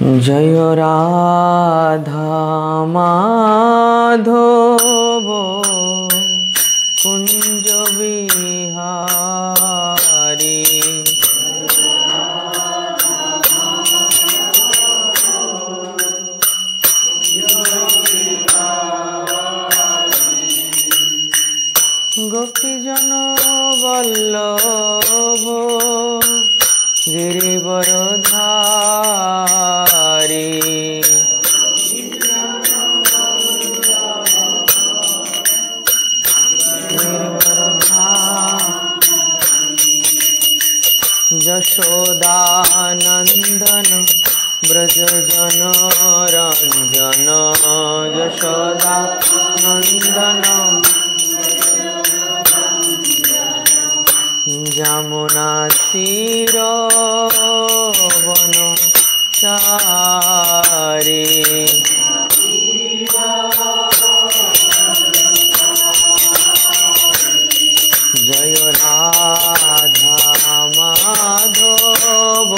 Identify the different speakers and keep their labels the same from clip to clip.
Speaker 1: जय राधा माधव कुंज बिहारी। गोपीजन वल्लभ गिरिवरधारी। यशोदानंदन ब्रज जन रंजन। यशोदानंदन यमुना तीर वनचारी। जय राधा माधव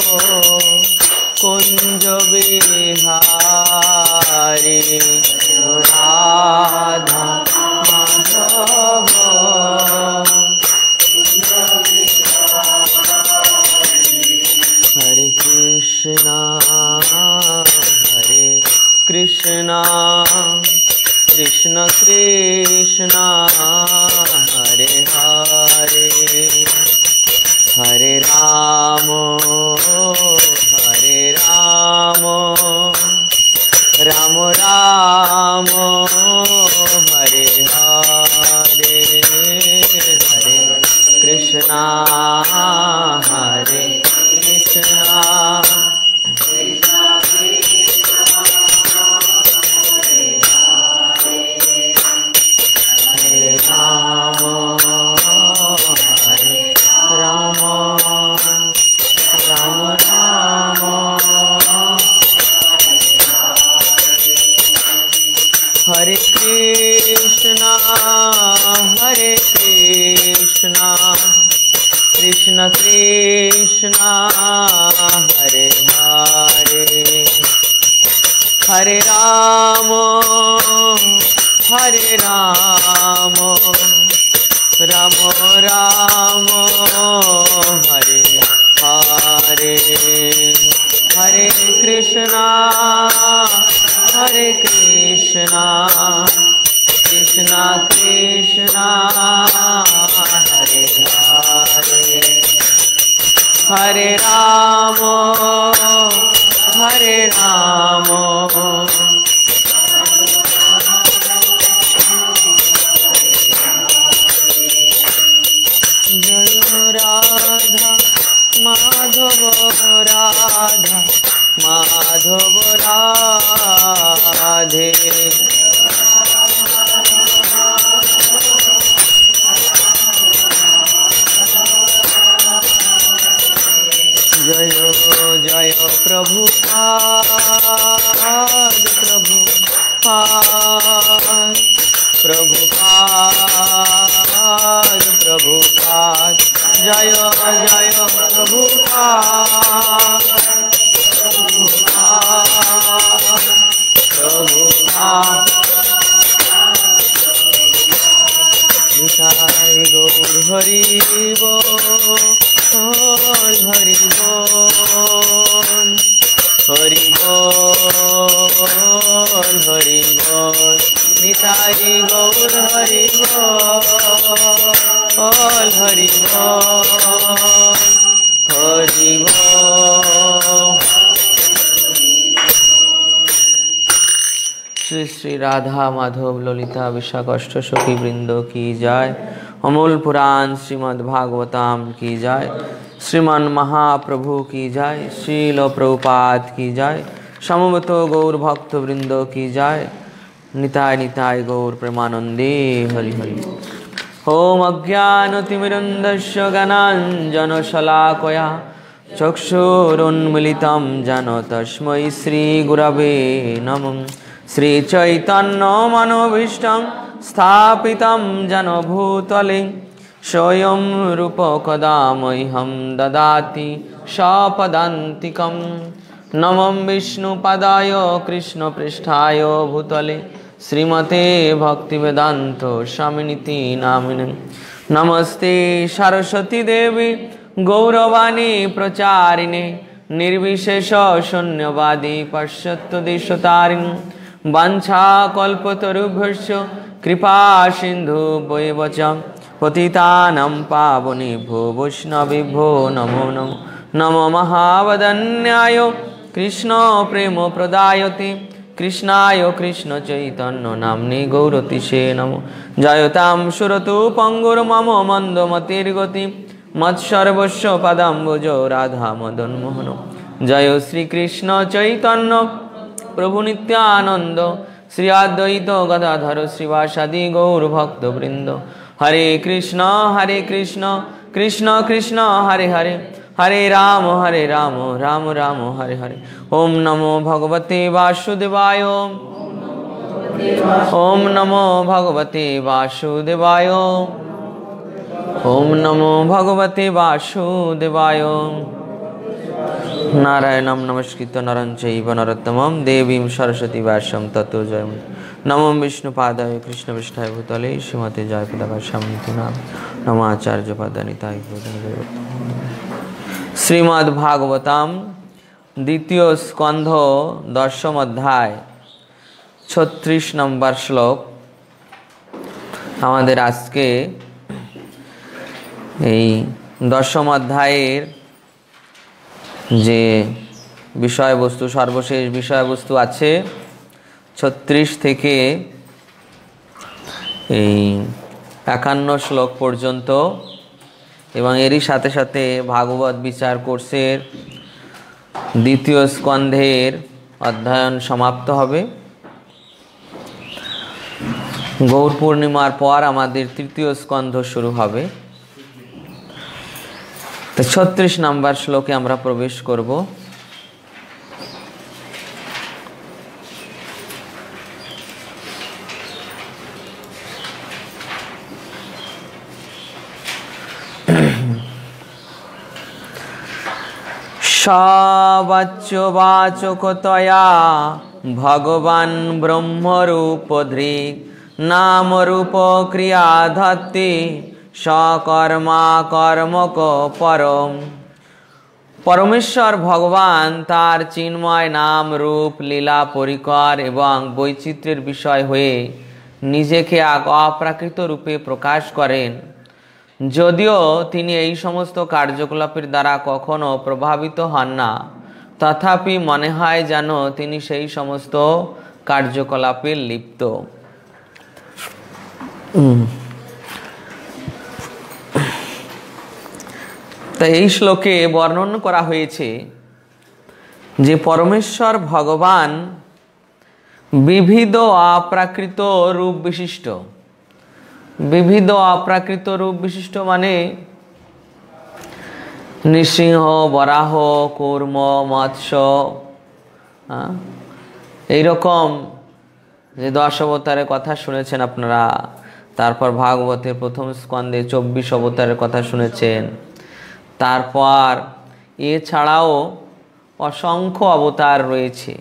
Speaker 1: कुंज बिहारी। राधा माधव हरे कृष्णा कृष्ण कृष्णा हरे हरे। हरे राम राम राम हरे हरे। हरे कृष्णा हरे कृष्णा हरे राम राम राम राम हरे कृष्णा कृष्ण कृष्णा हरे हरे। हरे राम राम राम हरे हरे। हरे कृष्णा कृष्ण कृष्ण हरे हरे। हरे राम जय राधा माधव राधा माधव राधे। जय जय प्रभुपाद प्रभुपाद जय जय प्रभुपाद निताय गौर हरि बोल हरि बोल हरि बोल हरि बोल। निताय गौर हरि बोल हरि बोल हरि बोल। श्री श्री राधा माधव ललिता विशाखाष्ट सखी वृंद की जय। अमूल पुराण श्रीमद् भागवतम की जय। श्रीमन महाप्रभु की जय। श्रील प्रभुपाद की जय। समवेत गौर भक्त वृंद की जय। निताय निताय गौर प्रेमानंदे हरि हरि। ओम अज्ञानतिमिरन्धस्य ज्ञानाञ्जनशलाकया चक्षुरुन्मीलितं येन तस्मै श्रीगुरवे नमः। श्रीचैतन्यमनोभीष्टं स्थापितं येन भूतले स्वयं रूप कदा मह्यं ददाति सपदान्तिकं। नमं विष्णुपदाय कृष्णपृष्ठाय भूतले श्रीमते भक्तिवेदांत स्वामिनिति नामिने। नमस्ते सरस्वती देवी गौरवाणी प्रचारिणे निर्विशेष शून्यवादी पश्चात्देशतारिणी। वाञ्छाकल्पतरुभ्यश्च कृपा सिन्धुभ्येव च पतितानां पावनेभ्यो वैष्णवेभ्यो नमो नमो। नमो महावदन्याय कृष्ण प्रेम प्रदायते कृष्णाय कृष्ण चैतन्य नाम्ने गौरतिसे नमो। जयतां सुरतु पंगुर्मम मंदमतिर्गति मत्सर्वस्व पदाम्बुजो राधा मदन मोहन। जय श्री कृष्ण चैतन्य प्रभु नित्यानंद श्री अद्वैत गदाधर श्रीवासादि गौर भक्तवृंद। हरे कृष्ण कृष्ण कृष्ण हरे हरे हरे राम राम राम हरे हरे। ओम नमो भगवते वासुदेवाय ओम नमो भगवते वासुदेवाय ओम नमो भगवते वासुदेवाय। नारायणं नमस्कृत्य नरं चैव नरोत्तमं देवीं सरस्वती व्यासं ततो जयमुदीरये। नमो विष्णुपादाय कृष्णपृष्ठाय भूतले श्रीमते जयप्रदाय स्वामिनिति नाम। नमो आचार्यपदानिताय श्रीमद्भागवतम द्वितीय स्कंध दशम अध्याय 36 नम्बर श्लोक। हमारे आज के दशम अध्यायेर जे विषय वस्तु सर्वशेष विषय वस्तु आछे 36 থেকে 51 श्लोक पर्यन्त एवं एरी साथे साथे भागवत विचार कोर्सेर द्वितीय स्कंधेर अध्ययन समाप्त हबे। गौर पूर्णिमार पर आमादेर तृतीय स्कंध शुरू हबे। तो 36 नम्बर श्लोके आमरा प्रवेश करब। सवाच्यवाचकतया भगवान् ब्रह्मरूपधृक् नामरूप क्रिया धत्ते सकर्मा कर्मक परम। परमेश्वर भगवान तार चिन्मय नाम रूप लीला परिकर एवं वैचित्र्येर विषय हुए निजेके अप्राकृत रूपे प्रकाश करें। যদিও তিনি এই সমস্ত কার্যকলাপের দ্বারা কখনো প্রভাবিত হন না, তথাপি মনে হয় যেন তিনি সেই সমস্ত কার্যকলাপে লিপ্ত। তাই এই শ্লোকে বর্ণন করা হয়েছে যে পরমেশ্বর ভগবান বিবিধ অপ্রাকৃত রূপ বিশিষ্ট। विविध अप्राकृत रूप विशिष्ट माने नृसिंह बराह कूर्म मत्स्य एरकम जे 10 अवतारेर कथा शुनेछेन आपनारा। तारपर भागवतेर प्रथम स्कंदे 24 अवतारेर कथा शुनेछेन। तारपर एछाड़ाओ असंख्य अवतार रयेछे।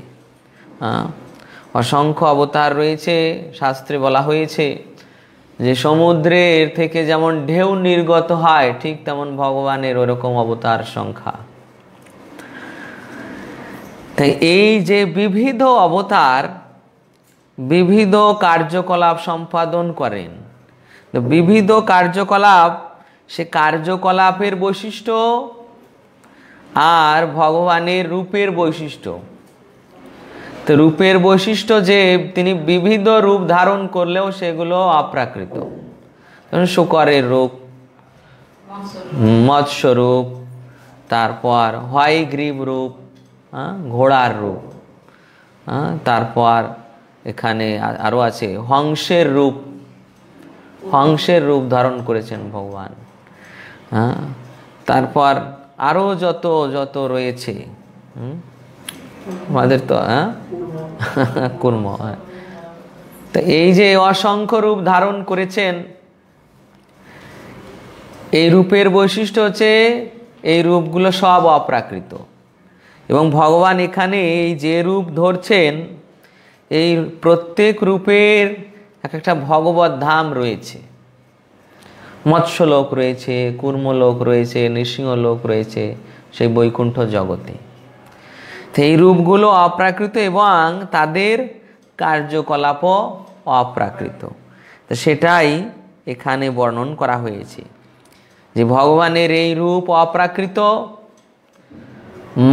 Speaker 1: असंख्य अवतार रयेछे। शास्त्रे बला हयेछे যে সমুদ্রের থেকে যেমন ঢেউ নির্গত হয় ঠিক তেমন ভগবানের ওরকম অবতার সংখ্যা। তাই এই যে বিবিধ অবতার বিবিধ কার্যকলাপ সম্পাদন করেন, তো বিবিধ কার্যকলাপ সে কার্যকলাপের বৈশিষ্ট্য আর ভগবানের রূপের বৈশিষ্ট্য। তো রূপের বৈশিষ্ট্য যে তিনি বিবিধ রূপ ধারণ করলেও সেগুলো অপ্রাকৃত। যেমন শুকরের রূপ, মৎস্য রূপ, তারপর হয়গ্রীব রূপ, ঘোড়ার রূপ, তারপর এখানে আরো আছে হংসের রূপ। হংসের রূপ ধারণ করেছেন ভগবান। তারপর আরো যত যত রয়েছে আমাদের তো কূর্ম। তো এই যে অসংখ্য রূপ ধারণ করেছেন, এই রূপের বৈশিষ্ট্য হচ্ছে এই রূপগুলো সব অপ্রাকৃত এবং ভগবান এখানে এই যে রূপ ধরছেন, এই প্রত্যেক রূপের এক একটা ভগবত ধাম রয়েছে। মৎস্যলোক রয়েছে, কুর্মলোক রয়েছে, নৃসিংহলোক রয়েছে সেই বৈকুণ্ঠ জগতে। তো এই রূপগুলো অপ্রাকৃত এবং তাদের কার্যকলাপও অপ্রাকৃত। তো সেটাই এখানে বর্ণন করা হয়েছে যে ভগবানের এই রূপ অপ্রাকৃত।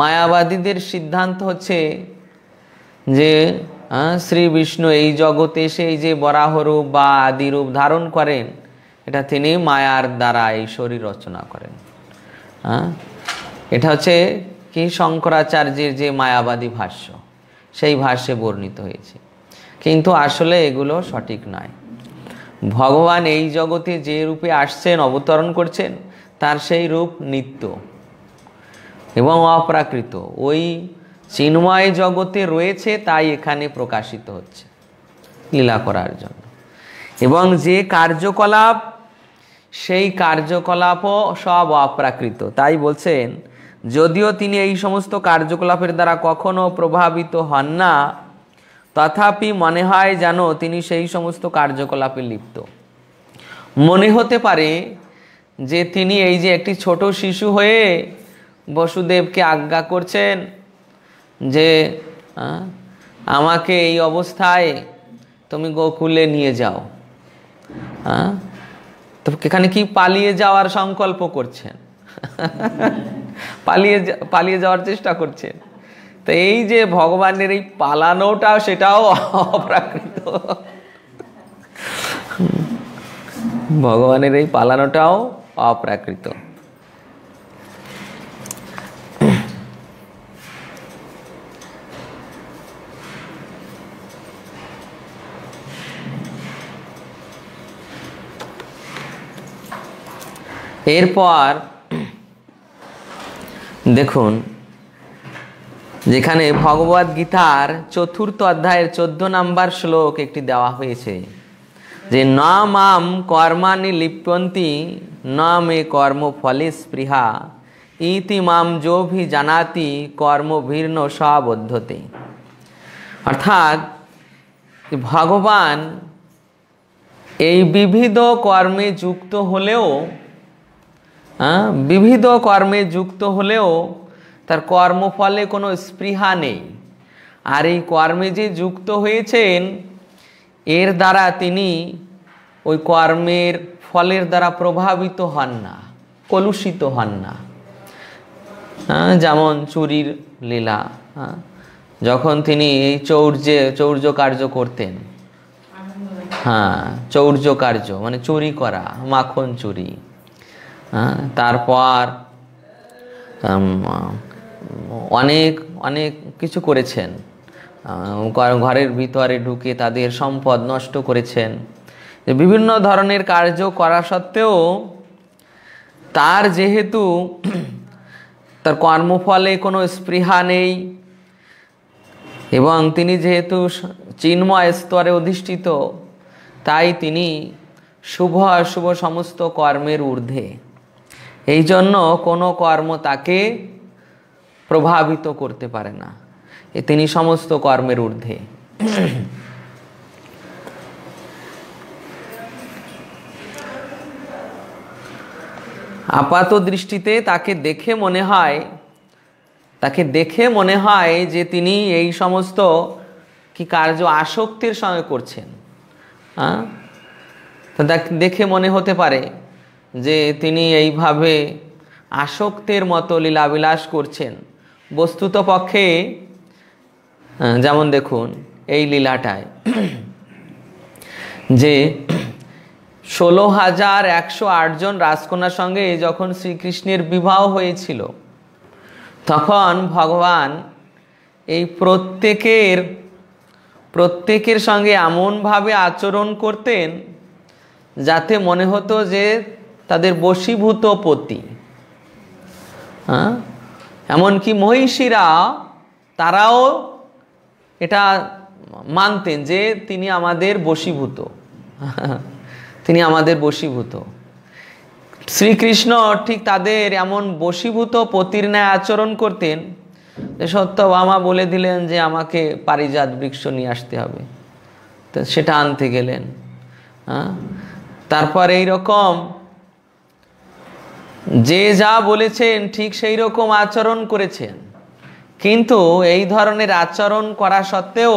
Speaker 1: মায়াবাদীদের সিদ্ধান্ত হচ্ছে যে শ্রী বিষ্ণু এই জগতে এসে এই যে বরাহ রূপ বা আদি রূপ ধারণ করেন, এটা তিনি মায়ার দ্বারা এই শরীর রচনা করেন। এটা হচ্ছে কি শঙ্করাচার্যের যে মায়াবাদী ভাষ্য, সেই ভাষ্যে বর্ণিত হয়েছে। কিন্তু আসলে এগুলো সঠিক নয়। ভগবান এই জগতে যে রূপে আসছেন, অবতরণ করছেন, তার সেই রূপ নিত্য এবং অপ্রাকৃত। ওই চিন্ময় জগতে রয়েছে, তাই এখানে প্রকাশিত হচ্ছে লীলা করার জন্য। এবং যে কার্যকলাপ, সেই কার্যকলাপও সব অপ্রাকৃত। তাই বলছেন, যদিও তিনি এই সমস্ত কার্যকলাপের দ্বারা কখনো প্রভাবিত হন না, তথাপি মনে হয় যেন তিনি সেই সমস্ত কার্যকলাপে লিপ্ত। মনে হতে পারে যে তিনি এই যে একটি ছোট শিশু হয়ে বসুদেবকে আজ্ঞা করছেন যে আমাকে এই অবস্থায় তুমি গোকুলে নিয়ে যাও। তো এখানে কি পালিয়ে যাওয়ার সংকল্প করছেন? পালিয়ে যাওয়ার চেষ্টা করছেন। তো এই যে ভগবানের এই পালানোটা, সেটাও অপ্রাকৃত। ভগবানের এই পালানোটাও অপ্রাকৃত। এরপর দেখুন, যেখানে ভগবদ গীতার 4th অধ্যায়ের 14 নম্বর শ্লোক একটি দেওয়া হয়েছে যে ন মাম কর্মাণি লিপ্যন্তি ন মে কর্ম ফলে স্পৃহা ইতি মাম যোভি জানাতি কর্মভীর্ণ সবদ্ধতে। অর্থাৎ ভগবান এই বিবিধ কর্মে যুক্ত হলেও তার কর্মফলে কোনো স্পৃহা নেই। আর এই কর্মে যে যুক্ত হয়েছেন, এর দ্বারা তিনি ওই কর্মের ফলের দ্বারা প্রভাবিত হন না, কলুষিত হন না। যেমন চুরির লীলা, যখন তিনি এই চৌর্য কার্য করতেন, চৌর্য কার্য মানে চুরি করা, মাখন চুরি। তারপর অনেক অনেক কিছু করেছেন, ঘরের ভিতরে ঢুকে তাদের সম্পদ নষ্ট করেছেন। বিভিন্ন ধরনের কার্য করা সত্ত্বেও তার যেহেতু তার কর্মফলে কোনো স্পৃহা নেই এবং তিনি যেহেতু চিন্ময় স্তরে অধিষ্ঠিত, তাই তিনি শুভ অশুভ সমস্ত কর্মের ঊর্ধ্বে। এই জন্য কোনো কর্ম তাকে প্রভাবিত করতে পারে না, তিনি সমস্ত কর্মের ঊর্ধ্বে। আপাত দৃষ্টিতে তাকে দেখে মনে হয় যে তিনি এই সমস্ত কি কার্য আসক্তির সঙ্গে করছেন। দেখে মনে হতে পারে যে তিনি এইভাবে আসক্তের মতো লীলাবিলাস করছেন। বস্তুত পক্ষে যেমন দেখুন এই লীলাটায় যে 16,108 জন রাজকন্যার সঙ্গে যখন শ্রীকৃষ্ণের বিবাহ হয়েছিল, তখন ভগবান এই প্রত্যেকের সঙ্গে এমনভাবে আচরণ করতেন যাতে মনে হতো যে তাদের বশীভূত পতি। এমনকি মহিষীরা তারাও এটা মানতেন যে তিনি আমাদের বশীভূত, তিনি আমাদের বশীভূত। শ্রীকৃষ্ণ ঠিক তাদের এমন বশীভূত পতির ন্যায় আচরণ করতেন যে সত্যভামা বলে দিলেন যে আমাকে পারিজাত বৃক্ষ নিয়ে আসতে হবে, তো সেটা আনতে গেলেন। তারপর এইরকম যে যা বলেছেন ঠিক সেই রকম আচরণ করেছেন, কিন্তু এই ধরনের আচরণ করা সত্ত্বেও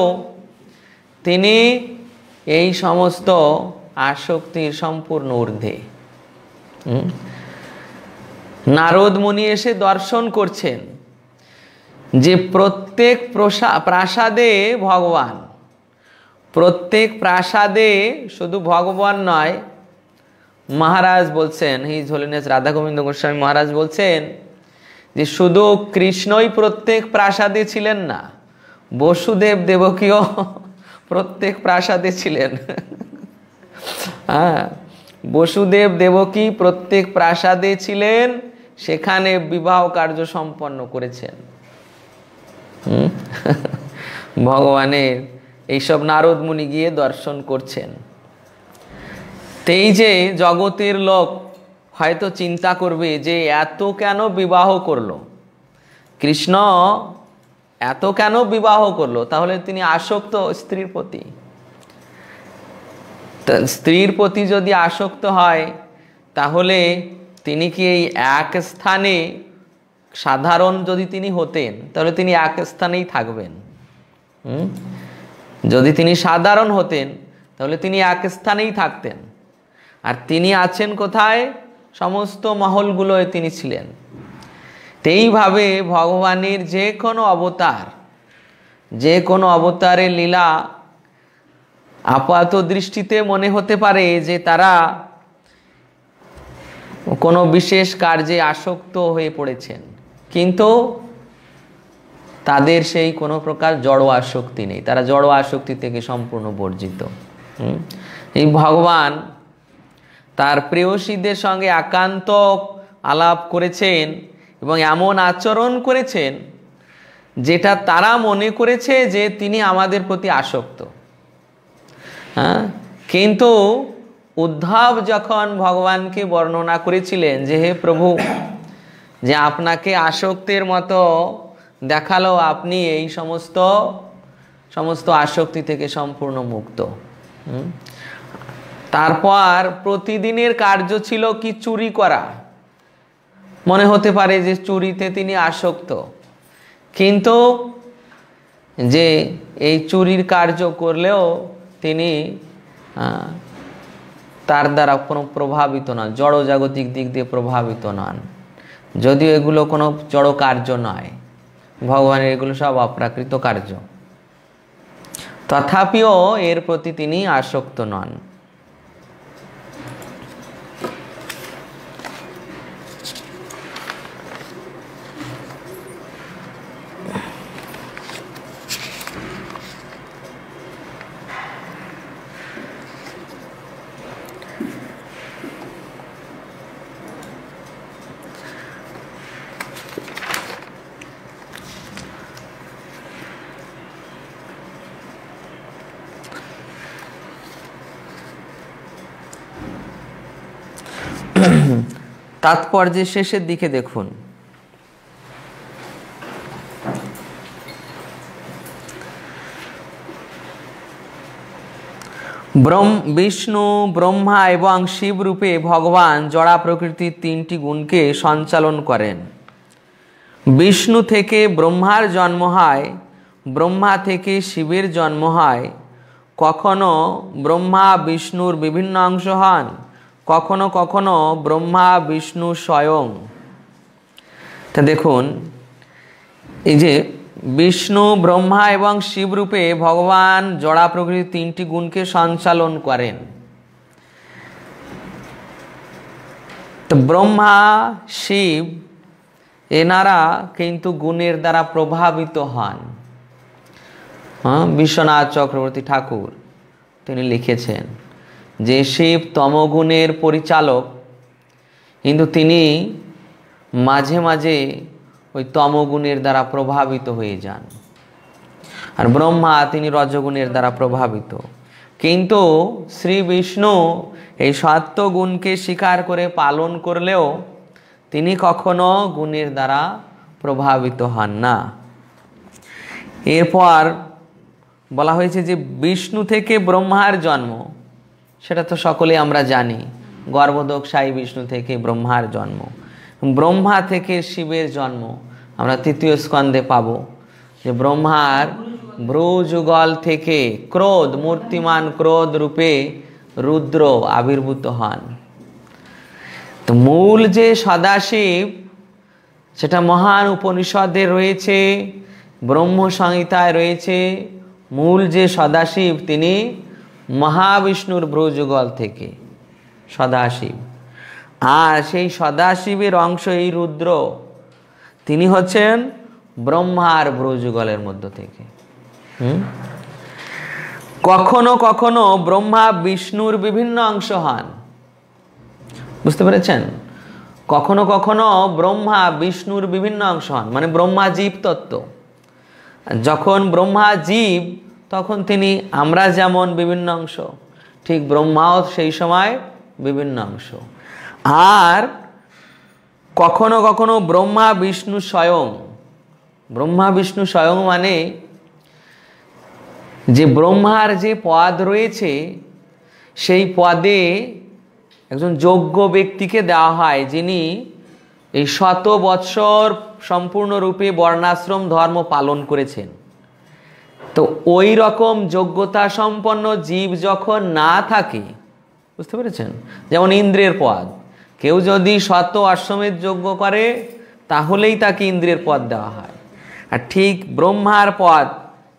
Speaker 1: তিনি এই সমস্ত আসক্তির সম্পূর্ণ ঊর্ধ্বে। নারদ মুনি এসে দর্শন করছেন যে প্রত্যেক প্রাসাদে ভগবান, প্রত্যেক প্রাসাদে শুধু ভগবান নয়। মহারাজ বলছেন, হিজ হোলিনেস রাধা গোবিন্দ গোস্বামী মহারাজ বলছেন যে শুধু কৃষ্ণই প্রত্যেক প্রাসাদে ছিলেন না, বসুদেব দেবকীও প্রত্যেক প্রাসাদে ছিলেন। হ্যাঁ, বসুদেব দেবকী প্রত্যেক প্রাসাদে ছিলেন, সেখানে বিবাহ কার্য সম্পন্ন করেছেন। ভগবানের এইসব নারদ মুনি গিয়ে দর্শন করছেন। এই যে জগতের লোক হয়তো চিন্তা করবে যে এত কেন বিবাহ করলো কৃষ্ণ, এত কেন বিবাহ করলো, তাহলে তিনি আসক্ত স্ত্রীর প্রতি। স্ত্রীর প্রতি যদি আসক্ত হয় তাহলে তিনি কি এই এক স্থানে, সাধারণ যদি তিনি হতেন তাহলে তিনি এক স্থানেই থাকবেন। যদি তিনি সাধারণ হতেন তাহলে তিনি এক স্থানেই থাকতেন। আর তিনি আছেন কোথায়? সমস্ত মহলগুলোয় তিনি ছিলেন। এইভাবে ভগবানের যে কোনো অবতার, যে কোনো অবতারের লীলা আপাত দৃষ্টিতে মনে হতে পারে যে তারা কোনো বিশেষ কার্যে আসক্ত হয়ে পড়েছেন, কিন্তু তাদের সেই কোনো প্রকার জড় আসক্তি নেই, তারা জড় আসক্তি থেকে সম্পূর্ণ বর্জিত। এই ভগবান তার প্রেয়সীদের সঙ্গে একান্ত আলাপ করেছেন এবং এমন আচরণ করেছেন যেটা তারা মনে করেছে যে তিনি আমাদের প্রতি আসক্ত। কিন্তু উদ্ধব যখন ভগবানকে বর্ণনা করেছিলেন যে হে প্রভু, যে আপনাকে আসক্তের মতো দেখালো, আপনি এই সমস্ত আসক্তি থেকে সম্পূর্ণ মুক্ত। তারপর প্রতিদিনের কার্য ছিল কি? চুরি করা। মনে হতে পারে যে চুরিতে তিনি আসক্ত, কিন্তু যে এই চুরির কার্য করলেও তিনি তার দ্বারা কোনো প্রভাবিত নন, জড়জাগতিক দিক দিয়ে প্রভাবিত নন। যদিও এগুলো কোনো জড় কার্য নয়, ভগবানের এগুলো সব অপ্রাকৃত কার্য, তথাপিও এর প্রতি তিনি আসক্ত নন। তাৎপর্যের শেষের দিকে দেখুন, বিষ্ণু, ব্রহ্মা এবং শিব রূপে ভগবান জড়া প্রকৃতির তিনটি গুণকে সঞ্চালন করেন। বিষ্ণু থেকে ব্রহ্মার জন্ম হয়, ব্রহ্মা থেকে শিবের জন্ম হয়। কখনো ব্রহ্মা বিষ্ণুর বিভিন্ন অংশ হন, কখনো কখনো ব্রহ্মা বিষ্ণু স্বয়ং। তা দেখুন, এই যে বিষ্ণু, ব্রহ্মা এবং শিব রূপে ভগবান জড়া প্রকৃতির তিনটি গুণকে সঞ্চালন করেন। তো ব্রহ্মা, শিব এনারা কিন্তু গুণের দ্বারা প্রভাবিত হন। বিশ্বনাথ চক্রবর্তী ঠাকুর তিনি লিখেছেন যে শিব তমগুণের পরিচালক, কিন্তু তিনি মাঝে মাঝে ওই তমগুণের দ্বারা প্রভাবিত হয়ে যান। আর ব্রহ্মা তিনি রজগুণের দ্বারা প্রভাবিত, কিন্তু শ্রী বিষ্ণু এই সত্যগুণকে স্বীকার করে পালন করলেও তিনি কখনো গুণের দ্বারা প্রভাবিত হন না। এরপর বলা হয়েছে যে বিষ্ণু থেকে ব্রহ্মার জন্ম, সেটা তো সকলে আমরা জানি, গর্ভদোক্সাই বিষ্ণু থেকে ব্রহ্মার জন্ম। ব্রহ্মা থেকে শিবের জন্ম আমরা তৃতীয় স্কন্ধে পাব, যে ব্রহ্মার ভ্রুযুগল থেকে ক্রোধ, মূর্তিমান ক্রোধ রূপে রুদ্র আবির্ভূত হন। তো মূল যে সদাশিব সেটা মহান উপনিষদে রয়েছে, ব্রহ্ম সংহিতায় রয়েছে। মূল যে সদাশিব তিনি মহাবিষ্ণুর ভ্রুযুগল থেকে সদাশিব, আর সেই সদাশিবের অংশ এই রুদ্র, তিনি হচ্ছেন ব্রহ্মার ভ্রুযুগলের মধ্য থেকে। কখনো কখনো ব্রহ্মা বিষ্ণুর বিভিন্ন অংশ হন, বুঝতে পেরেছেন? কখনো কখনো ব্রহ্মা বিষ্ণুর বিভিন্ন অংশ হন, মানে ব্রহ্মা জীব তত্ত্ব। যখন ব্রহ্মা জীব তখন তিনি আমরা যেমন বিভিন্ন অংশ, ঠিক ব্রহ্মাও সেই সময় বিভিন্ন অংশ। আর কখনো কখনো ব্রহ্মা বিষ্ণু স্বয়ং। ব্রহ্মা বিষ্ণু স্বয়ং মানে যে ব্রহ্মার যে পদ রয়েছে সেই পদে একজন যোগ্য ব্যক্তিকে দেওয়া হয়, যিনি এই 100 বৎসর সম্পূর্ণরূপে বর্ণাশ্রম ধর্ম পালন করেছেন। তো ওই রকম যোগ্যতা সম্পন্ন জীব যখন না থাকে, বুঝতে পেরেছেন, যেমন ইন্দ্রের পদ, কেউ যদি 100 অশ্বমেধ যজ্ঞ করে তাহলেই তাকে ইন্দ্রের পদ দেওয়া হয়। আর ঠিক ব্রহ্মার পদ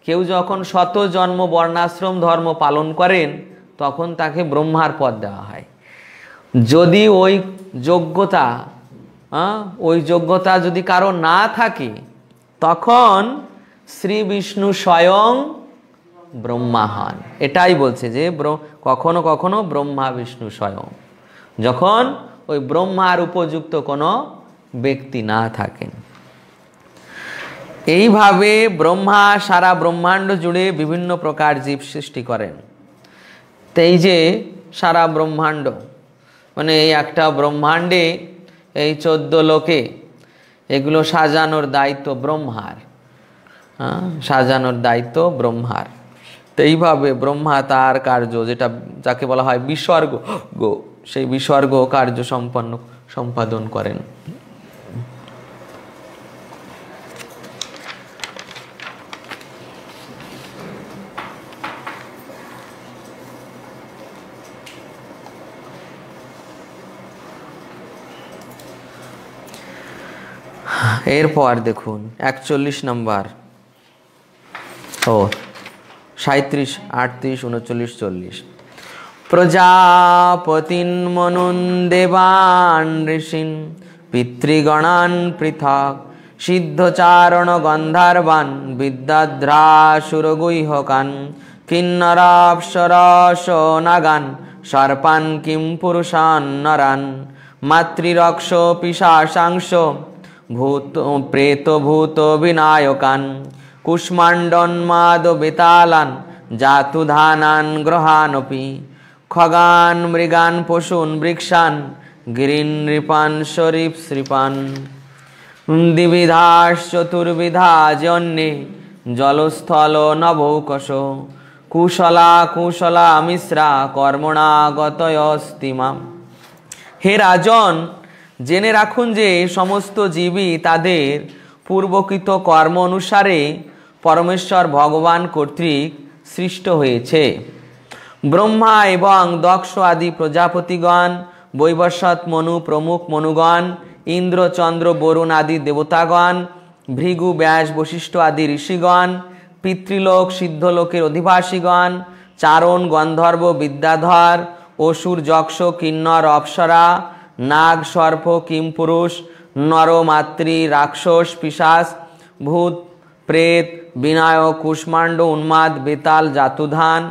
Speaker 1: কেউ যখন 100 জন্ম বর্ণাশ্রম ধর্ম পালন করেন তখন তাকে ব্রহ্মার পদ দেওয়া হয়। যদি ওই যোগ্যতা যদি কারো না থাকে তখন শ্রী বিষ্ণু স্বয়ং ব্রহ্মা হন। এটাই বলছে যে কখনো কখনো ব্রহ্মা বিষ্ণু স্বয়ং, যখন ওই ব্রহ্মার উপযুক্ত কোনো ব্যক্তি না থাকেন। এইভাবে ব্রহ্মা সারা ব্রহ্মাণ্ড জুড়ে বিভিন্ন প্রকার জীব সৃষ্টি করেন। তো এই যে সারা ব্রহ্মাণ্ড, মানে এই একটা ব্রহ্মাণ্ডে এই 14 লোকে, এগুলো সাজানোর দায়িত্ব ব্রহ্মার, সাজানোর দায়িত্ব ব্রহ্মার। তো এইভাবে ব্রহ্মা তার কার্য, যাকে বলা হয় বিসর্গ, সেই বিসর্গ কার্য সম্পাদন করেন। এরপর দেখুন 41 নম্বর, 37, 38, 39, 40। প্রজাপতিন মনুন দেবান ঋষিন পিতৃগণান পৃথক সিদ্ধচারণ গন্ধর্বান বিদ্যাদ্রাসুরগুহ্যকান কিন্নরাপ্সরস নাগান সর্পান কিম পুরুষান নরান মাতৃরক্ষ পিশাচাংশ ভূত প্রেত ভূত বিনায়কান কুষ্মাণ্ডন্মাদ বেতালান জাতুধানান গ্রহানপি খগান মৃগান পশুন বৃক্ষান গিরিন নৃপান শরীফ শ্রীপান দ্বিবিধাস চতুর্বিধা জন্যে জলস্থল নভৌকশ কুশলা কুশলা মিশ্রা কর্মণা গতয়স্তিমাম। হে রাজন, জেনে রাখুন যে সমস্ত জীবই তাদের পূর্বকৃত কর্ম অনুসারে পরমেশ্বর ভগবান কর্তৃক সৃষ্ট হয়েছে। ব্রহ্মা এবং দক্ষ আদি প্রজাপতিগণ, বৈবস্বত মনু প্রমুখ মনুগণ, ইন্দ্র চন্দ্র বরুণ আদি দেবতাগণ, ভৃগু ব্যাস বশিষ্ঠ আদি ঋষিগণ, পিতৃলোক সিদ্ধলোকের অধিবাসীগণ, চারণ গন্ধর্ব বিদ্যাধর, অসুর যক্ষ কিন্নর অপ্সরা, নাগ সর্প কিমপুরুষ, নর মাতৃ রাক্ষস পিশাচ ভূত প্রেত বিনায়ক কুষ্মাণ্ড উন্মাদ বেতাল জাতুধান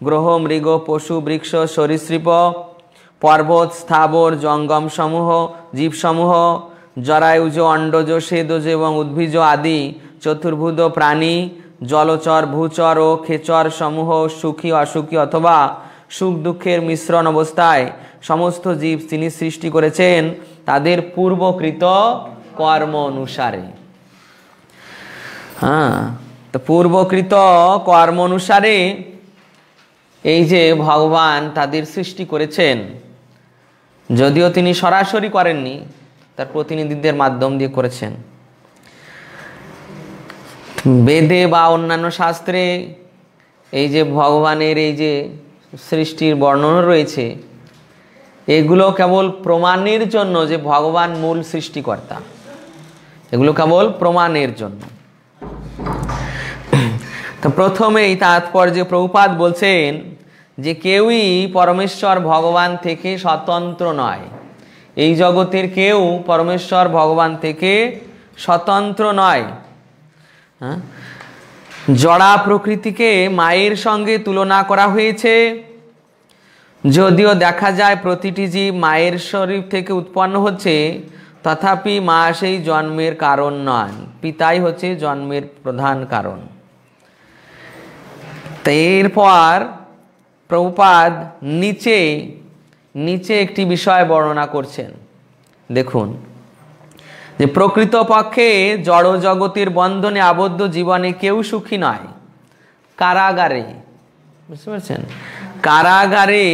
Speaker 1: গ্রহ মৃগ পশু বৃক্ষ সরীসৃপ পর্বত স্থাবর জঙ্গম সমূহ জীবসমূহ জরায়ুজ অণ্ডজ সেদজ এবং উদ্ভিজ আদি চতুর্ভুজ প্রাণী জলচর ভূচর ও খেচর সমূহ সুখী অসুখী অথবা সুখ দুঃখের মিশ্রণ অবস্থায় সমস্ত জীব তিনি সৃষ্টি করেছেন তাদের পূর্বকৃত কর্ম অনুসারে। তো তো পূর্বকৃত কর্ম অনুসারে এই যে ভগবান তাদের সৃষ্টি করেছেন, যদিও তিনি সরাসরি করেননি, তার প্রতিনিধিদের মাধ্যম দিয়ে করেছেন। বেদে বা অন্যান্য শাস্ত্রে এই যে ভগবানের এই যে সৃষ্টির বর্ণনা রয়েছে, এগুলো কেবল প্রমাণের জন্য যে ভগবান মূল সৃষ্টিকর্তা, এগুলো কেবল প্রমাণের জন্য। তো প্রথমেই তাৎপর্যে প্রভুপাদ বলছেন যে কেউই পরমেশ্বর ভগবান থেকে স্বতন্ত্র নয়। এই জগতের কেউ পরমেশ্বর ভগবান থেকে স্বতন্ত্র নয়। জড়া প্রকৃতিকে মায়ের সঙ্গে তুলনা করা হয়েছে, যদিও দেখা যায় প্রতিটি জীব মায়ের শরীর থেকে উৎপন্ন হচ্ছে, তথাপি মা সেই জন্মের কারণ নন, পিতাই হচ্ছে জন্মের প্রধান কারণ। তো এরপর প্রভুপাদ নিচে একটি বিষয় বর্ণনা করছেন। দেখুন যে প্রকৃতপক্ষে জড় জগতের বন্ধনে আবদ্ধ জীবনে কেউ সুখী নয়। কারাগারে, বুঝতে পারছেন, কারাগারে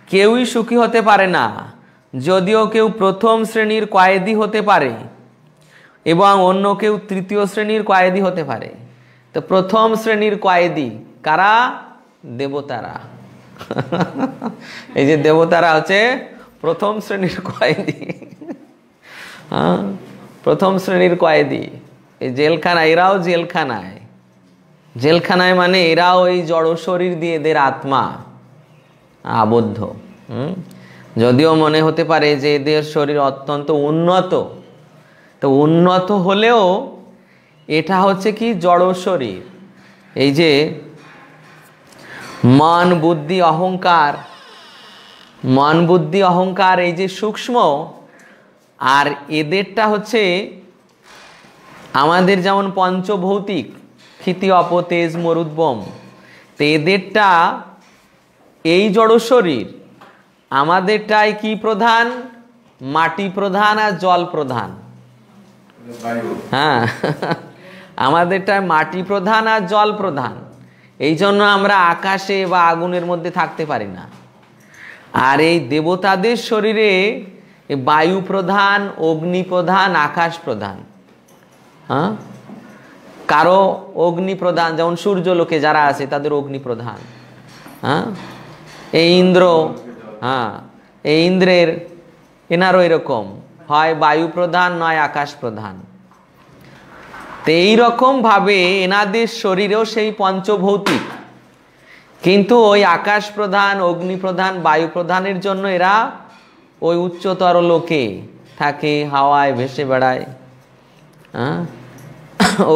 Speaker 1: কেউই সুখী হতে পারে না, যদিও কেউ প্রথম শ্রেণীর কয়েদি হতে পারে এবং অন্য কেউ তৃতীয় শ্রেণীর কয়েদি হতে পারে। তো প্রথম শ্রেণীর কয়েদি কারা? দেবতারা। এই যে দেবতারা হচ্ছে প্রথম শ্রেণীর কয়েদি। প্রথম শ্রেণীর কয়েদি। এই জেলখানায়, এরাও জেলখানায় মানে এরাও এই জড় শরীর দিয়ে এদের আত্মা আবদ্ধ। যদিও মনে হতে পারে যে এদের শরীর অত্যন্ত উন্নত, তো উন্নত হলেও এটা হচ্ছে কি জড় শরীর। এই যে মন বুদ্ধি অহংকার এই যে সূক্ষ্ম, আর এদেরটা হচ্ছে আমাদের যেমন পঞ্চভৌতিক ক্ষিতি অপতেজ মরুদ্বম, তো এদেরটা এই জড় শরীর, আমাদেরটাই কি প্রধান? মাটি প্রধান আর জল প্রধান। হ্যাঁ, আমাদেরটাই মাটি প্রধান আর জল প্রধান। এই জন্য আমরা আকাশে বা আগুনের মধ্যে থাকতে পারি না। আর এই দেবতাদের শরীরে বায়ু প্রধান, অগ্নি প্রধান, আকাশ প্রধান। হ্যাঁ, কারো অগ্নি প্রধান, যেমন সূর্যলোকে যারা আছে তাদের অগ্নি প্রধান। হ্যাঁ, এই ইন্দ্র, এই ইন্দ্রের এনারও এরকম হয় বায়ু প্রধান নয় আকাশ প্রধান। তো এইরকম ভাবে এনাদের শরীরেও সেই পঞ্চভৌতিক, কিন্তু ওই আকাশ প্রধান, অগ্নি প্রধান, বায়ু প্রধানের জন্য এরা ওই উচ্চতর লোকে থাকে, হাওয়ায় ভেসে বেড়ায়,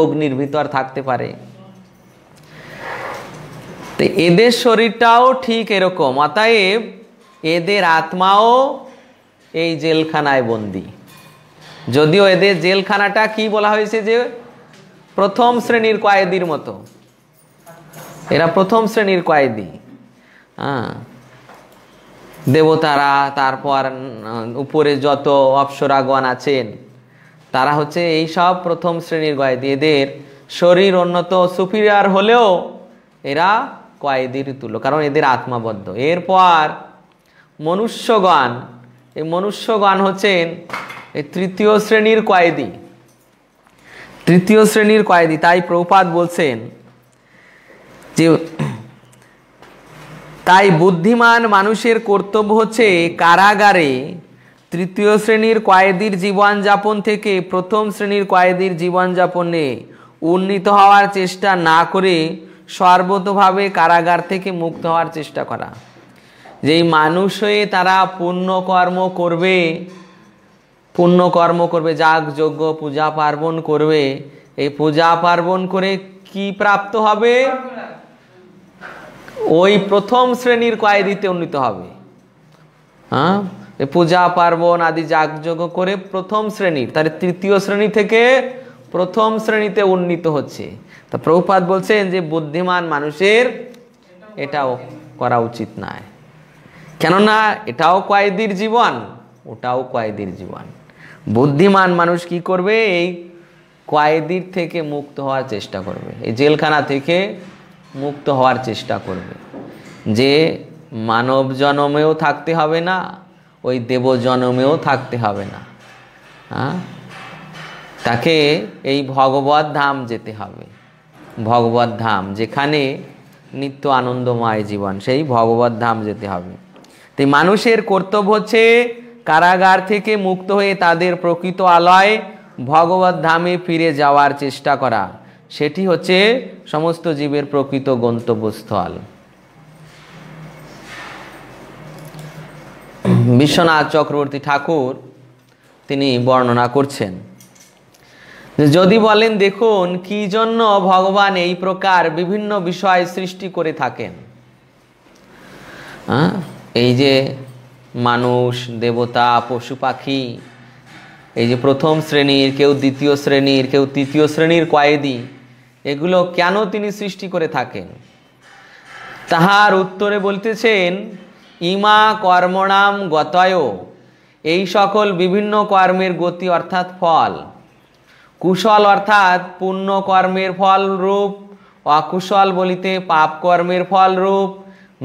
Speaker 1: অগ্নির ভিতর থাকতে পারে। তো এদের শরীরটাও ঠিক এরকম, অতএব এদের আত্মাও এই জেলখানায় বন্দী। যদিও এদের জেলখানাটা কি বলা হয়েছে যে প্রথম শ্রেণীর কয়েদির মতো, এরা প্রথম শ্রেণীর কয়েদি। দেবতারা, তারপর উপরে যত অপ্সরাগণ আছেন তারা হচ্ছে এই সব প্রথম শ্রেণীর কয়েদি। এদের শরীর উন্নত সুপিরিয়র হলেও এরা কয়েদির তুল্য, কারণ এদের আত্মাবদ্ধ। এরপর মনুষ্যগণ, এই মনুষ্যগণ হচ্ছেন এই তৃতীয় শ্রেণীর কয়েদি। তৃতীয় শ্রেণীর কয়েদি। তাই প্রভুপাদ বলছেন যে তাই বুদ্ধিমান মানুষের কর্তব্য হচ্ছে কারাগারে তৃতীয় শ্রেণীর কয়েদির জীবনযাপন থেকে প্রথম শ্রেণীর কয়েদির জীবনযাপনে উন্নীত হওয়ার চেষ্টা না করে সর্বতোভাবে কারাগার থেকে মুক্ত হওয়ার চেষ্টা করা। যেই মানুষ হয়ে তারা পুণ্যকর্ম করবে, যাগ যজ্ঞ পূজা পার্বণ করবে, এই পূজা পার্বণ করে কি প্রাপ্ত হবে? ওই প্রথম শ্রেণীর কয়েদিতে উন্নীত হবে। পূজা পার্বণ আদি যাগযজ্ঞ করে প্রথম শ্রেণীর, তার তৃতীয় শ্রেণী থেকে প্রথম শ্রেণীতে উন্নীত হচ্ছে। তা প্রভুপাদ বলছেন যে বুদ্ধিমান মানুষের এটাও করা উচিত নয়, কেননা এটাও কয়েদির জীবন, ওটাও কয়েদির জীবন। বুদ্ধিমান মানুষ কি করবে? এই কয়েদির থেকে মুক্ত হওয়ার চেষ্টা করবে, এই জেলখানা থেকে মুক্ত হওয়ার চেষ্টা করবে, যে মানব জন্মেও থাকতে হবে না, ওই দেব জন্মেও থাকতে হবে না। হ্যাঁ, তাকে এই ভগবত ধাম যেতে হবে, ভগবত ধাম যেখানে নিত্য আনন্দময় জীবন, সেই ভগবত ধাম যেতে হবে। তাই মানুষের কর্তব্য হচ্ছে কারাগার থেকে মুক্ত হয়ে তাদের প্রকৃত আলয় ভগবত ধামে ফিরে যাওয়ার চেষ্টা করা, সেটি হচ্ছে সমস্ত জীবের প্রকৃত গন্তব্যস্থল। বিশ্বনাথ চক্রবর্তী ঠাকুর তিনি বর্ণনা করছেন, যদি বলেন দেখুন কি জন্য ভগবান এই প্রকার বিভিন্ন বিষয় সৃষ্টি করে থাকেন। এই যে মানুষ, দেবতা, পশু পাখি, এই যে প্রথম শ্রেণীর, কেউ দ্বিতীয় শ্রেণীর, কেউ তৃতীয় শ্রেণীর কয়েদি, এগুলো কেন তিনি সৃষ্টি করে থাকেন? তাহার উত্তরে বলতেছেন, ইমা কর্মণাম গতয়, এই সকল বিভিন্ন কর্মের গতি অর্থাৎ ফল, কুশল অর্থাৎ পুণ্য কর্মের ফল রূপ, অকুশল বলিতে পাপ কর্মের ফল রূপ,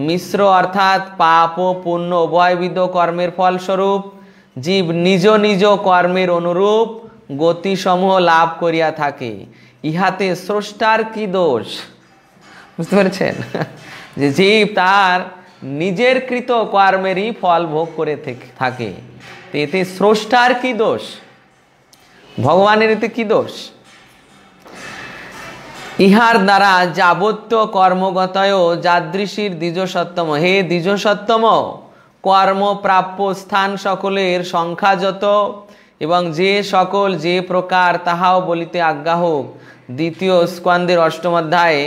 Speaker 1: মিশ্র অর্থাৎ পাপ ও পুণ্য উভয়বিধ কর্মের ফলস্বরূপ জীব নিজ নিজ কর্মের অনুরূপ গতিসমূহ লাভ করিয়া থাকে। ইহাতে স্রষ্টার কি দোষ? বুঝতে পেরেছেন, যে জীব তার নিজের কৃত কর্মেরই ফল ভোগ করে থাকে, এতে স্রষ্টার কি দোষ? ভগবানের এতে কি দোষ? ইহার দ্বারা যাবত্য কর্মগতয় যাদৃশীর দ্বিজসত্তম, হে দ্বিজসত্তম, কর্মপ্রাপ্য স্থান সকলের সংখ্যা যত এবং যে সকল যে প্রকার তাহাও বলিতে আজ্ঞা হোক। দ্বিতীয় স্কন্দের অষ্টম অধ্যায়ে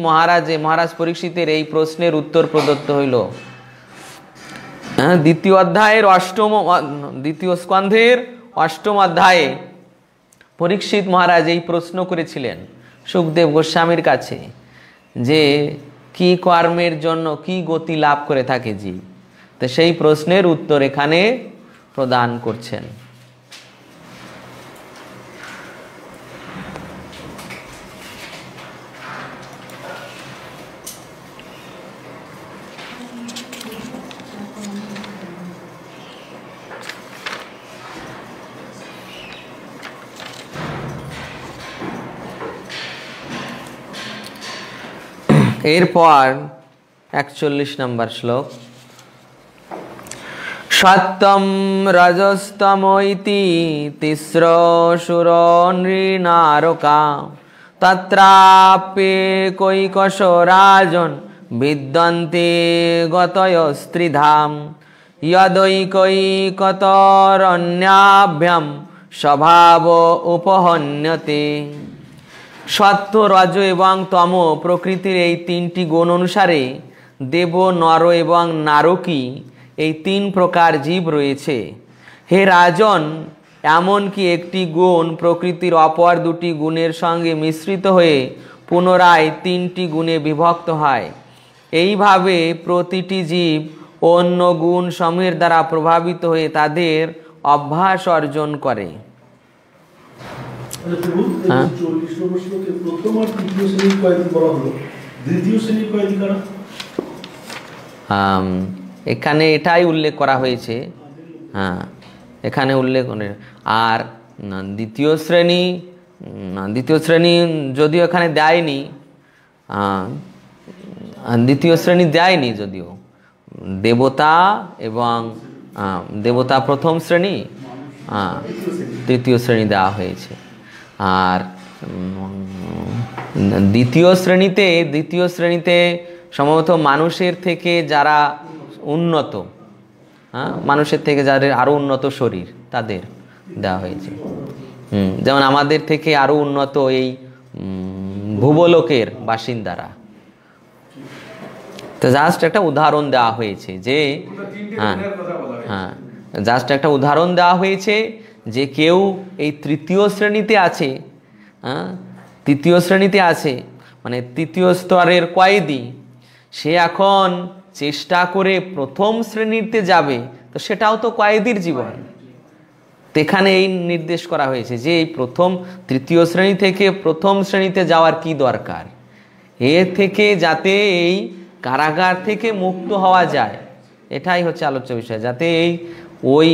Speaker 1: মহারাজ পরীক্ষিতের এই প্রশ্নের উত্তর প্রদত্ত হইল। দ্বিতীয় স্কন্ধের অষ্টম অধ্যায়ে পরীক্ষিত মহারাজ এই প্রশ্ন করেছিলেন সুখদেব গোস্বামীর কাছে, যে কি কর্মের জন্য কি গতি লাভ করে থাকে জীব। তো সেই প্রশ্নের উত্তর এখানে প্রদান করছেন। এরপর 41 নম্বর শ্লোক, সত্যম রজস্তম ইতি তিস্র সুর নৃনারকা তত্রাপে কৈকশ রাজন বিদ্যন্তে গতয় স্ত্রীধাম যদৈকৈকতরণ্যাভ্যাম স্বভাব উপহন্যতে। সত্য, রজ এবং তম প্রকৃতির এই তিনটি গুণ অনুসারে দেব, নর এবং নারকী এই তিন প্রকার জীব রয়েছে। হে রাজন, এমনকি একটি গুণ প্রকৃতির অপর দুটি গুণের সঙ্গে মিশ্রিত হয়ে পুনরায় তিনটি গুণে বিভক্ত হয়। এইভাবে প্রতিটি জীব অন্য গুণ সমূহের দ্বারা প্রভাবিত হয়ে তাদের অভ্যাস অর্জন করে। এখানে এটাই উল্লেখ করা হয়েছে। হ্যাঁ, এখানে উল্লেখ, আর দ্বিতীয় শ্রেণী যদিও এখানে দেয়নি, দ্বিতীয় শ্রেণী দেয়নি যদিও, দেবতা এবং দেবতা প্রথম শ্রেণী, তৃতীয় শ্রেণী দেওয়া হয়েছে। আর দ্বিতীয় শ্রেণীতে সম্ভবত মানুষের থেকে যারা উন্নত, মানুষের থেকে যাদের আরো উন্নত শরীর তাদের দেওয়া হয়েছে। যেমন আমাদের থেকে আরো উন্নত এই ভূবলোকের বাসিন্দারা। তো জাস্ট একটা উদাহরণ দেওয়া হয়েছে যে জাস্ট একটা উদাহরণ দেওয়া হয়েছে যে কেউ এই তৃতীয় শ্রেণীতে আছে, মানে তৃতীয় স্তরের কয়েদি, সে এখন চেষ্টা করে প্রথম শ্রেণীতে যাবে, তো সেটাও তো কয়েদির জীবন। তো এখানে এই নির্দেশ করা হয়েছে যে এই প্রথম তৃতীয় শ্রেণী থেকে প্রথম শ্রেণীতে যাওয়ার কি দরকার, এর থেকে যাতে এই কারাগার থেকে মুক্ত হওয়া যায়, এটাই হচ্ছে আলোচ্য বিষয়। যাতে ওই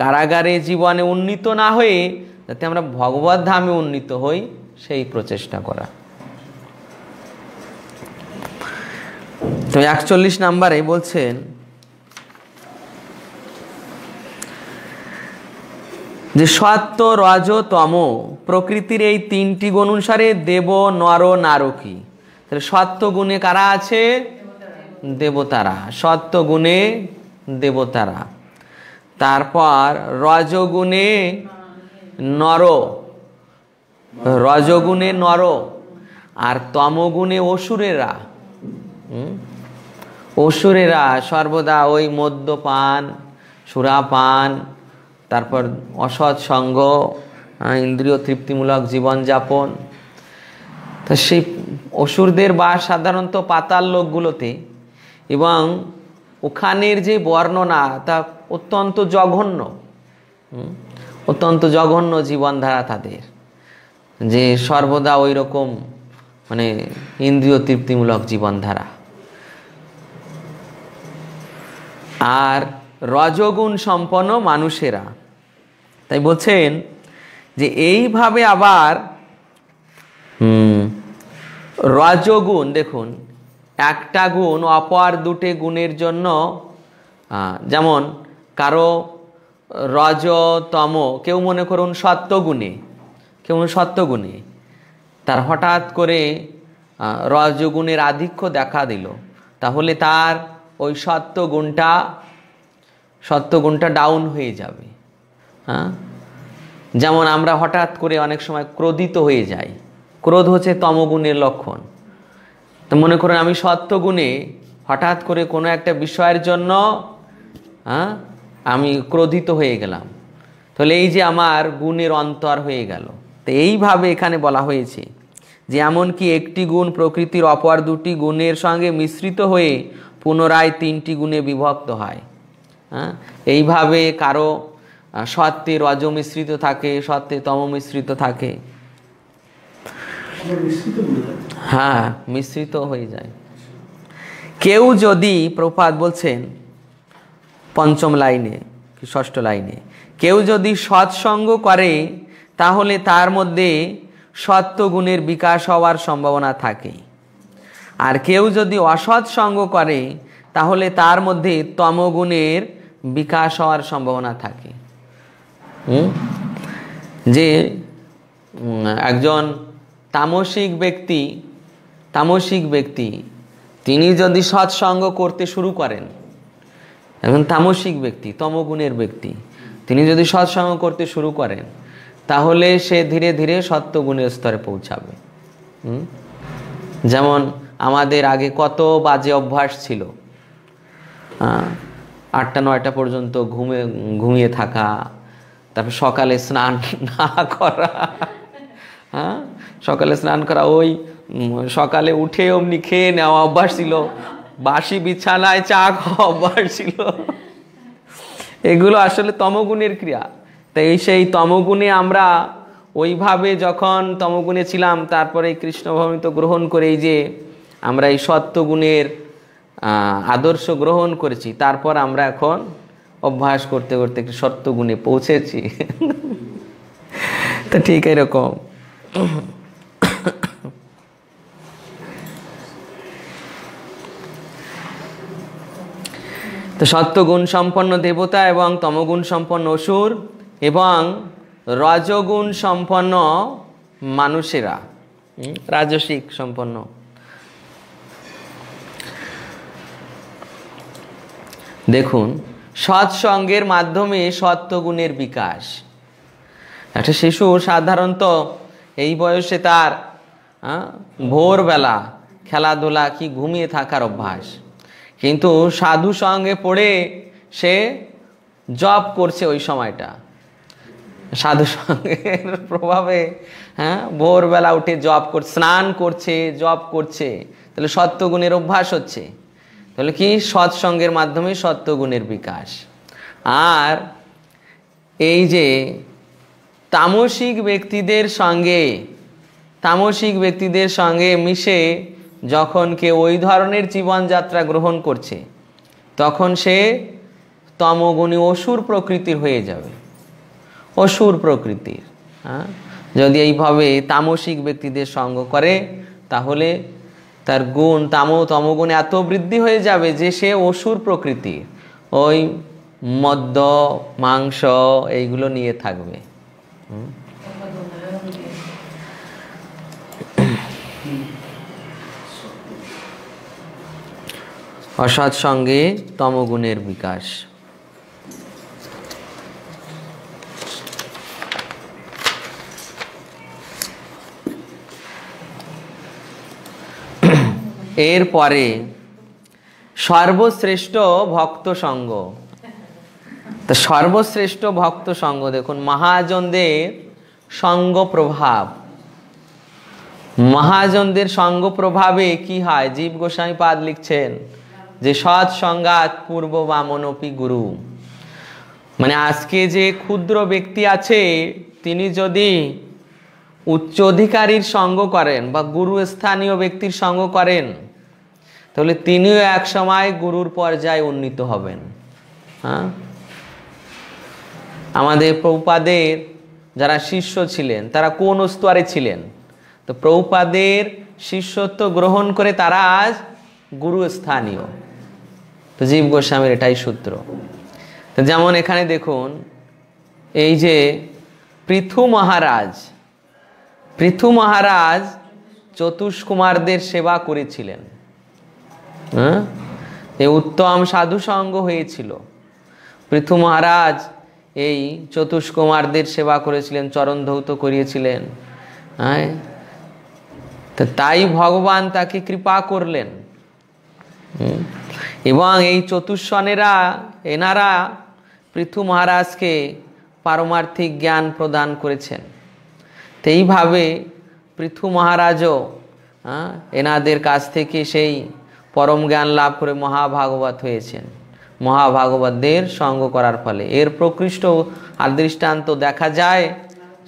Speaker 1: কারাগারে জীবনে উন্নীত না হয়ে যাতে আমরা ভগবত ধামে উন্নীত হই, সেই প্রচেষ্টা করা। তো 41 নম্বরে বলছেন যে সত্য রজ তম প্রকৃতির এই 3টি গুণ অনুসারে দেব নর নারকী। তাহলে সত্য গুণে কারা আছে? দেবতারা। সত্য গুণে দেবতারা। তারপর রজগুণে নর, রজগুণে নর, আর তমগুণে অসুরেরা। অসুরেরা সর্বদা ওই মদ্যপান, সুরাপান, তারপর অসৎ সঙ্গ, ইন্দ্রিয় তৃপ্তিমূলক জীবনযাপন। তো সেই অসুরদের বাস সাধারণত পাতাল লোকগুলোতে, এবং ওখানের যে বর্ণনা তা অত্যন্ত জঘন্য, অত্যন্ত জঘন্য জীবনধারা তাদের, যে সর্বদা ওই রকম মানে ইন্দ্রিয় তৃপ্তিমূলক জীবনধারা। আর রজগুণ সম্পন্ন মানুষেরা, তাই বলছেন যে এইভাবে আবার রজগুণ, দেখুন একটা গুণ অপর দুটি গুণের জন্য, যেমন কারো রজতম, কেউ মনে করুন সত্যগুণে, কেউ সত্যগুণে, তার হঠাৎ করে রজগুণের আধিক্য দেখা দিল, তাহলে তার ওই সত্যগুণটা ডাউন হয়ে যাবে। হ্যাঁ, যেমন আমরা হঠাৎ করে অনেক সময় ক্রোধিত হয়ে যাই, ক্রোধ হচ্ছে তমগুণের লক্ষণ। তো মনে করুন আমি সত্যগুণে হঠাৎ করে কোনো একটা বিষয়ের জন্য আমি ক্রোধিত হয়ে গেলাম, তাহলে এই যে আমার গুণের অন্তর হয়ে গেল। তো এইভাবে এখানে বলা হয়েছে যে এমনকি একটি গুণ প্রকৃতির অপর দুটি গুণের সঙ্গে মিশ্রিত হয়ে পুনরায় 3টি গুণে বিভক্ত হয়। হ্যাঁ, এইভাবে কারো সত্যে রজ মিশ্রিত থাকে, সত্যে তম মিশ্রিত থাকে। হ্যাঁ, মিশ্রিত হয়ে যায়। কেউ যদি, প্রপাত বলছেন 5ম লাইনে কি 6ষ্ঠ লাইনে, কেউ যদি সৎসঙ্গ করে তাহলে তার মধ্যে সত্যগুণের বিকাশ হওয়ার সম্ভাবনা থাকে, আর কেউ যদি অসৎ সঙ্গ করে তাহলে তার মধ্যে তমগুণের বিকাশ হওয়ার সম্ভাবনা থাকে। যে একজন তামসিক ব্যক্তি তিনি যদি সৎসঙ্গ করতে শুরু করেন, একজন তামসিক ব্যক্তি, তমগুণের ব্যক্তি, তিনি যদি সৎসঙ্গ করতে শুরু করেন তাহলে সে ধীরে ধীরে সত্যগুণের স্তরে পৌঁছাবে। যেমন আমাদের আগে কত বাজে অভ্যাস ছিল, 8টা-9টা পর্যন্ত ঘুমিয়ে থাকা, তারপর সকালে স্নান না করা, হ্যাঁ সকালে স্নান করা, ওই সকালে উঠে অমনি খেয়ে নেওয়া অভ্যাস ছিল, বাসি বিছানায় চা খাওয়া অভ্যাস ছিল। এগুলো আসলে তমগুণের ক্রিয়া। তাই সেই তমগুণে আমরা ওইভাবে যখন তমগুণে ছিলাম, তারপরে কৃষ্ণভূমিত গ্রহণ করে এই যে আমরা এই সত্যগুণের আদর্শ গ্রহণ করেছি, তারপর আমরা এখন অভ্যাস করতে করতে একটু সত্যগুণে পৌঁছেছি। তো ঠিক এরকম তো সত্যগুণ সম্পন্ন দেবতা এবং তমগুণ সম্পন্ন অসুর এবং রজগুণ সম্পন্ন মানুষেরা, রাজসিক সম্পন্ন, দেখুন সৎসঙ্গের মাধ্যমে সত্যগুণের বিকাশ। একটা শিশু সাধারণত এই বয়সে তার ভোরবেলা খেলাধুলা কি ঘুমিয়ে থাকার অভ্যাস, কিন্তু সাধু সঙ্গে পড়ে সে জপ করছে, ওই সময়টা সাধু সঙ্গের প্রভাবে ভোরবেলা উঠে জপ করছে, স্নান করছে, জপ করছে, তাহলে সত্যগুণের অভ্যাস হচ্ছে। তাহলে কি সৎসঙ্গের মাধ্যমে সত্যগুণের বিকাশ। আর এই যে তামসিক ব্যক্তিদের সঙ্গে মিশে যখন কেউ ওই ধরনের জীবনযাত্রা গ্রহণ করছে তখন সে তমগুণী অসুর প্রকৃতির হয়ে যাবে, অসুর প্রকৃতির। যদি এইভাবে তামসিক ব্যক্তিদের সঙ্গ করে তাহলে তার গুণ তমগুণ এত বৃদ্ধি হয়ে যাবে যে সে অসুর প্রকৃতির, ওই মদ্য মাংস এইগুলো নিয়ে থাকবে। অসৎ সঙ্গে তমগুণের বিকাশ। এরপরে সর্বশ্রেষ্ঠ ভক্ত সঙ্গ। তো সর্বশ্রেষ্ঠ ভক্ত সঙ্গ দেখুন, মহাজনদের সঙ্গ প্রভাব। মহাজনদের সঙ্গ প্রভাবে কি হয়? জীব গোস্বামী পাদ লিখছেন যে সৎ সঙ্গাত পূর্ব বামনপি গুরু। মানে আজকে যে ক্ষুদ্র ব্যক্তি আছে তিনি যদি উচ্চ অধিকারীর সঙ্গ করেন বা গুরু স্থানীয় ব্যক্তির সঙ্গ করেন তাহলে তিনিও এক সময় গুরুর পর্যায়ে উন্নীত হবেন। আমাদের প্রভুপাদের যারা শিষ্য ছিলেন তারা কোন স্তরে ছিলেন? তো প্রভুপাদের শিষ্যত্ব গ্রহণ করে তারা আজ গুরু স্থানীয়। তো জীব গোস্বামীর এটাই সূত্র। তো যেমন এখানে দেখুন, এই যে পৃথু মহারাজ চতুষ্কুমারদের সেবা করেছিলেন। এই উত্তম সাধু সঙ্গ হয়েছিল। পৃথু মহারাজ এই চতুষ্কুমারদের সেবা করেছিলেন, চরণ ধৌত করিয়েছিলেন। তো তাই ভগবান তাকে কৃপা করলেন এবং এই চতুষ্ষণেরা এনারা পৃথু মহারাজকে পারমার্থিক জ্ঞান প্রদান করেছেন। তো এইভাবে পৃথু মহারাজও এনাদের কাছ থেকে সেই পরম জ্ঞান লাভ করে মহাভাগবত হয়েছেন। মহাভাগবতদের সঙ্গ করার ফলে এর প্রকৃষ্ট আর দৃষ্টান্ত দেখা যায়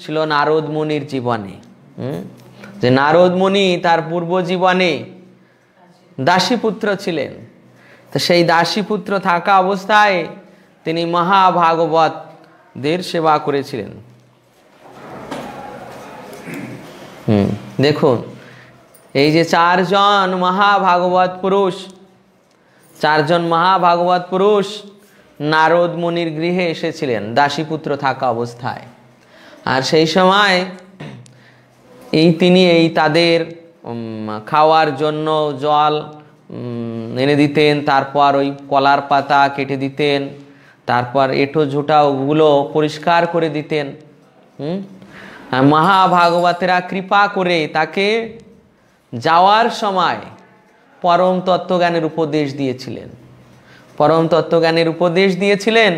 Speaker 1: ছিল নারদ মুনির জীবনে। যে নারদ মুনি তার পূর্ব জীবনে দাসীপুত্র ছিলেন। তো সেই দাসীপুত্র থাকা অবস্থায় তিনি মহাভাগবতদের সেবা করেছিলেন। দেখুন, এই যে চারজন মহাভাগবত পুরুষ নারদ মুনির গৃহে এসেছিলেন দাসীপুত্র থাকা অবস্থায়। আর সেই সময় তিনি তাদের খাওয়ার জন্য জল এনে দিতেন, তারপর ওই কলার পাতা কেটে দিতেন, তারপর এঁটো ঝোঁটা ওগুলো পরিষ্কার করে দিতেন। মহাভাগবতেরা কৃপা করে তাকে যাওয়ার সময় পরম তত্ত্বজ্ঞানের উপদেশ দিয়েছিলেন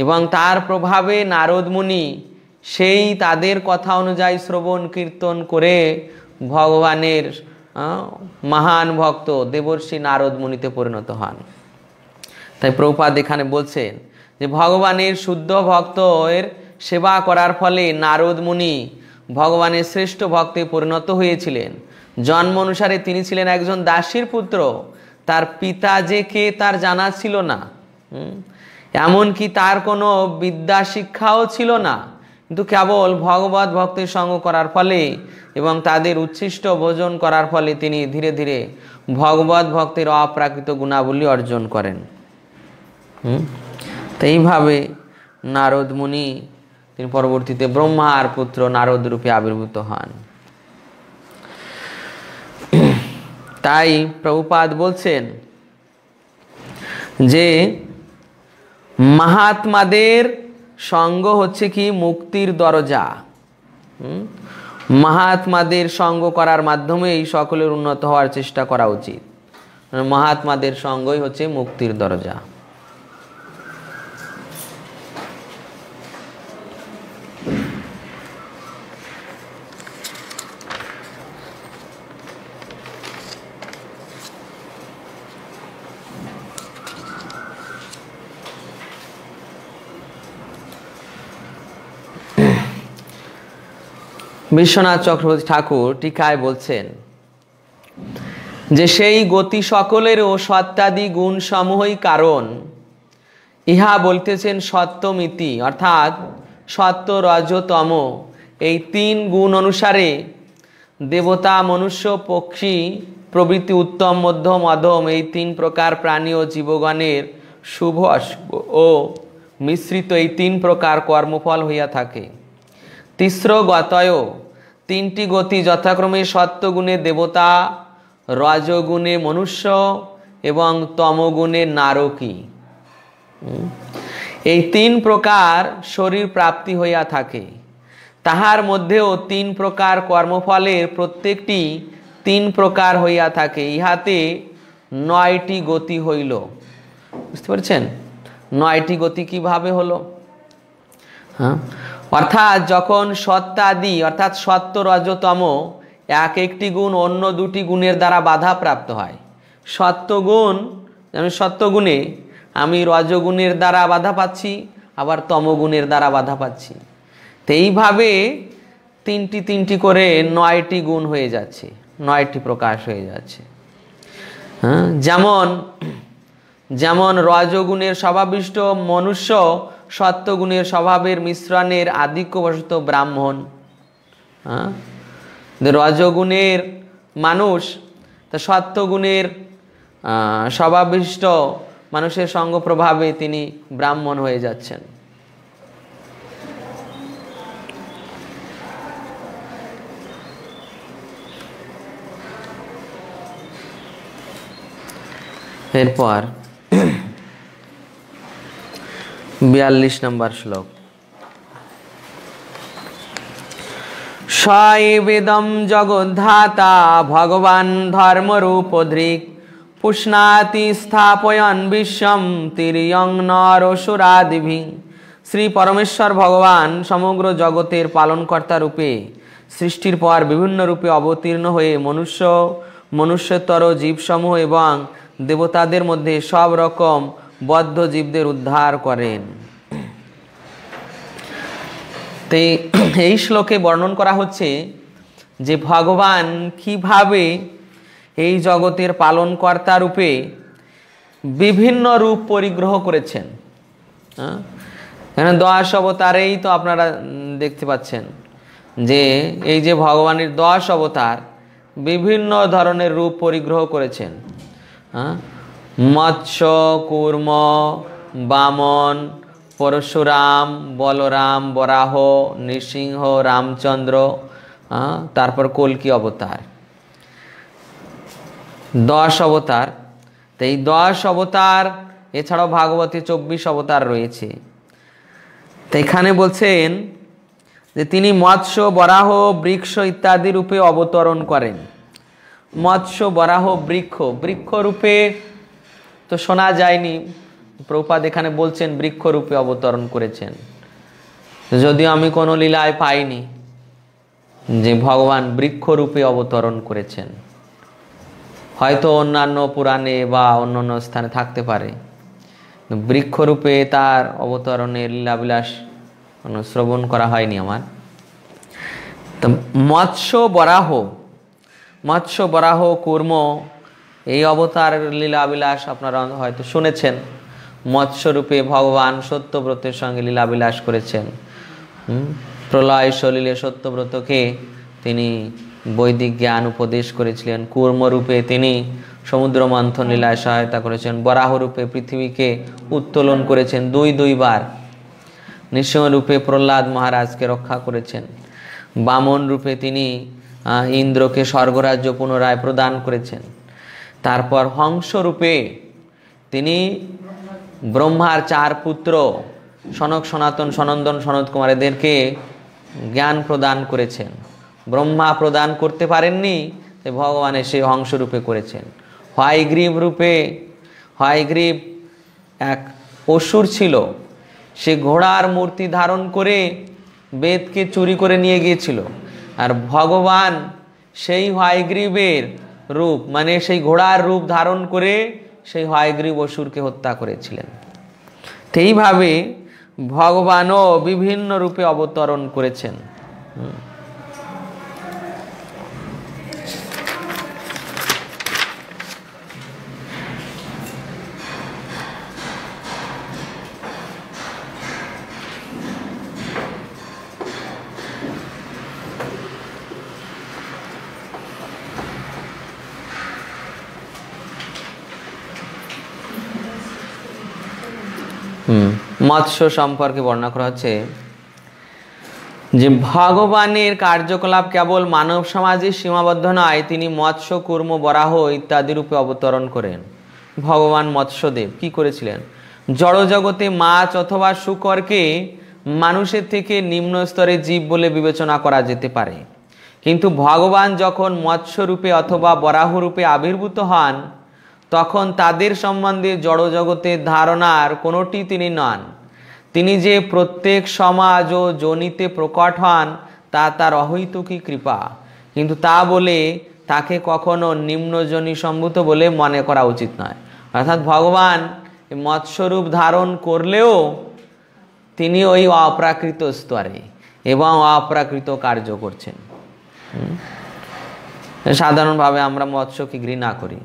Speaker 1: এবং তার প্রভাবে নারদ মুনি সেই তাদের কথা অনুযায়ী শ্রবণ কীর্তন করে ভগবানের মহান ভক্ত দেবর্ষি নারদ মুনিতে পরিণত হন। তাই প্রভুপাদ এখানে বলছেন যে ভগবানের শুদ্ধ ভক্তের সেবা করার ফলে নারদ মুনি ভগবানের শ্রেষ্ঠ ভক্তে পরিণত হয়েছিলেন। জন্ম অনুসারে তিনি ছিলেন একজন দাসীর পুত্র, তার পিতা যে কে তার জানা ছিল না, এমনকি তার কোনো বিদ্যা শিক্ষাও ছিল না। কিন্তু কেবল ভগবত ভক্তের সঙ্গ করার ফলে এবং তাদের উচ্ছিষ্ট ভোজন করার ফলে তিনি ধীরে ধীরে ভগবত ভক্তের অপ্রাকৃত গুণাবলী অর্জন করেন। তো এইভাবে নারদ মুনি তিনি পরবর্তীতে ব্রহ্মার পুত্র নারদ রূপে আবির্ভূত হন। তাই প্রভুপাদ বলছেন যে মহাত্মাদের সঙ্গ হচ্ছে কি মুক্তির দরজা। মহাত্মাদের সঙ্গ করার মাধ্যমেই সকলের উন্নত হওয়ার চেষ্টা করা উচিত। মহাত্মাদের সঙ্গই হচ্ছে মুক্তির দরজা। বিশ্বনাথ চক্রবর্তী ঠাকুর টিকায় বলছেন যে সেই গতি সকলেরও সত্যাদি গুণ সমূহই কারণ। ইহা বলতেছেন সত্যমিতি, অর্থাৎ সত্য রজ তম এই তিন গুণ অনুসারে দেবতা মনুষ্য পক্ষী প্রভৃতি উত্তম মধ্যম অধম এই তিন প্রকার প্রাণী ও জীবগণের শুভ অশুভ ও মিশ্রিত এই তিন প্রকার কর্মফল হইয়া থাকে। তিস্র গতয় তিনটি গতি যথাক্রমে সত্যগুণে দেবতা, রজগুণে মনুষ্য এবং তমগুণে নারকী, এই তিন প্রকার শরীর প্রাপ্তি হইয়া থাকে। তাহার মধ্যেও তিন প্রকার কর্মফলের প্রত্যেকটি তিন প্রকার হইয়া থাকে। ইহাতে 9টি গতি হইল। বুঝতে পারছেন 9টি গতি কিভাবে হলো? হ্যাঁ, অর্থাৎ যখন সত্যাদি অর্থাৎ সত্য রজতম এক একটি গুণ অন্য দুটি গুণের দ্বারা বাধা প্রাপ্ত হয়। সত্যগুণ, যেমন সত্যগুণে আমি রজগুণের দ্বারা বাধা পাচ্ছি, আবার তমগুণের দ্বারা বাধা পাচ্ছি। তো এইভাবে তিনটি করে 9টি গুণ হয়ে যাচ্ছে, 9টি প্রকাশ হয়ে যাচ্ছে। হ্যাঁ, যেমন রজগুণের স্বভাবিষ্ট মনুষ্য সত্যগুণের স্বভাবের মিশ্রণের আধিক্যবশত ব্রাহ্মণ। হ্যাঁ, রজগুণের মানুষ তা সত্যগুণের স্বভাবিষ্ট মানুষের সঙ্গ প্রভাবে তিনি ব্রাহ্মণ হয়ে যাচ্ছেন। এরপর 42 নম্বর শ্লোক। সবেদম জগদ্ধাতা ভগবান ধর্মরূপ ধৃক পুষ্ণাতি স্থাপয়ন বিশ্বম তির্যং নরসুরাদিভি। শ্রী পরমেশ্বর ভগবান সমগ্র জগতের পালনকর্তা রূপে সৃষ্টির পর বিভিন্ন রূপে অবতীর্ণ হয়ে মনুষ্যতর জীবসমূহ এবং দেবতাদের মধ্যে সব রকম বদ্ধ জীবদের উদ্ধার করেন। এই শ্লোকে বর্ণন করা হচ্ছে যে ভগবান কিভাবে এই জগতের পালনকর্তা রূপে বিভিন্ন রূপ পরিগ্রহ করেছেন। এখানে 10 অবতারেই তো আপনারা দেখতে পাচ্ছেন যে এই যে ভগবানের 10 অবতার বিভিন্ন ধরনের রূপ পরিগ্রহ করেছেন। মৎস্য, কূর্ম, বামন, পরশুরাম, বলরাম, বরাহ, নৃসিংহ, রামচন্দ্র, তারপর কল্কি অবতার, 10 অবতার। তো এই 10 অবতার এছাড়াও ভাগবতে 24 অবতার রয়েছে। তো এখানে বলছেন যে তিনি মৎস্য, বরাহ, বৃক্ষ ইত্যাদি রূপে অবতরণ করেন। মৎস্য, বরাহ, বৃক্ষ রূপে তো শোনা যায়নি, প্রভুপাদ এখানে বলছেন বৃক্ষ রূপে অবতরণ করেছেন। যদিও আমি কোনো লীলায় পাইনি যে ভগবান বৃক্ষ রূপে অবতরণ করেছেন, হয়তো অন্যান্য পুরাণে বা অন্যান্য স্থানে থাকতে পারে। বৃক্ষরূপে তার অবতরণের লীলাবিলাস শ্রবণ করা হয়নি আমার। তো মৎস্য, বরাহ, কূর্ম এই অবতার লীলাবিলাস আপনারা হয়তো শুনেছেন। মৎস্যরূপে ভগবান সত্যব্রতের সঙ্গে লীলাবিলাস করেছেন। প্রলয় সলিলে সত্যব্রতকে তিনি বৈদিক জ্ঞান উপদেশ করেছিলেন। কূর্মরূপে তিনি সমুদ্র মন্থন লীলায় সহায়তা করেছেন। বরাহরূপে পৃথিবীকে উত্তোলন করেছেন 2 বার। নৃসিংহরূপে প্রহ্লাদ মহারাজকে রক্ষা করেছেন। বামন রূপে তিনি ইন্দ্রকে স্বর্গরাজ্য পুনরায় প্রদান করেছেন। তারপর হংসরূপে তিনি ব্রহ্মার 4 পুত্র সনক, সনাতন, সনন্দন, সনত কুমার এদেরকে জ্ঞান প্রদান করেছেন। ব্রহ্মা প্রদান করতে পারেননি, ভগবান এসে হংসরূপে করেছেন। হয়গ্রীব এক অসুর ছিল, সে ঘোড়ার মূর্তি ধারণ করে বেদকে চুরি করে নিয়ে গিয়েছিল। আর ভগবান সেই হয়গ্রীবের রূপ মানে সেই ঘোড়ার রূপ ধারণ করে সেই হয়গ্রীব অসুরকে হত্যা করেছিলেন। এইভাবে ভগবানও বিভিন্ন রূপে অবতরণ করেছেন। মৎস্য সম্পর্কে বর্ণনা করা হচ্ছে যে ভগবানের কার্যকলাপ কেবল মানব সমাজে সীমাবদ্ধ নয়, তিনি মৎস্য কুর্ম বরাহ ইত্যাদি রূপে অবতরণ করেন। ভগবান মৎস্যদেব কি করেছিলেন? জড়জগতে মাছ অথবা শূকরকে মানুষের থেকে নিম্ন স্তরের জীব বলে বিবেচনা করা যেতে পারে, কিন্তু ভগবান যখন মৎস্য রূপে অথবা বরাহ রূপে আবির্ভূত হন তখন তাদের সম্বন্ধে জড়জগতের ধারণার কোনোটি তিনি নন। তিনি যে প্রত্যেক সমাজ ও যোনিতে প্রকট হন তা তার অহৈতুকী কৃপা, কিন্তু তা বলে তাকে কখনো নিম্নজনী সম্ভূত বলে মনে করা উচিত নয়। অর্থাৎ ভগবান মৎস্যরূপ ধারণ করলেও তিনি ওই অপ্রাকৃত স্তরে এবং অপ্রাকৃত কার্য করছেন। সাধারণভাবে আমরা মৎস্যকে ঘৃণা করি,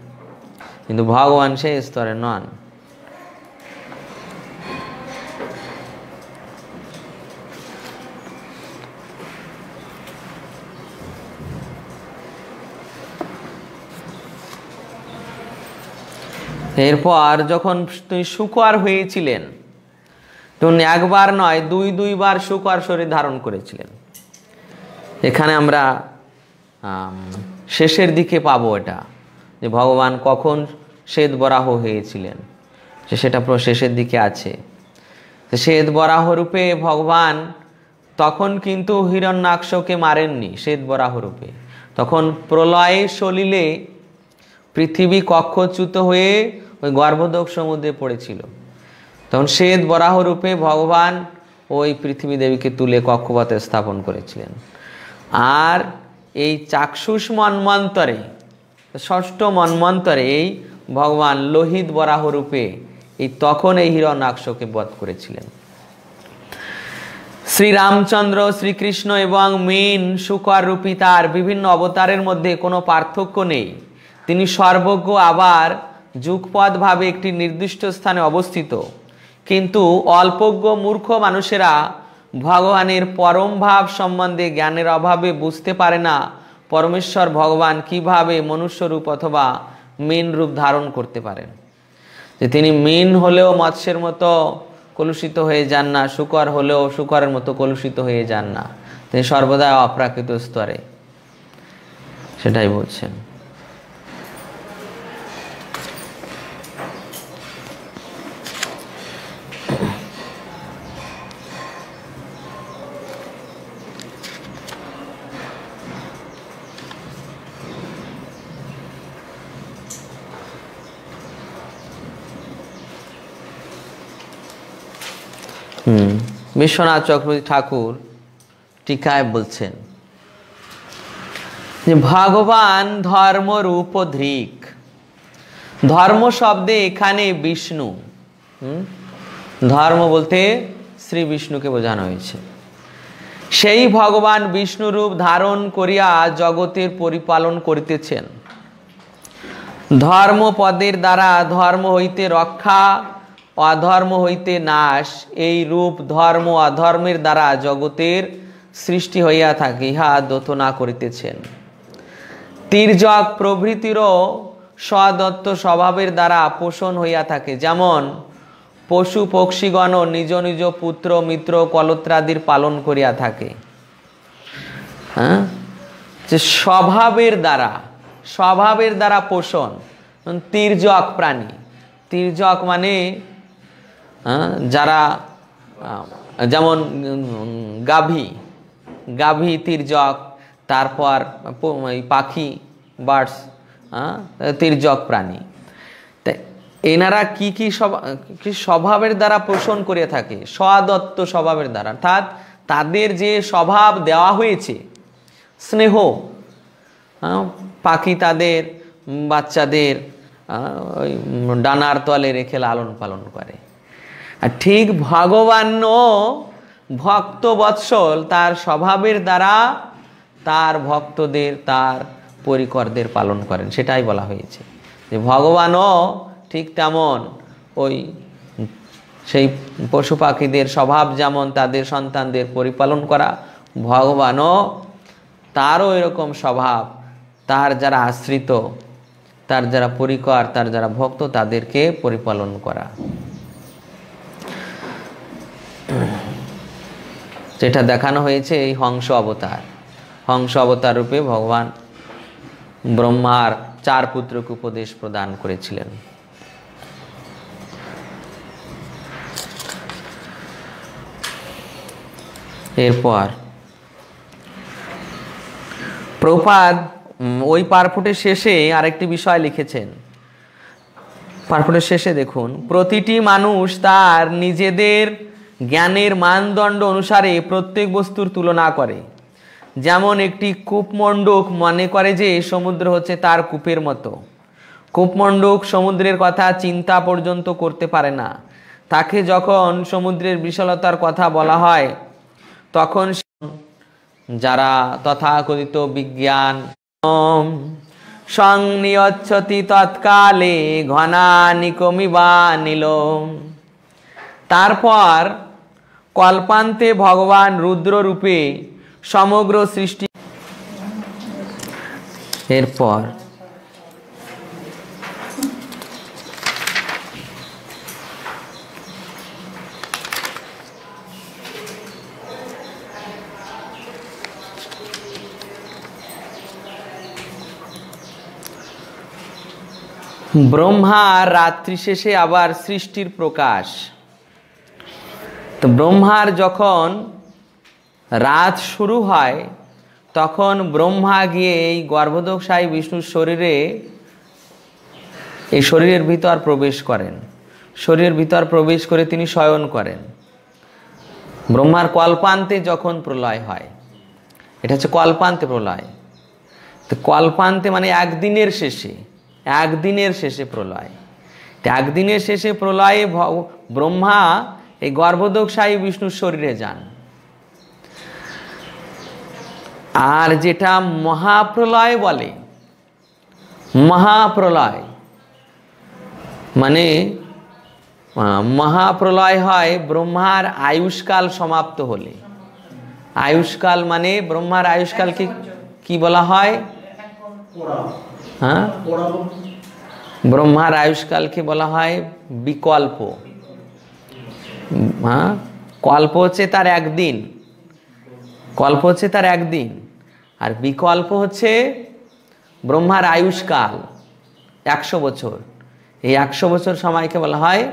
Speaker 1: কিন্তু ভগবান সেই স্তরে নন। এরপর যখন তিনি শূকর হয়েছিলেন তখন একবার নয় দুইবার শূকর শরীর ধারণ করেছিলেন। এখানে আমরা শেষের দিকে পাবো এটা, যে ভগবান কখন শ্বেত বরাহ হয়েছিলেন, সেটা শেষের দিকে আছে। শ্বেত বরাহ রূপে ভগবান তখন কিন্তু হিরণ্যাক্ষকে মারেননি শ্বেত বরাহ রূপে, তখন প্রলয়ে সলিলে পৃথিবী কক্ষচ্যুত হয়ে ওই গর্ভদক সমুদ্রে পড়েছিল। তখন শ্বেত বরাহ রূপে ভগবান ওই পৃথিবী দেবীকে তুলে কক্ষপথে স্থাপন করেছিলেন। আর এই চাক্ষুষ মন্বন্তরে, ষষ্ঠ মন্বন্তরে এই ভগবান লোহিত বরাহ রূপে তখন এই হিরণ্যাক্ষকে বধ করেছিলেন। শ্রীরামচন্দ্র, শ্রীকৃষ্ণ এবং মীন শূকর রূপী তার বিভিন্ন অবতারের মধ্যে কোনো পার্থক্য নেই। তিনি সর্বজ্ঞ, আবার যুগপৎভাবে একটি নির্দিষ্ট স্থানে অবস্থিত, কিন্তু অল্পজ্ঞ মূর্খ মানুষেরা ভগবানের পরম ভাব সম্বন্ধে জ্ঞানের অভাবে বুঝতে পারে না পরমেশ্বর ভগবান কিভাবে মনুষ্য রূপ অথবা মীন রূপ ধারণ করতে পারেন। যে তিনি মীন হলেও মৎস্যের মতো কলুষিত হয়ে যান না, শূকর হলেও শূকরের মতো কলুষিত হয়ে যান না, তিনি সর্বদা অপ্রাকৃত স্তরে, সেটাই বলছেন। বিশ্বনাথ চক্রবর্তী ঠাকুর টিকায় বলছেন যে ভগবান ধর্মরূপ ধৃক। ধর্ম শব্দে এখানে বিষ্ণু, ধর্ম বলতে শ্রী বিষ্ণুকে বোঝানো হয়েছে। সেই ভগবান বিষ্ণু রূপ ধারণ করিয়া জগতের পরিপালন করিতেছেন। ধর্ম পদের দ্বারা ধর্ম হইতে রক্ষা, অধর্ম হইতে নাশ, এই রূপ ধর্ম অধর্মের দ্বারা জগতের সৃষ্টি হইয়া থাকে, ইহা দোতনা করিতেছেন। তির্যক প্রভৃতিরও স্বদত্ত স্বভাবের দ্বারা পোষণ হইয়া থাকে, যেমন পশু পক্ষীগণ নিজ নিজ পুত্র মিত্র কলত্রাদির পালন করিয়া থাকে। যে স্বভাবের দ্বারা পোষণ। তির্যক প্রাণী, তির্যক মানে যারা, যেমন গাভী তির্যক, তারপর পাখি বার্ডস তির্যক প্রাণী। এনারা কি স্বভাবের দ্বারা পোষণ করে থাকে? স্বদত্ত স্বভাবের দ্বারা, অর্থাৎ তাদের যে স্বভাব দেওয়া হয়েছে, স্নেহ, পাখি তাদের বাচ্চাদের ওই ডানার তলে রেখে লালন পালন করে। আর ঠিক ভগবানও ভক্ত বৎসল, তার স্বভাবের দ্বারা তার ভক্তদের, তার পরিকরদের পালন করেন, সেটাই বলা হয়েছে। যে ভগবানও ঠিক তেমন ওই সেই পশু পাখিদের স্বভাব যেমন তাদের সন্তানদের পরিপালন করা, ভগবানও তারও এরকম স্বভাব, তার যারা আশ্রিত, তার যারা পরিকর, তার যারা ভক্ত, তাদেরকে পরিপালন করা। যেটা দেখানো হয়েছে এই হংস অবতার। হংস অবতার রূপে ভগবান ব্রহ্মার 4 পুত্রকে উপদেশ প্রদান করেছিলেন। এরপর প্রভুপাদ ওই পারফুটের শেষে আরেকটি বিষয় লিখেছেন। পারফুটের শেষে দেখুন, প্রতিটি মানুষ তার নিজেদের জ্ঞানের মানদণ্ড অনুসারে প্রত্যেক বস্তুর তুলনা করে। যেমন একটি কূপমণ্ডুক মনে করে যে সমুদ্র হচ্ছে তার কূপের মতো। কূপমণ্ডুক সমুদ্রের কথা চিন্তা পর্যন্ত করতে পারে না। তাকে যখন সমুদ্রের বিশালতার কথা বলা হয় তখন যারা তথাকথিত বিজ্ঞান সংনিয়চ্ছতি তৎকালে ঘনানিকমিবা নিল। তারপর কল্পান্তে ভগবান রুদ্র রূপে সমগ্র সৃষ্টি। এরপর ব্রহ্মার রাত্রি শেষে আবার সৃষ্টির প্রকাশ। তো ব্রহ্মার যখন রাত শুরু হয় তখন ব্রহ্মা গিয়ে এই গর্ভদোষায়ী বিষ্ণুর শরীরে, এই শরীরের ভিতর প্রবেশ করেন। শরীরের ভিতর প্রবেশ করে তিনি শয়ন করেন। ব্রহ্মার কল্পান্তে যখন প্রলয় হয়, এটা হচ্ছে কল্পান্তে প্রলয়। তো কল্পান্তে মানে একদিনের শেষে, একদিনের শেষে প্রলয়। একদিনের শেষে প্রলয়ে ব্রহ্মা এই গর্ভদোষায়ী বিষ্ণুর শরীরে যান। আর যেটা মহাপ্রলয় বলে, মহাপ্রলয় মানে মহাপ্রলয় হয় ব্রহ্মার আয়ুষ্কাল সমাপ্ত হলে। আয়ুষ্কাল মানে ব্রহ্মার আয়ুষ্কালকে কি বলা হয়? হ্যাঁ, ব্রহ্মার আয়ুষ্কালকে বলা হয় বিকল্প। হ্যাঁ, কল্প হচ্ছে তার একদিন, কল্প হচ্ছে তার একদিন, আর বিকল্প হচ্ছে ব্রহ্মার আয়ুষ্কাল 100 বছর। এই 100 বছর সময়কে বলা হয়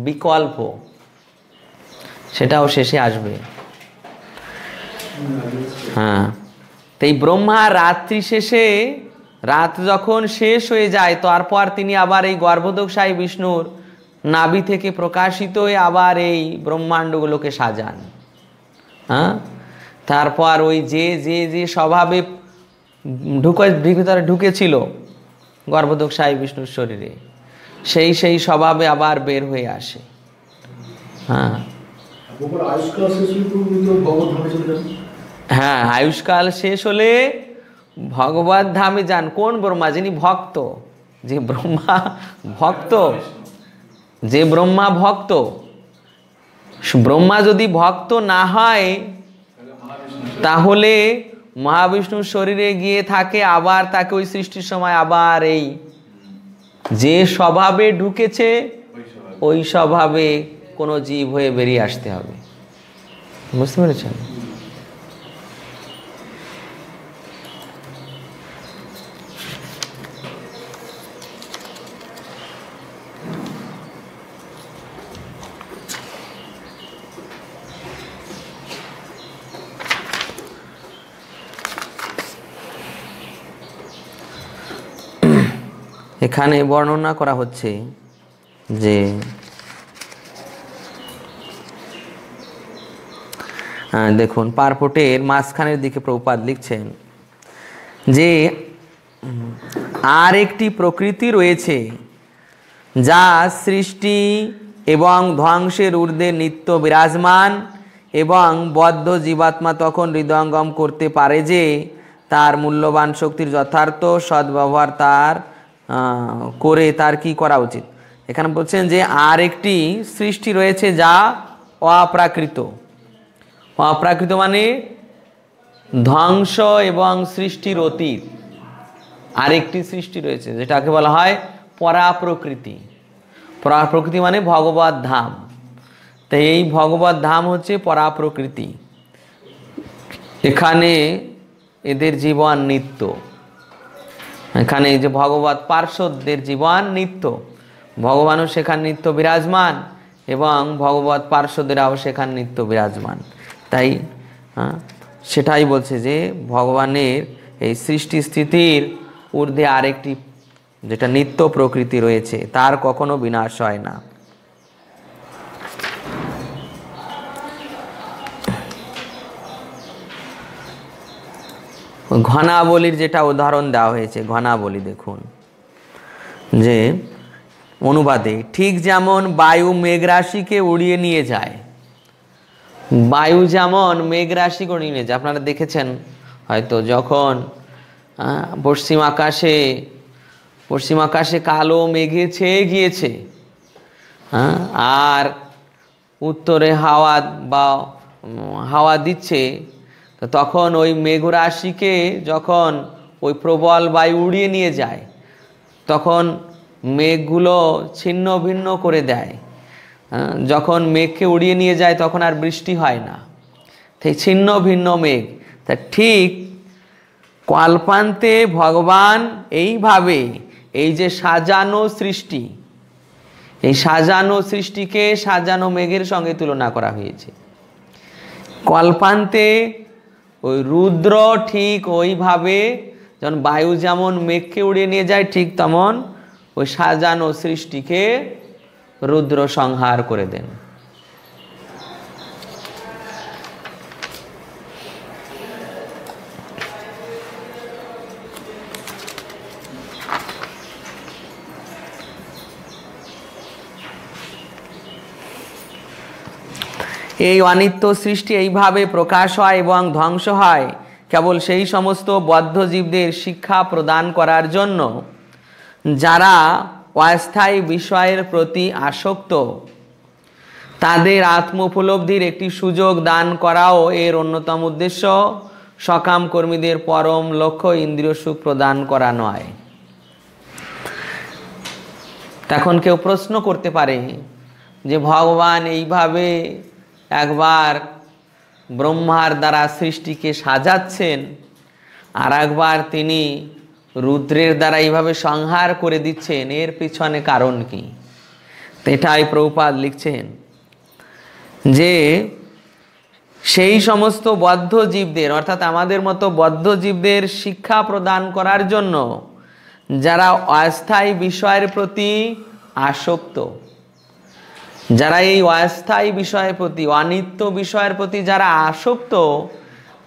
Speaker 1: বিকল্প। সেটাও শেষে আসবে। হ্যাঁ, তো এই ব্রহ্মার রাত্রি শেষে, রাত যখন শেষ হয়ে যায় তারপর তিনি আবার এই গর্ভদোষায়ী বিষ্ণুর নাভি থেকে প্রকাশিত হয়ে আবার এই ব্রহ্মাণ্ডগুলোকে সাজান। হ্যাঁ, তারপর ওই যে যে যে স্বভাবে ভিতরে ঢুকেছিল গর্ভদোষায়ী বিষ্ণুর শরীরে, সেই সেই স্বভাবে আবার বের হয়ে আসে। হ্যাঁ হ্যাঁ, আয়ুষ্কাল শেষ হলে ভগবত ধামে যান। কোন ব্রহ্মা? যিনি ভক্ত। যে ব্রহ্মা ভক্ত, যে ব্রহ্মা ভক্ত, ব্রহ্মা যদি ভক্ত না হয় তাহলে মহাবিষ্ণুর শরীরে গিয়ে থাকে, আবার তাকে ওই সৃষ্টির সময় আবার এই যে স্বভাবে ঢুকেছে ওই স্বভাবে কোনো জীব হয়ে বেরিয়ে আসতে হবে। বুঝতে পেরেছেন? এখানে বর্ণনা করা হচ্ছে যে দেখুন পারপটের মাঝখানের দিকে প্রভুপাদ লিখছেন যে আর একটি প্রকৃতি রয়েছে যা সৃষ্টি এবং ধ্বংসের ঊর্ধ্বে নিত্য বিরাজমান, এবং বদ্ধ জীবাত্মা তখন হৃদয়ঙ্গম করতে পারে যে তার মূল্যবান শক্তির যথার্থ সদ্ব্যবহার তার করে তার কি করা উচিত। এখানে বলছেন যে আর একটি সৃষ্টি রয়েছে যা অপ্রাকৃত। অপ্রাকৃত মানে ধ্বংস এবং সৃষ্টির অতীত। আরেকটি সৃষ্টি রয়েছে যেটাকে বলা হয় পরাপ্রকৃতি। পরাপ্রকৃতি মানে ভগবত ধাম। তো এই ভগবত ধাম হচ্ছে পরাপ্রকৃতি। এখানে এদের জীবন নিত্য, এখানে যে ভগবত পার্শ্বদের জীবন নিত্য, ভগবানও সেখানে নিত্য বিরাজমান এবং ভগবত পার্শ্বদেরাও সেখানে নিত্য বিরাজমান। তাই সেটাই বলছে যে ভগবানের এই সৃষ্টি স্থিতির ঊর্ধ্বে আরেকটি যেটা নিত্য প্রকৃতি রয়েছে, তার কখনো বিনাশ হয় না। ঘনাবলীর যেটা উদাহরণ দেওয়া হয়েছে, ঘনাবলী দেখুন যে অনুবাদে, ঠিক যেমন বায়ু মেঘরাশিকে উড়িয়ে নিয়ে যায়, বায়ু যেমন মেঘরাশিকে উড়িয়ে নিয়ে যায়। আপনারা দেখেছেন হয়তো যখন পশ্চিম আকাশে কালো মেঘে ছেয়ে গিয়েছে, আর উত্তরে হাওয়া দিচ্ছে, তো তখন ওই মেঘরাশিকে যখন ওই প্রবল বায়ু উড়িয়ে নিয়ে যায়, তখন মেঘগুলো ছিন্ন ভিন্ন করে দেয়। যখন মেঘকে উড়িয়ে নিয়ে যায় তখন আর বৃষ্টি হয় না, তাই ছিন্ন ভিন্ন মেঘ। তা ঠিক কল্পান্তে ভগবান এইভাবে এই যে সাজানো সৃষ্টি, এই সাজানো সৃষ্টিকে সাজানো মেঘের সঙ্গে তুলনা করা হয়েছে। কল্পান্তে ওই রুদ্র ঠিক ওইভাবে যখন বায়ু যেমন মেঘকে উড়িয়ে নিয়ে যায়, ঠিক তেমন ওই সাজানো সৃষ্টিকে রুদ্র সংহার করে দেন। এই অনিত্য সৃষ্টি এইভাবে প্রকাশ হয় এবং ধ্বংস হয় কেবল সেই সমস্ত বদ্ধ জীবদের শিক্ষা প্রদান করার জন্য যারা অস্থায়ী বিষয়ের প্রতি আসক্ত, তাদের আত্ম উপলব্ধির একটি সুযোগ দান করাও এর অন্যতম উদ্দেশ্য। সকাম কর্মীদের পরম লক্ষ্য ইন্দ্রিয় সুখ প্রদান করা নয়। তখন কেউ প্রশ্ন করতে পারে যে ভগবান এইভাবে একবার ব্রহ্মার দ্বারা সৃষ্টিকে সাজাচ্ছেন, আর একবার তিনি রুদ্রের দ্বারা এইভাবে সংহার করে দিচ্ছেন, এর পিছনে কারণ কি? এটাই প্রভুপাদ লিখছেন যে সেই সমস্ত বদ্ধ জীবদের, অর্থাৎ আমাদের মতো বদ্ধ জীবদের শিক্ষা প্রদান করার জন্য যারা অস্থায়ী বিষয়ের প্রতি আসক্ত, যারা এই অস্থায়ী বিষয়ের প্রতি, অনিত্য বিষয়ের প্রতি যারা আসক্ত,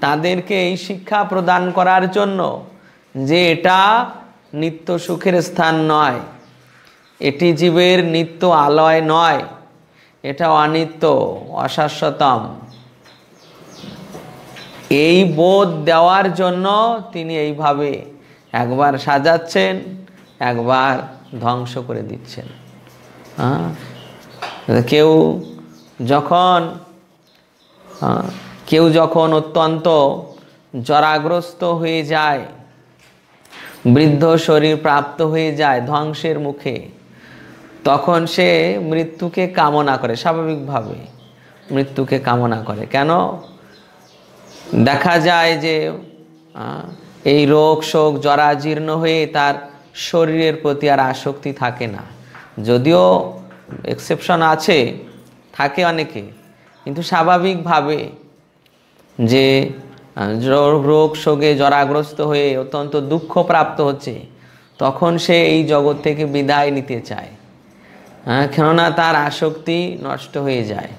Speaker 1: তাদেরকে এই শিক্ষা প্রদান করার জন্য যে এটা নিত্য সুখের স্থান নয়, এটি জীবের নিত্য আলয় নয়, এটা অনিত্য অশাশ্বতম, এই বোধ দেওয়ার জন্য তিনি এইভাবে একবার সাজাচ্ছেন, একবার ধ্বংস করে দিচ্ছেন। কেউ যখন অত্যন্ত জরাগ্রস্ত হয়ে যায়, বৃদ্ধ শরীর প্রাপ্ত হয়ে যায় ধ্বংসের মুখে, তখন সে মৃত্যুকে কামনা করে, স্বাভাবিকভাবে মৃত্যুকে কামনা করে। কেন? দেখা যায় যে এই রোগ শোক জরাজীর্ণ হয়ে তার শরীরের প্রতি আর আসক্তি থাকে না। যদিও এক্সেপশন আছে, থাকে অনেকে, কিন্তু স্বাভাবিকভাবে যে রোগ শোকে জরাগ্রস্ত হয়ে অত্যন্ত দুঃখ প্রাপ্ত হচ্ছে, তখন সে এই জগৎ থেকে বিদায় নিতে চায়। কেননা তার আসক্তি নষ্ট হয়ে যায়,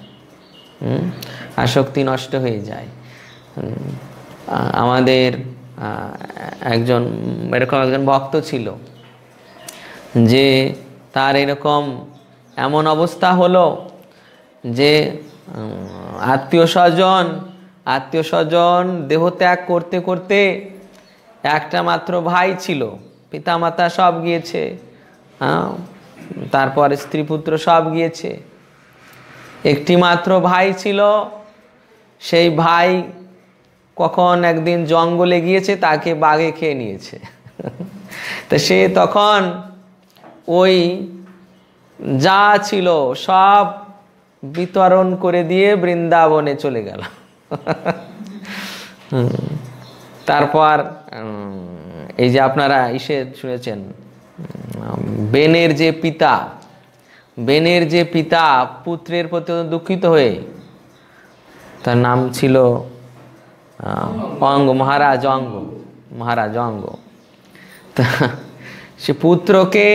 Speaker 1: আসক্তি নষ্ট হয়ে যায়। আমাদের এরকম একজন ভক্ত ছিল যে তার এমন অবস্থা হলো যে আত্মীয় স্বজন দেহত্যাগ করতে করতে, একটা মাত্র ভাই ছিল, পিতামাতা সব গিয়েছে, তারপর স্ত্রী পুত্র সব গিয়েছে, একটি মাত্র ভাই ছিল। সেই ভাই কখন একদিন জঙ্গলে গিয়েছে, তাকে বাঘে খেয়ে নিয়েছে। তো সে তখন ওই যা ছিল সব বিতরণ করে দিয়ে বৃন্দাবনে চলে গেল। তারপর এই যে আপনারা শুনেছেন, বেনের যে পিতা পুত্রের প্রতি দুঃখিত হয়ে, তার নাম ছিল মহারাজ অঙ্গ। তা সে পুত্রকে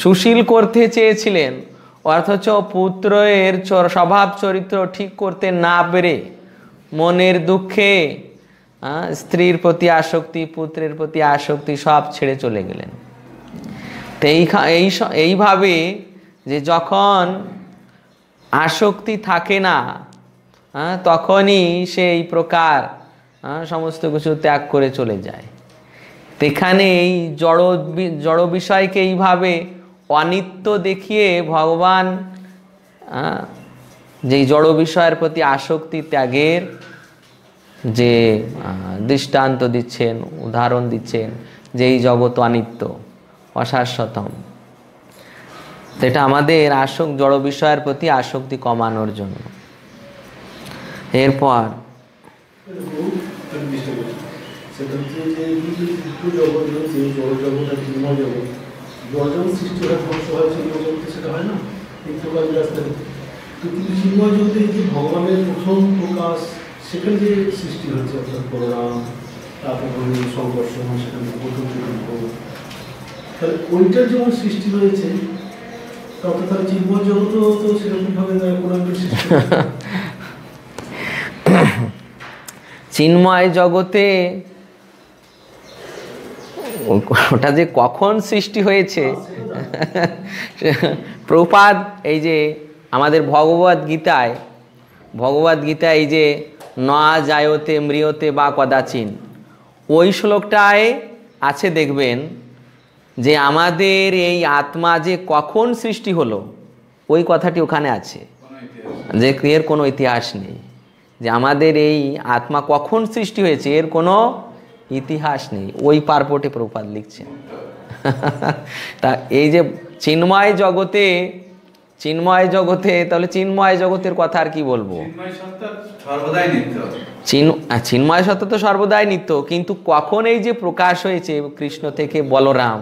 Speaker 1: সুশীল করতে চেয়েছিলেন, অথচ পুত্রের স্বভাব চরিত্র ঠিক করতে না পেরে মনের দুঃখে স্ত্রীর প্রতি আসক্তি, পুত্রের প্রতি আসক্তি সব ছেড়ে চলে গেলেন। তো এইভাবে যে যখন আসক্তি থাকে না, তখনই সে এই প্রকার সমস্ত কিছু ত্যাগ করে চলে যায়। তো এখানে এই জড় বিষয়কে এইভাবে অনিত্য দেখিয়ে ভগবান যেই জড় বিষয়ের প্রতি আসক্তি ত্যাগের যে দৃষ্টান্ত দিচ্ছেন, উদাহরণ দিচ্ছেন, যে এই জগৎ অনিত্য, অশাশ্বতম। এটা আমাদের জড় বিষয়ের প্রতি আসক্তি কমানোর জন্য। এরপর
Speaker 2: ভগবানের প্রথম প্রকাশ, সেখানে যে সৃষ্টি হচ্ছে, অর্থাৎ বলরাম, তারপর সংঘর্ষণ, সেখানে প্রথম তাহলে ওইটার যেমন সৃষ্টি হয়েছে, তত তার চিন্ময় জগৎও তো সেরকম ভাবে কোনো সৃষ্টি।
Speaker 1: চিন্ময় জগতে ওটা যে কখন সৃষ্টি হয়েছে, প্রভুপাদ এই যে আমাদের ভগবদ গীতায় এই যে ন জায়তে মৃয়তে বা কদাচিন, ওই শ্লোকটায় আছে, দেখবেন যে আমাদের এই আত্মা যে কখন সৃষ্টি হলো, ওই কথাটি ওখানে আছে, যে এর কোনো ইতিহাস নেই। যে আমাদের এই আত্মা কখন সৃষ্টি হয়েছে এর কোনো ইতিহাস নেই, ওই পার্পটে প্রভুপাদ লিখছেন। তা এই যে চিন্ময় জগতে, তাহলে চিন্ময় জগতের কথা আর কি বলবো? চিন্ময় সত্য তো সর্বদাই নিত্য, কিন্তু কখন এই যে প্রকাশ হয়েছে কৃষ্ণ থেকে বলরাম,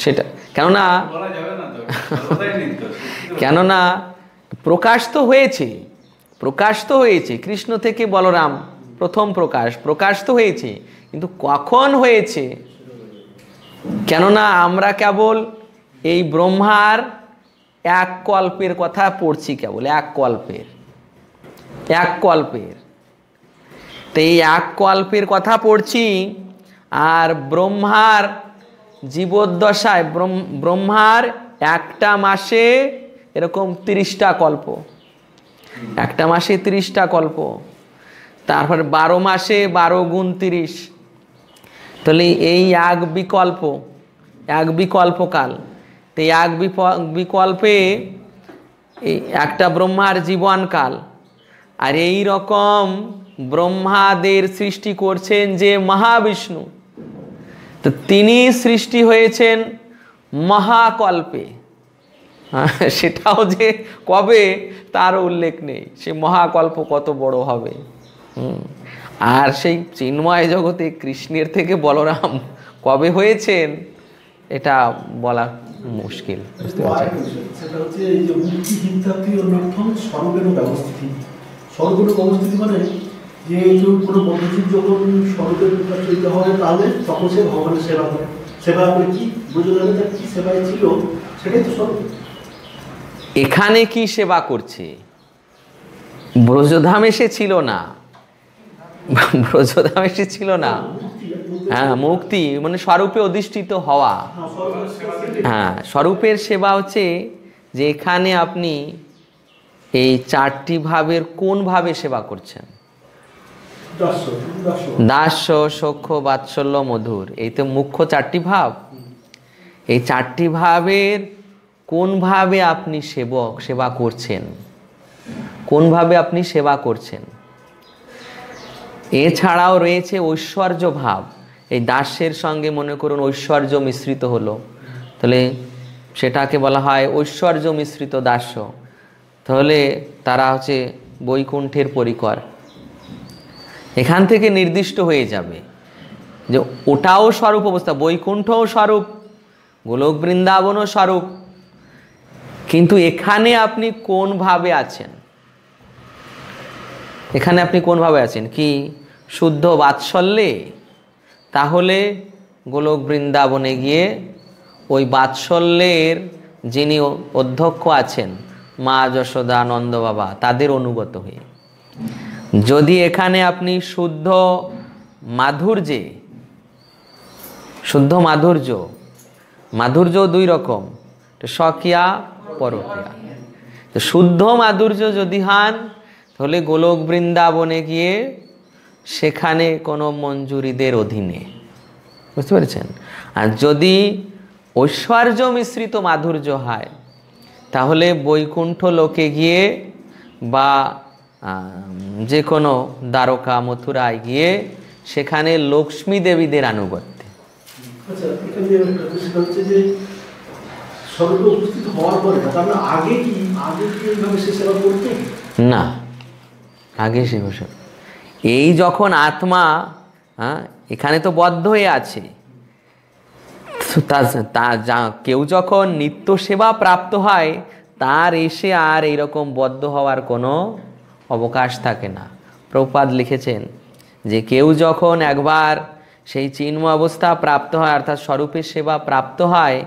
Speaker 1: সেটা কেননা প্রকাশ তো হয়েছে কৃষ্ণ থেকে বলরাম, প্রথম প্রকাশ তো হয়েছে, কিন্তু কখন হয়েছে? কেননা আমরা কেবল এই ব্রহ্মার এক কল্পের কথা পড়ছি, কেবল এক কল্পের। তো এই এক কল্পের কথা পড়ছি, আর ব্রহ্মার জীবদ্দশায় ব্রহ্মার একটা মাসে এরকম 30টা কল্প, একটা মাসে 30টা কল্প, তারপর 12 মাসে 12 গুণ 30, তাহলে এই এক বিকল্পকাল। তো এক বিকল্পে এই একটা ব্রহ্মার জীবনকাল। আর এই রকম ব্রহ্মাদের সৃষ্টি করছেন যে মহাবিষ্ণু, তো তিনি সৃষ্টি হয়েছেন মহাকল্পে। সেটাও যে কবে তার উল্লেখ নেই, সে মহাকল্প কত বড় হবে। আর সেই চিন্ময় জগতে কৃষ্ণের থেকে বলরাম কবে হয়েছেন এটা বলা মুশকিল, বুঝতে পারছেন?
Speaker 2: সেটা হচ্ছে এই যে মুক্তি হিতার্থী অন্যতম স্বরূপের ব্যবস্থিতি। স্বরূপের ব্যবস্থিতি মানে যে কোনো পদ্ধতির যখন স্বরূপের চলতে হয়, তাহলে তখন সে ভগবানের সেবা করে। সেবা করে কি ব্রজধামে তার কি সেবায় ছিল, সেটাই তো স্বরূপ।
Speaker 1: এখানে কি সেবা করছে? ব্রজধামে সে ছিল না, হ্যাঁ, মুক্তি মানে স্বরূপে অধিষ্ঠিত হওয়া। হ্যাঁ, স্বরূপের সেবা হচ্ছে যে এখানে আপনি এই 4টি ভাবের কোন ভাবে সেবা করছেন। দাস্য, সখ্য, বাৎসল্য, মধুর, এই তো মুখ্য 4টি ভাব। এই 4টি ভাবের কোন ভাবে আপনি সেবা করছেন, কোন ভাবে আপনি সেবা করছেন। এছাড়াও রয়েছে ঐশ্বর্য ভাব। এই দাস্যের সঙ্গে মনে করুন ঐশ্বর্য মিশ্রিত হলো, তাহলে সেটাকে বলা হয় ঐশ্বর্য মিশ্রিত দাস্য। তাহলে তারা হচ্ছে বৈকুণ্ঠের পরিকর। এখান থেকে নির্দিষ্ট হয়ে যাবে যে ওটাও স্বরূপ অবস্থা, বৈকুণ্ঠও স্বরূপ, গোলক বৃন্দাবনও স্বরূপ, কিন্তু এখানে আপনি কোনভাবে আছেন, এখানে আপনি কোনভাবে আছেন, কি শুদ্ধ বাৎসল্যে? তাহলে গোলক বৃন্দাবনে গিয়ে ওই বাৎসল্যের যিনি অধ্যক্ষ আছেন মা যশোদা, নন্দ বাবা, তাদের অনুগত হয়ে। যদি এখানে আপনি শুদ্ধ মাধুর্যে, শুদ্ধ মাধুর্য, মাধুর্য দুই রকম, স্বকীয়া পরকীয়া, তো শুদ্ধ মাধুর্য যদি হন তাহলে গোলক বৃন্দাবনে গিয়ে সেখানে কোনো মঞ্জুরিদের অধীনে, বুঝতে পেরেছেন? আর যদি ঐশ্বর্য মিশ্রিত মাধুর্য হয় তাহলে বৈকুণ্ঠ লোকে গিয়ে বা যে কোনো দ্বারকা মথুরায় গিয়ে সেখানে লক্ষ্মী দেবীদের আনুগত্যে।
Speaker 2: আচ্ছা, এখানে একটা প্রশ্ন হচ্ছে যে স্বরূপে উপস্থিত হওয়ার পরে তাহলে আগে কি এইভাবে সে সেবা করতে?
Speaker 1: না, আগে সে বসে এই যখন আত্মা এখানে তো বদ্ধ হয়ে আছে, কেউ যখন নিত্য সেবা প্রাপ্ত হয় তার এসে আর এইরকম বদ্ধ হওয়ার কোনো অবকাশ থাকে না। প্রভুপাদ লিখেছেন যে কেউ যখন একবার সেই চিন্ময় অবস্থা প্রাপ্ত হয়, অর্থাৎ স্বরূপের সেবা প্রাপ্ত হয়,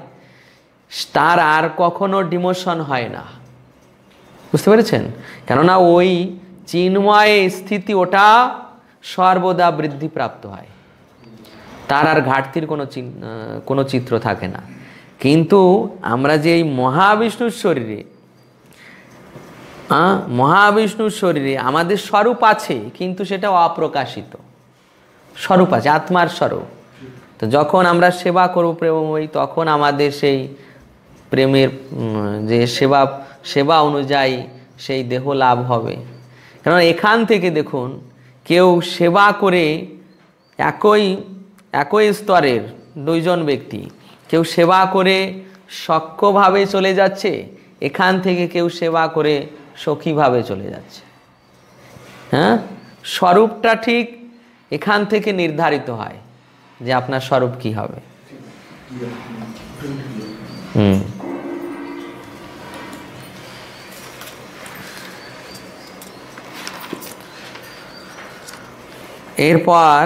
Speaker 1: তার আর কখনো ডিমোশন হয় না, বুঝতে পেরেছেন? কেননা ওই চিন্ময় স্থিতি ওটা সর্বদা বৃদ্ধি প্রাপ্ত হয়, তার আর ঘাটতির কোনো চিত্র থাকে না। কিন্তু আমরা যে এই মহাবিষ্ণুর শরীরে আমাদের স্বরূপ আছে, কিন্তু সেটা অপ্রকাশিত স্বরূপ আছে, আত্মার স্বরূপ। তো যখন আমরা সেবা করব প্রেমময়ী, তখন আমাদের সেই প্রেমের যে সেবা অনুযায়ী সেই দেহ লাভ হবে। কারণ এখান থেকে দেখুন, কেউ সেবা করে একই স্তরের দুইজন ব্যক্তি, কেউ সেবা করে সখ্যভাবে চলে যাচ্ছে, এখান থেকে কেউ সেবা করে সখীভাবে চলে যাচ্ছে। হ্যাঁ, স্বরূপটা ঠিক এখান থেকে নির্ধারিত হয় যে আপনার স্বরূপ কি হবে। এরপর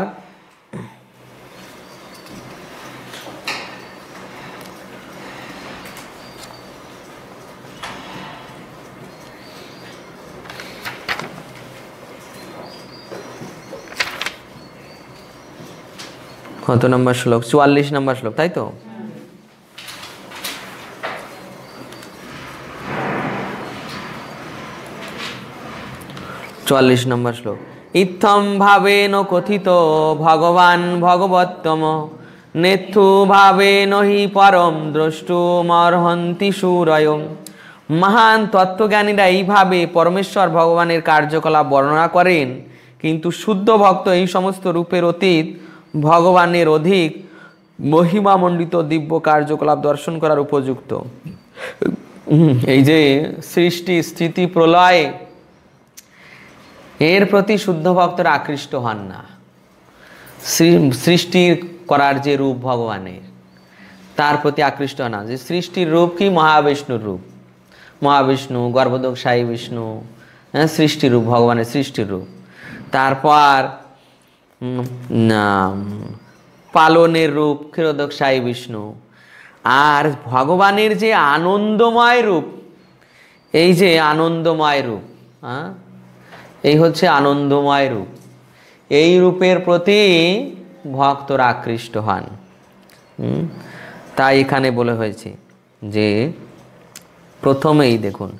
Speaker 1: কত নম্বর শ্লোক? 44 নম্বর শ্লোক, তাই তো? নম্বর শ্লোক। ইত্থম ভাবেন কথিত ভগবান ভগবত্তম নেত্থু ভাবেন হি পরম দ্রষ্টুমর্হন্তি সুরয়ং। মহান তত্ত্বজ্ঞানীরা এইভাবে পরমেশ্বর ভগবানের কার্যকলাপ বর্ণনা করেন, কিন্তু শুদ্ধ ভক্ত এই সমস্ত রূপের অতীত ভগবানের অধিক মহিমামণ্ডিত দিব্য কার্যকলাপ দর্শন করার উপযুক্ত। এই যে সৃষ্টি স্থিতি প্রলয়, এর প্রতি শুদ্ধ ভক্তরা আকৃষ্ট হন না। সৃষ্টির করার যে রূপ ভগবানের, তার প্রতি আকৃষ্ট হন না। যে সৃষ্টির রূপ কি? মহাবিষ্ণুর রূপ, মহাবিষ্ণু গর্ভোদকশায়ী বিষ্ণু, সৃষ্টির রূপ, ভগবানের সৃষ্টির রূপ। তারপর পালনের রূপ ক্ষীরোদকশায়ী বিষ্ণু। আর ভগবানের যে আনন্দময় রূপ, এই যে আনন্দময় রূপ, এই হচ্ছে আনন্দময় রূপ, এই রূপের প্রতি ভক্তরা আকৃষ্ট হন। তাই এখানে বলা হয়েছে যে প্রথমেই দেখুন,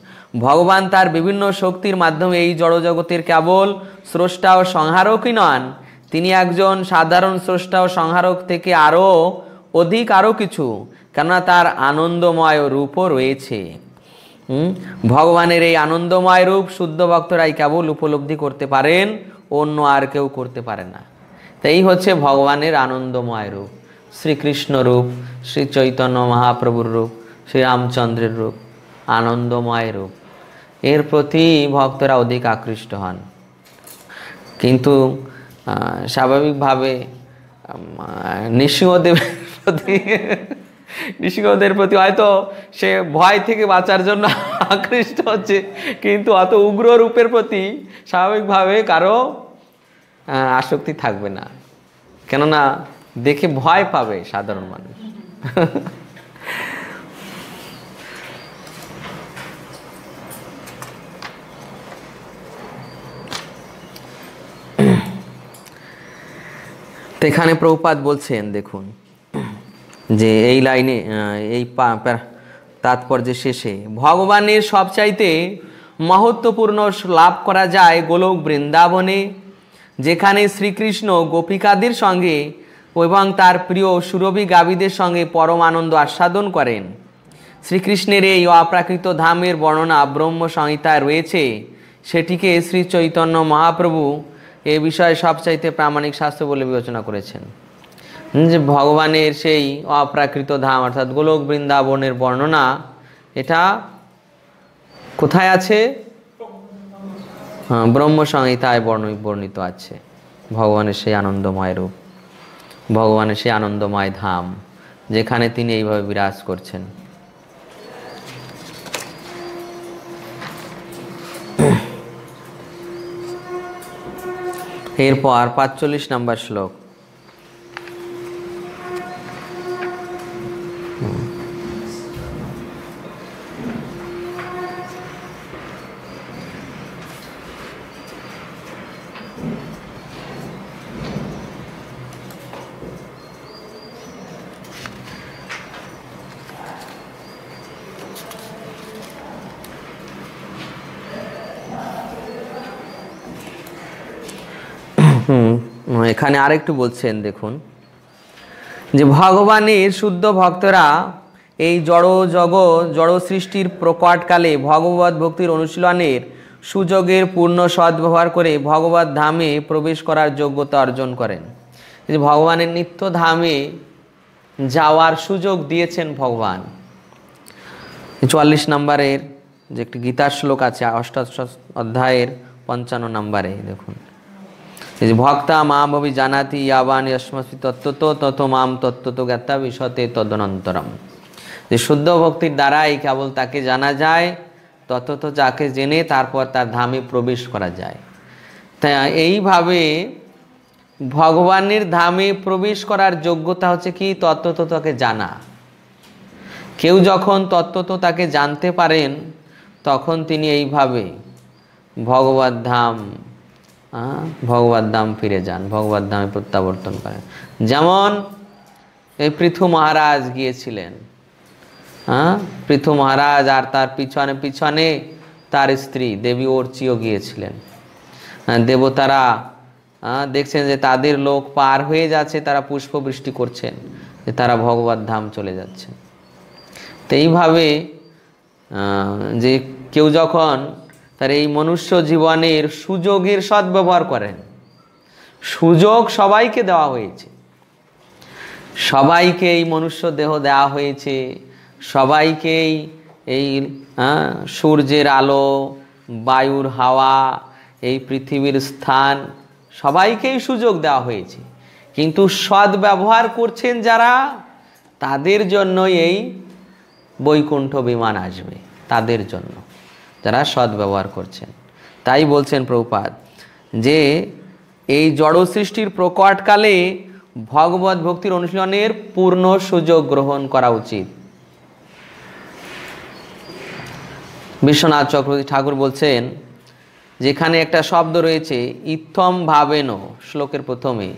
Speaker 1: ভগবান তার বিভিন্ন শক্তির মাধ্যমে এই জড়জগতের কেবল স্রষ্টা ও সংহারকই নন, তিনি একজন সাধারণ স্রষ্টা ও সংহারক থেকে আরও অধিক আরও কিছু, কেননা তার আনন্দময় রূপও রয়েছে। ভগবানের এই আনন্দময় রূপ শুদ্ধ ভক্তরাই কেবল উপলব্ধি করতে পারেন, অন্য আর কেউ করতে পারে না। তাই হচ্ছে ভগবানের আনন্দময় রূপ, শ্রীকৃষ্ণ রূপ, শ্রী চৈতন্য মহাপ্রভুর রূপ, শ্রীরামচন্দ্রের রূপ, আনন্দময় রূপ। এর প্রতি ভক্তরা অধিক আকৃষ্ট হন। কিন্তু স্বাভাবিকভাবে নৃসিংহদের প্রতি হয়তো সে ভয় থেকে বাঁচার জন্য আকৃষ্ট হচ্ছে, কিন্তু অত উগ্র রূপের প্রতি স্বাভাবিকভাবে কারো আসক্তি থাকবে না, কেননা দেখে ভয় পাবে সাধারণ মানুষ। তো এখানে প্রভুপাদ বলছেন, দেখুন যে এই লাইনে এই তাৎপর্যের শেষে, ভগবানের সবচাইতে মহত্বপূর্ণ লাভ করা যায় গোলক বৃন্দাবনে, যেখানে শ্রীকৃষ্ণ গোপিকাদের সঙ্গে এবং তার প্রিয় সুরভি গাভীদের সঙ্গে পরম আনন্দ আস্বাদন করেন। শ্রীকৃষ্ণের এই অপ্রাকৃত ধামের বর্ণনা ব্রহ্ম সংহিতায় রয়েছে, সেটিকে শ্রী চৈতন্য মহাপ্রভু এ বিষয়ে সবচাইতে প্রামাণিক শাস্ত্র বলে বিবেচনা করেছেন। যে ভগবানের সেই অপ্রাকৃত ধাম অর্থাৎ গোলক বৃন্দাবনের বর্ণনা, এটা কোথায় আছে? ব্রহ্ম সংহিতায় বর্ণিত আছে। ভগবানের সেই আনন্দময় রূপ, ভগবানের সেই আনন্দময় ধাম, যেখানে তিনি এইভাবে বিরাজ করছেন। এরপর 45 নম্বর শ্লোক। এখানে আরেকটু বলছেন, দেখুন যে ভগবানের শুদ্ধ ভক্তরা এই জড় সৃষ্টির প্রকটকালে ভগবত ভক্তির অনুশীলনের সুযোগের পূর্ণ সদ্ব্যবহার করে ভগবত ধামে প্রবেশ করার যোগ্যতা অর্জন করেন। যে ভগবানের নিত্য ধামে যাওয়ার সুযোগ দিয়েছেন ভগবান। 44 নম্বরের যে একটি গীতার শ্লোক আছে, 8 অধ্যায়ের 55 নম্বরে, দেখুন এই যে ভক্তা মাম ভবি জানাতি ইয়াবান যস্মসি তত্ত্বতো তত মাম তত্ত্বতো জ্ঞাতা বিশতে তদনন্তরম। যে শুদ্ধ ভক্তির দ্বারাই কেবল তাকে জানা যায়, তত্ত্বতো যাকে জেনে তারপর তার ধামে প্রবেশ করা যায়। তাই এইভাবে ভগবানের ধামে প্রবেশ করার যোগ্যতা হচ্ছে কি? তত্ত্বতো তাকে জানা। কেউ যখন তত্ত্বতো তাকে জানতে পারেন, তখন তিনি এইভাবে ভগবত ধাম ফিরে যান, ভগবত ধামে প্রত্যাবর্তন করেন। যেমন এই পৃথু মহারাজ গিয়েছিলেন, পৃথু মহারাজ আর তার পিছনে পিছনে তার স্ত্রী দেবী অর্চিও গিয়েছিলেন। দেবতারা দেখছেন যে তাদের লোক পার হয়ে যাচ্ছে, তারা পুষ্প বৃষ্টি করছেন যে তারা ভগবত ধাম চলে যাচ্ছেন। তো এইভাবে যে কেউ যখন তার এই মনুষ্য জীবনের সুযোগের সদ্ব্যবহার করেন, সুযোগ সবাইকে দেওয়া হয়েছে, সবাইকে এই মনুষ্য দেহ দেওয়া হয়েছে, সবাইকেই এই সূর্যের আলো, বায়ুর হাওয়া, এই পৃথিবীর স্থান, সবাইকেই সুযোগ দেওয়া হয়েছে। কিন্তু সদ্ব্যবহার করছেন যারা, তাদের জন্যই এই বৈকুণ্ঠ বিমান আসবে, তাদের জন্য যারা সদ্ব্যবহার করছেন। তাই বলছেন প্রভুপাদ যে এই জড় সৃষ্টির প্রকটকালে ভগবত ভক্তির অনুশীলনের পূর্ণ সুযোগ গ্রহণ করা উচিত। বিশ্বনাথ চক্রবর্তী ঠাকুর বলছেন, যেখানে একটা শব্দ রয়েছে ইত্থম ভাবেন, শ্লোকের প্রথমে,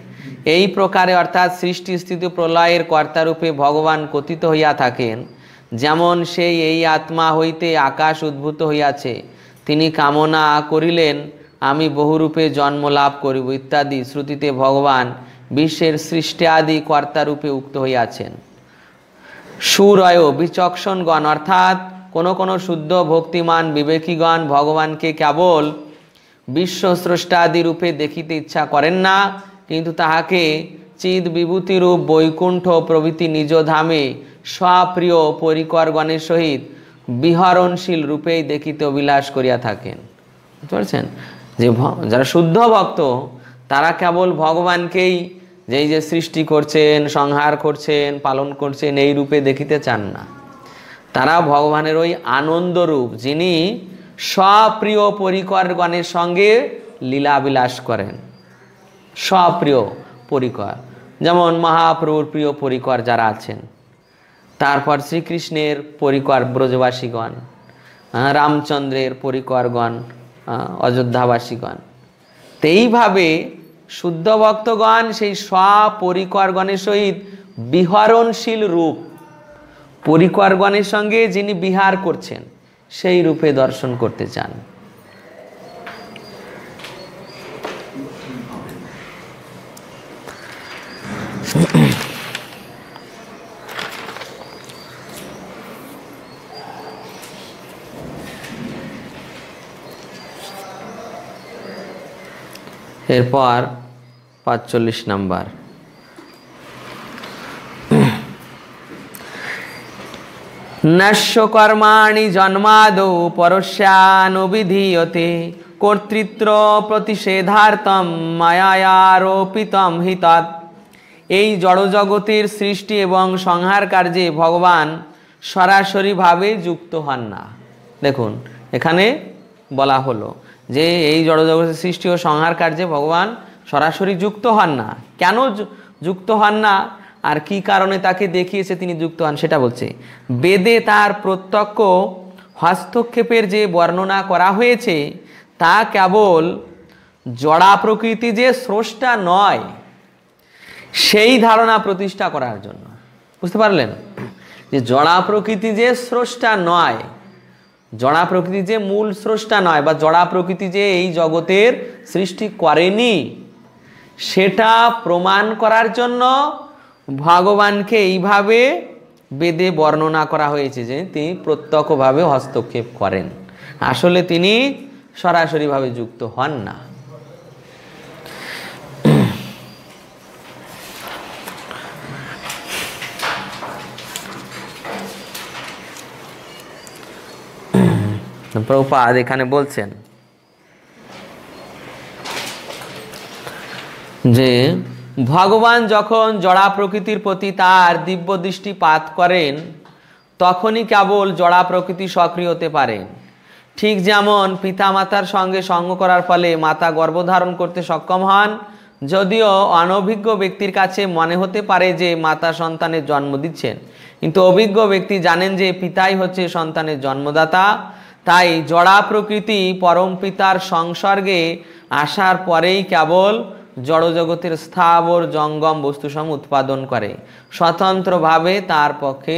Speaker 1: এই প্রকারে অর্থাৎ সৃষ্টি স্থিতি প্রলয়ের কর্তারূপে ভগবান কথিত হইয়া থাকেন। যেমন সেই এই আত্মা হইতে আকাশ উদ্ভূত হইয়াছে, তিনি কামনা করিলেন আমি বহুরূপে জন্ম লাভ করিব ইত্যাদি শ্রুতিতে ভগবান বিশ্বের সৃষ্টি আদি কর্তারূপে উক্ত হইয়াছেন। সুরয় বিচক্ষণগণ অর্থাৎ কোন শুদ্ধ ভক্তিমান বিবেকীগণ ভগবানকে কেবল বিশ্ব স্রষ্টাদি রূপে দেখিতে ইচ্ছা করেন না, কিন্তু তাহাকে চিদ বিভূতিরূপ বৈকুণ্ঠ প্রভৃতি নিজ ধামে স্বপ্রিয় পরিকরগণের সহিত বিহরণশীল রূপেই দেখিতে অভিলাষ করিয়া থাকেন। বুঝতে পারছেন? যে যারা শুদ্ধ ভক্ত তারা কেবল ভগবানকেই যেই যে সৃষ্টি করছেন, সংহার করছেন, পালন করছেন এই রূপে দেখিতে চান না। তারা ভগবানের ওই আনন্দ রূপ, যিনি স্বপ্রিয় পরিকরগণের সঙ্গে লীলাবিলাস করেন। স্বপ্রিয় পরিকর, যেমন মহাপ্রভুর প্রিয় পরিকর যারা আছেন, তারপর শ্রীকৃষ্ণের পরিকর ব্রজবাসীগণ, রামচন্দ্রের পরিকরগণ অযোধ্যাবাসীগণ। তো এইভাবে শুদ্ধ ভক্তগণ সেই স্বপরিকরগণের সহিত বিহরণশীল রূপ, পরিকরগণের সঙ্গে যিনি বিহার করছেন সেই রূপে দর্শন করতে চান। এরপর 45 নম্বর, নশ্য কর্মাণি জন্মাদৌ পরস্যানুবিধীয়তে কর্তৃত্ব প্রতিষেধার্থম মায়ায়ারোপিতম হি তৎ। এই জড়জগতের সৃষ্টি এবং সংহার কার্যে ভগবান সরাসরিভাবে যুক্ত হন না। দেখুন এখানে বলা হলো যে এই জড়জগতের সৃষ্টি ও সংহার কার্যে ভগবান সরাসরি যুক্ত হন না। কেন যুক্ত হন না আর কি কারণে তাকে দেখিয়েছে তিনি যুক্ত হন সেটা বলছে। বেদে তার প্রত্যক্ষ হস্তক্ষেপের যে বর্ণনা করা হয়েছে তা কেবল জড়া প্রকৃতি যে স্রষ্টা নয় সেই ধারণা প্রতিষ্ঠা করার জন্য। বুঝতে পারলেন যে জড়া প্রকৃতি যে স্রষ্টা নয়, জড়া প্রকৃতি যে মূল স্রষ্টা নয়, বা জড়া প্রকৃতি যে এই জগতের সৃষ্টি করেনি সেটা প্রমাণ করার জন্য ভগবানকে এইভাবে বেদে বর্ণনা করা হয়েছে যে তিনি প্রত্যক্ষভাবে হস্তক্ষেপ করেন, আসলে তিনি সরাসরিভাবে যুক্ত হন না। প্রভুপাদ এখানে বলছেন যে ভগবান যখন জড়া প্রকৃতির প্রতি তার দিব্য দৃষ্টিপাত করেন তখনই কেবল জড়া প্রকৃতি সক্রিয় হতে পারেন। ঠিক যেমন পিতামাতার সঙ্গে সঙ্গ করার ফলে মাতা গর্ভধারণ করতে সক্ষম হন, যদিও অনভিজ্ঞ ব্যক্তির কাছে মনে হতে পারে যে মাতা সন্তানের জন্ম দিচ্ছেন, কিন্তু অভিজ্ঞ ব্যক্তি জানেন যে পিতাই হচ্ছে সন্তানের জন্মদাতা। তাই জড়া প্রকৃতি পরম পিতার সংসর্গে আসার পরেই কেবল জড়জগতের স্থাবর জঙ্গম বস্তুসমূহ উৎপাদন করে, স্বতন্ত্রভাবে তার পক্ষে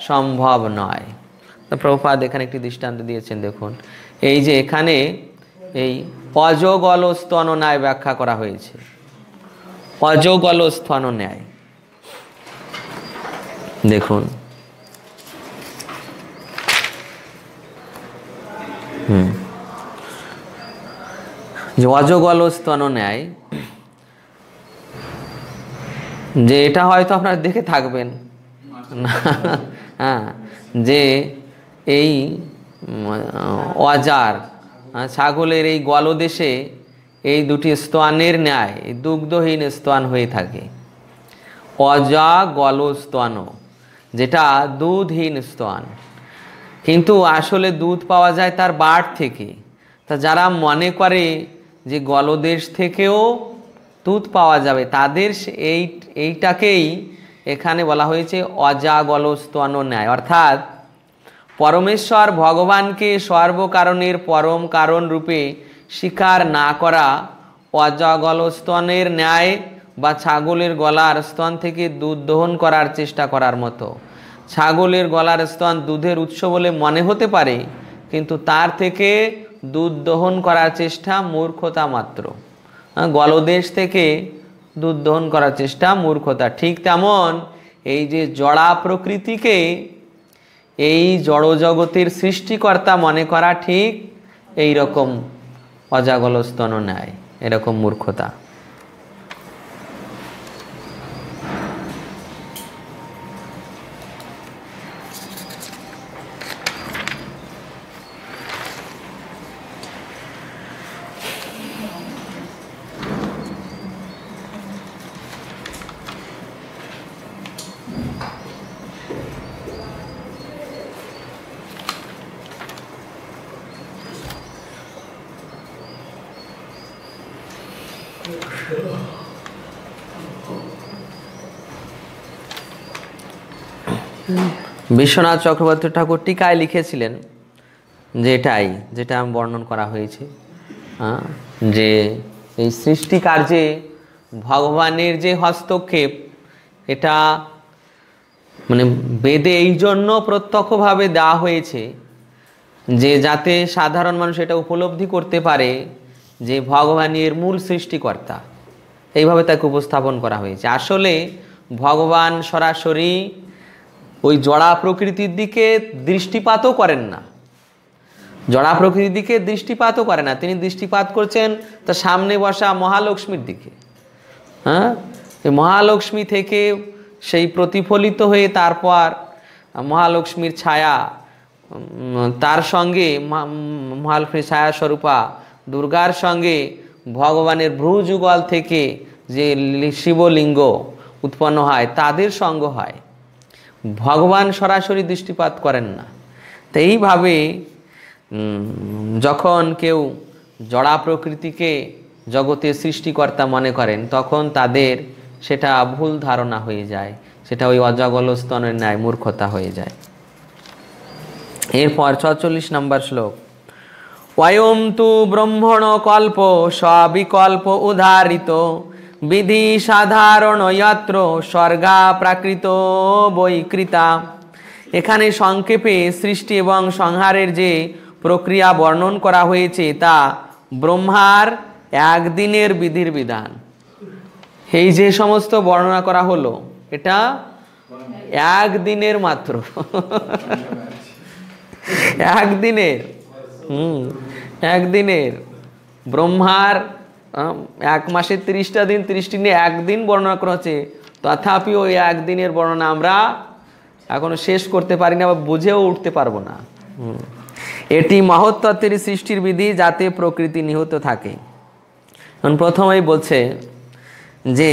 Speaker 1: সম্ভব নয়। প্রভুপাদ এখানে একটি দৃষ্টান্ত দিয়েছেন। দেখুন এই যে এখানে এই অজগল স্তন ন্যায় ব্যাখ্যা করা হয়েছে। অজগল স্তন ন্যায় দেখুন যে অজগল স্তন ন্যায়, যে এটা হয়তো আপনারা দেখে থাকবেন হ্যাঁ, যে এই অজার ছাগলের এই গলদেশে এই দুটি স্তনের ন্যায় দুগ্ধহীন স্তন হয়ে থাকে। অজা গল স্তন যেটা দুধহীন স্তন, কিন্তু আসলে দুধ পাওয়া যায় তার বাট থেকে। তা যারা মনে করে যে গলদেশ থেকেও দুধ পাওয়া যাবে তাদের এইটাকেই এখানে বলা হয়েছে অজাগল স্তন ন্যায়, অর্থাৎ পরমেশ্বর ভগবানকে সর্বকারণের পরম কারণ রূপে স্বীকার না করা অজাগল স্তনের ন্যায়, বা ছাগলের গলার স্তন থেকে দুধ দহন করার চেষ্টা করার মতো। ছাগলের গলার স্তন দুধের উৎস বলে মনে হতে পারে, কিন্তু তার থেকে দুধ দহন করার চেষ্টা মূর্খতা মাত্র। গলদেশ থেকে দুধ দহন করার চেষ্টা মূর্খতা। ঠিক তেমন এই যে জড়া প্রকৃতিকে এই জড়জগতের সৃষ্টিকর্তা মনে করা ঠিক এই রকম অজাগল স্তন ন্যায়, এরকম মূর্খতা। বিশ্বনাথ চক্রবর্তী ঠাকুর টিকায় লিখেছিলেন যে এটাই, যেটা বর্ণন করা হয়েছে, যে এই সৃষ্টি কার্যে ভগবানের যে হস্তক্ষেপ, এটা মানে বেদে এই জন্য প্রত্যক্ষভাবে দেওয়া হয়েছে যে যাতে সাধারণ মানুষ এটা উপলব্ধি করতে পারে যে ভগবানের মূল সৃষ্টিকর্তা। এইভাবে তাকে উপস্থাপন করা হয়েছে। আসলে ভগবান সরাসরি ওই জড়া প্রকৃতির দিকে দৃষ্টিপাতও করেন না, জড়া প্রকৃতির দিকে দৃষ্টিপাতও করে না, তিনি দৃষ্টিপাত করছেন তার সামনে বসা মহালক্ষ্মীর দিকে। এই মহালক্ষ্মী থেকে সেই প্রতিফলিত হয়ে তারপর মহালক্ষ্মীর ছায়া, তার সঙ্গে মহালক্ষ্মীর ছায়া স্বরূপা দুর্গার সঙ্গে ভগবানের ভ্রুযুগল থেকে যে শিবলিঙ্গ উৎপন্ন হয় তাদের সঙ্গ হয়, ভগবান সরাসরি দৃষ্টিপাত করেন না। তো এইভাবে যখন কেউ জড়া প্রকৃতিকে জগতের সৃষ্টিকর্তা মনে করেন তখন তাদের সেটা ভুল ধারণা হয়ে যায়, সেটা ওই অজগল স্তনের ন্যায় মূর্খতা হয়ে যায়। এরপর 46 নম্বর শ্লোক, অয়ম তু ব্রহ্মণ কল্প সবিকল্প উদাহৃত বিধি সাধারণ যত্র স্বর্গা প্রাকৃত বৈকৃতা। এখানে সংক্ষেপে সৃষ্টি এবং সংহারের যে প্রক্রিয়া বর্ণন করা হয়েছে তা ব্রহ্মার একদিনের বিধির বিধান। এই যে সমস্ত বর্ণনা করা হলো এটা একদিনের মাত্র, একদিনের ব্রহ্মার 1 মাসে 30টা দিন, 30টি দিনে একদিন বর্ণনা করা হচ্ছে। তথাপি ওই একদিনের বর্ণনা আমরা এখনো শেষ করতে পারি না বা বুঝেও উঠতে পারবো না। এটি মহত্তত্ত্বের সৃষ্টির বিধি যাতে প্রকৃতি নিহত থাকে। প্রথমেই বলছে যে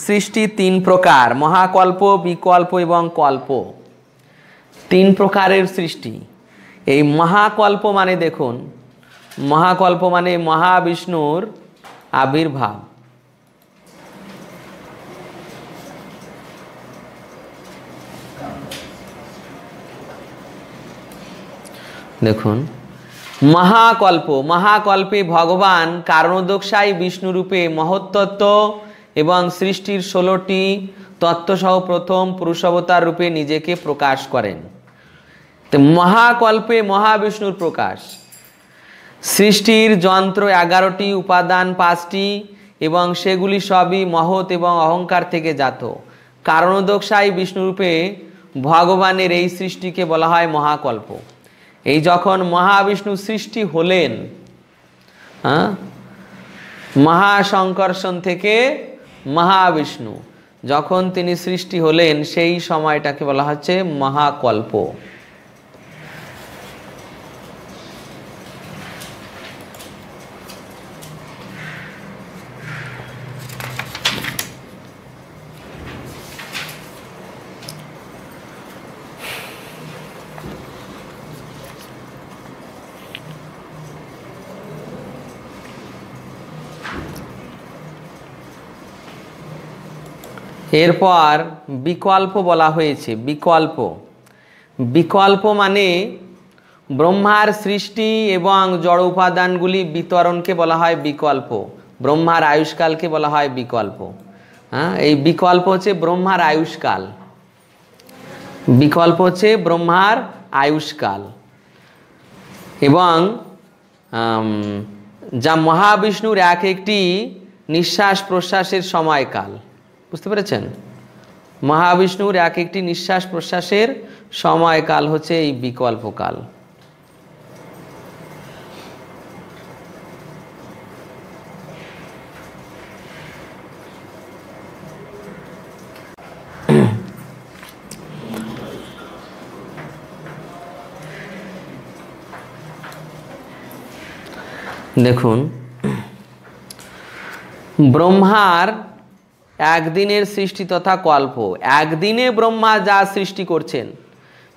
Speaker 1: সৃষ্টি 3 প্রকার, মহাকল্প, বিকল্প এবং কল্প। 3 প্রকারের সৃষ্টি। এই মহাকল্প মানে দেখুন, মহাকল্প মানে মহাবিষ্ণুর আবির্ভাব। দেখুন মহাকল্প, মহাকল্পে ভগবান কারণোদকশায়ী বিষ্ণুরূপে মহত্তত্ত্ব এবং সৃষ্টির 16টি তত্ত্বসহ প্রথম পুরুষাবতার রূপে নিজেকে প্রকাশ করেন। তো মহাকল্পে মহাবিষ্ণুর প্রকাশ। সৃষ্টির যন্ত্র 11টি, উপাদান 5টি এবং সেগুলি সবই মহৎ এবং অহংকার থেকে জাত। কারণোদকশায়ী বিষ্ণুরূপে ভগবানের এই সৃষ্টিকে বলা হয় মহাকল্প। এই যখন মহাবিষ্ণু সৃষ্টি হলেন, মহাসংকর্ষণ থেকে মহাবিষ্ণু যখন তিনি সৃষ্টি হলেন সেই সময়টাকে বলা হচ্ছে মহাকল্প। এরপর বিকল্প বলা হয়েছে। বিকল্প, বিকল্প মানে ব্রহ্মার সৃষ্টি এবং জড় উপাদানগুলি বিতরণকে বলা হয় বিকল্প। ব্রহ্মার আয়ুষ্কালকে বলা হয় বিকল্প। এই বিকল্প হচ্ছে ব্রহ্মার আয়ুষ্কাল। বিকল্প হচ্ছে ব্রহ্মার আয়ুষ্কাল এবং যা মহাবিষ্ণুর এক একটি নিঃশ্বাস প্রশ্বাসের সময়কাল। বুঝতে পেরেছেন? মহাবিষ্ণুর এক একটি নিঃশ্বাস প্রশ্বাসের সময়কাল হচ্ছে এই বিকল্পকাল। দেখুন ব্রহ্মার একদিনের সৃষ্টি তথা কল্প। একদিনে ব্রহ্মা যা সৃষ্টি করছেন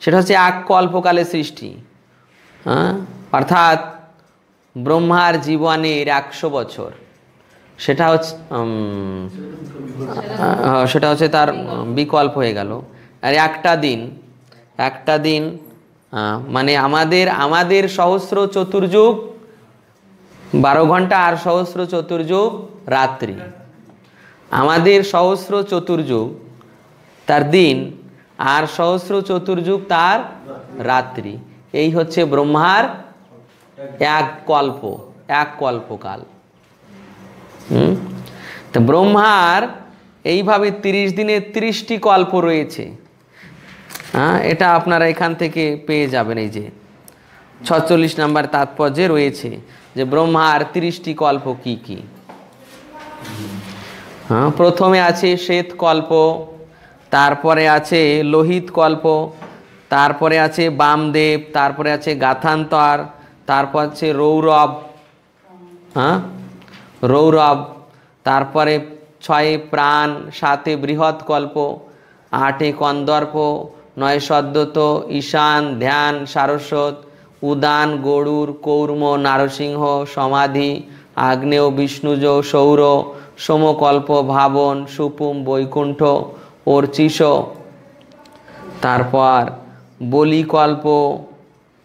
Speaker 1: সেটা হচ্ছে এক কল্পকালে সৃষ্টি। অর্থাৎ ব্রহ্মার জীবনের 100 বছর, সেটা হচ্ছে তার বিকল্প হয়ে গেল। আর একটা দিন একটা দিন মানে আমাদের সহস্র চতুর্যুগ 12 ঘন্টা, আর সহস্র চতুর্যুগ রাত্রি। আমাদের সহস্র চতুর্যুগ তার দিন, আর সহস্র চতুর্যুগ তার রাত্রি। এই হচ্ছে ব্রহ্মার এক কল্পকাল। তো ব্রহ্মার এইভাবে 30 দিনে 30টি কল্প রয়েছে। এটা আপনারা এখান থেকে পেয়ে যাবেন। এই যে 46 নম্বর তাৎপর্যে রয়েছে যে ব্রহ্মার 30টি কল্প কি কি। প্রথমে আছে শ্বেত কল্প, তারপরে আছে লোহিত কল্প, তারপরে আছে বামদেব, তারপরে আছে গাথান্তর, তারপর আছে রৌরব, রৌরব, তারপরে 6 প্রাণ, 7 বৃহৎ কল্প, 8 কন্দর্প, 9 সদ্যত, ঈশান, ধ্যান, সারস্বত, উদান, গরুর, কৌর্ম, নারসিংহ, সমাধি, আগ্নেয়, বিষ্ণুজ, সৌর, সোমকল্প, ভাবন, সুপুম, বৈকুণ্ঠ, অর্চিষ, তারপর বলিকল্প,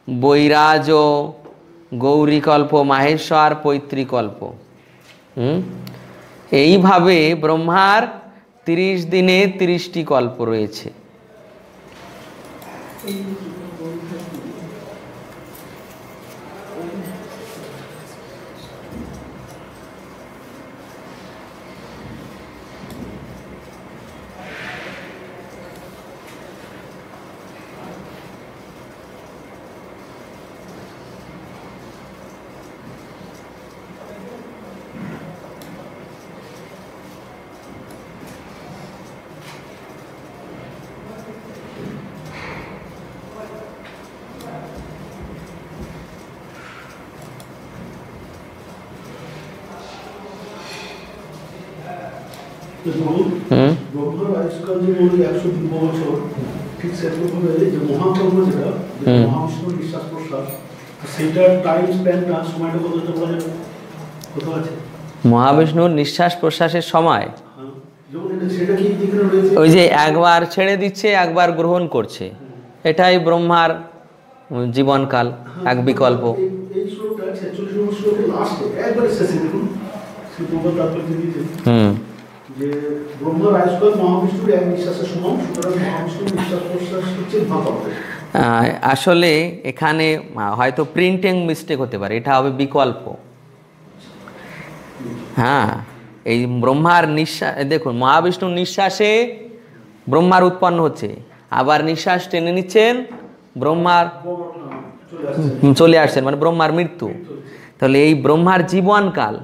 Speaker 1: বৈরাজ, গৌরীকল্প, মাহেশ্বর, পৈতৃকল্প। এইভাবে ব্রহ্মার 30 দিনে 30টি কল্প রয়েছে।
Speaker 2: ব্রহ্মার আয়ুষ্কাল যে বলি 120 বছর, ঠিক সেরকমভাবে যে মহাকর্ম যেটা মহাবিষ্ণুর নিঃশ্বাস প্রশ্বাস, সেটার টাইম স্প্যানটা সময়টা কতটা বলা যাবে? কত আছে
Speaker 1: মহাবিষ্ণুর নিঃশ্বাস প্রশ্বাসের সময়?
Speaker 2: সেটা কি রয়েছে?
Speaker 1: ওই যে একবার ছেড়ে দিচ্ছে, একবার গ্রহণ করছে, এটাই ব্রহ্মার জীবনকাল, এক বিকল্প।
Speaker 2: এই শ্লোকটা 46 নম্বর শ্লোকের লাস্টে একবারে শেষে দেখুন শ্রী প্রভুপাদ তাৎপর্য দিয়েছেন যে ব্রহ্মার আয়ুষ্কাল মহাবিষ্ণুর এক নিঃশ্বাসের সমান, সুতরাং মহাবিষ্ণুর নিঃশ্বাস প্রশ্বাস হচ্ছে ভাবাবে।
Speaker 1: আসলে এখানে হয়তো প্রিন্টিং মিস্টেক হতে পারে, এটা হবে বিকল্প। এই ব্রহ্মার নিঃশ্বাস, দেখুন মহাবিষ্ণুর নিঃশ্বাসে ব্রহ্মার উৎপন্ন হচ্ছে, আবার নিঃশ্বাস টেনে নিচ্ছেন, ব্রহ্মার চলে আসছেন, মানে ব্রহ্মার মৃত্যু। তাহলে এই ব্রহ্মার জীবনকাল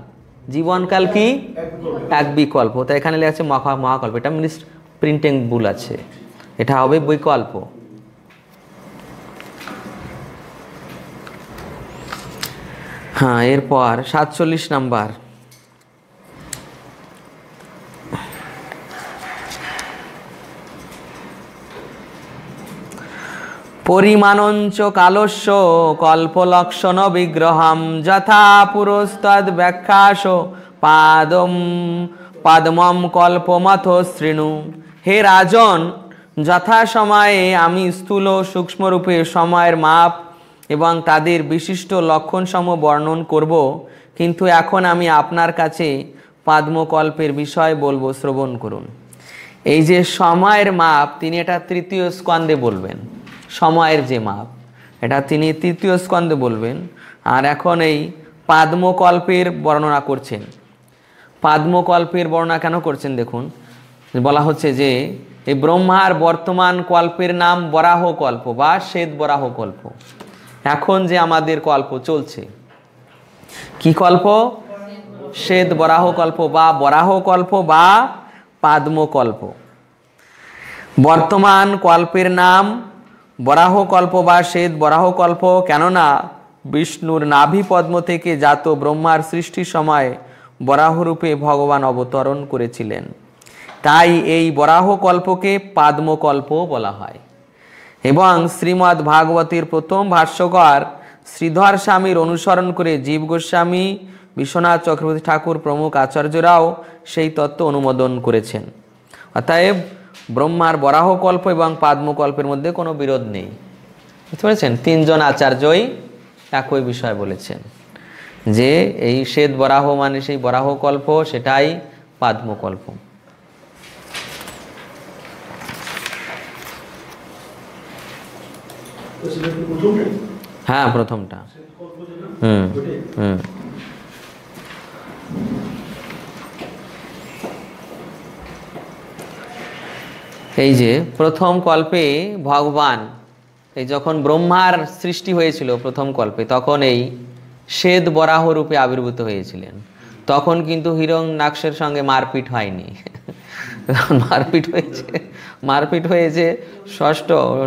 Speaker 1: কি? এক বিকল্প। তাই এখানে লেখা আছে মহাকল্প, এটা প্রিন্টিং ভুল আছে, এটা হবে বিকল্প। এরপর 47 নাম্বার, পরিমাণঞ্চ কালস্য কল্পলক্ষণ বিগ্রহম যথা পুরস্তদ ব্যাখ্যাস পাদমম কল্পমথ শৃণু। হে রাজন, যথাসময়ে আমি স্থূল সূক্ষ্মরূপে সময়ের মাপ এবং তাদের বিশিষ্ট লক্ষণসমূহ বর্ণন করব, কিন্তু এখন আমি আপনার কাছে পাদ্মকল্পের বিষয় বলবো, শ্রবণ করুন। এই যে সময়ের মাপ, তিনি এটা 3য় স্কন্ধে বলবেন। সময়ের যে মাপ, এটা তিনি 3য় স্কন্ধে বলবেন। আর এখন এই পাদ্মকল্পের বর্ণনা করছেন। পাদ্মকল্পের বর্ণনা কেন করছেন দেখুন, বলা হচ্ছে যে এই ব্রহ্মার বর্তমান কল্পের নাম বরাহ কল্প বা শ্বেত বরাহ কল্প। এখন যে আমাদের কল্প চলছে, কি কল্প? শ্বেত বরাহ কল্প বা বরাহ কল্প বা পাদ্মকল্প। বর্তমান কল্পের নাম বরাহ কল্প বা শ্বেত বরাহ কল্প, কেননা বিষ্ণুর নাভি পদ্ম থেকে জাত ব্রহ্মার সৃষ্টির সময় বরাহরূপে ভগবান অবতরণ করেছিলেন। তাই এই বরাহ কল্পকে পাদ্মকল্প বলা হয়। এবং শ্রীমদ্ ভাগবতের প্রথম ভাষ্যকার শ্রীধর স্বামীর অনুসরণ করে জীব গোস্বামী, বিশ্বনাথ চক্রবর্তী ঠাকুর প্রমুখ আচার্যরাও সেই তত্ত্ব অনুমোদন করেছেন। অতএব ব্রহ্মার বরাহকল্প এবং পাদ্মকল্পের মধ্যে কোনো বিরোধ নেই। বুঝতে পেরেছেন? তিনজন আচার্যই একই বিষয় বলেছেন যে এই শ্বেত বরাহ মানে সেই বরাহকল্প, সেটাই পাদ্মকল্প। হ্যাঁ, প্রথমটা। হুম হুম এই যে প্রথম কল্পে ভগবান, এই যখন ব্রহ্মার সৃষ্টি হয়েছিল প্রথম কল্পে, তখন এই শ্বেত বরাহ রূপে আবির্ভূত হয়েছিলেন। তখন কিন্তু হিরণ্যাক্ষের সঙ্গে মারপিট হয়নি। মারপিট হয়েছে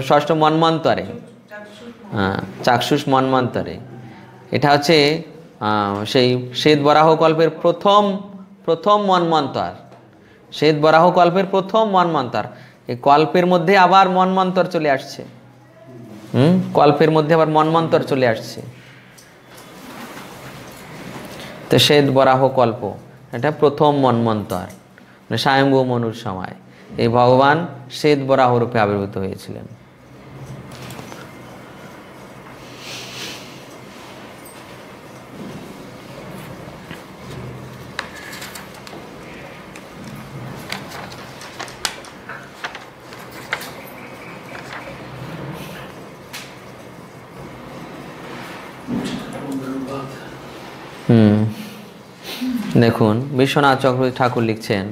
Speaker 1: ষষ্ঠ মন্বন্তরে, চাক্ষুষ মন্বন্তরে। এটা হচ্ছে সেই শ্বেত বরাহ কল্পের প্রথম মন্বন্তর। শ্বেত বরাহ কল্পের প্রথম মন্বন্তর। এই কল্পের মধ্যে আবার মন্বন্তর চলে আসছে। কল্পের মধ্যে আবার মন্বন্তর চলে আসছে। তো শ্বেত বরাহ কল্প এটা প্রথম মন্বন্তর, মানে স্বয়ম্ভু মনুর সময় এই ভগবান শ্বেত বরাহ রূপে আবির্ভূত হয়েছিলেন। দেখুন, বিশ্বনাথ চক্রবর্তী ঠাকুর লিখছেন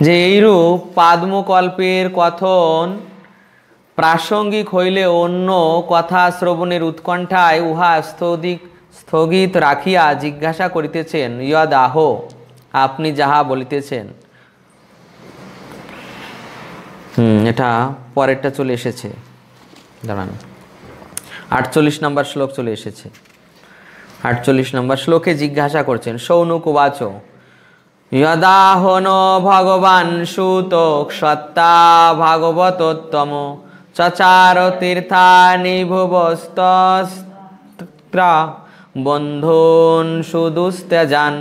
Speaker 1: যে এইরূপ পাদ্মকল্পের কথন প্রাসঙ্গিক হইলে অন্য কথা শ্রবণের উৎকণ্ঠায় উহা স্থগিত রাখিয়া জিজ্ঞাসা করিতেছেন, ইয়দ আহ, আপনি যাহা বলিতেছেন। এটা পরেরটা চলে এসেছে, দাঁড়ান, 48 নম্বর শ্লোক চলে এসেছে। 48 নম্বর শ্লোকে জিজ্ঞাসা করছেন, সৌনক উবাচ যদাহন ভগবান সুতোক সত্তা ভাগবতোত্তম চচার তীর্থানি ভুবস্তস্ত্রা বন্ধন সুদুস্তেজান।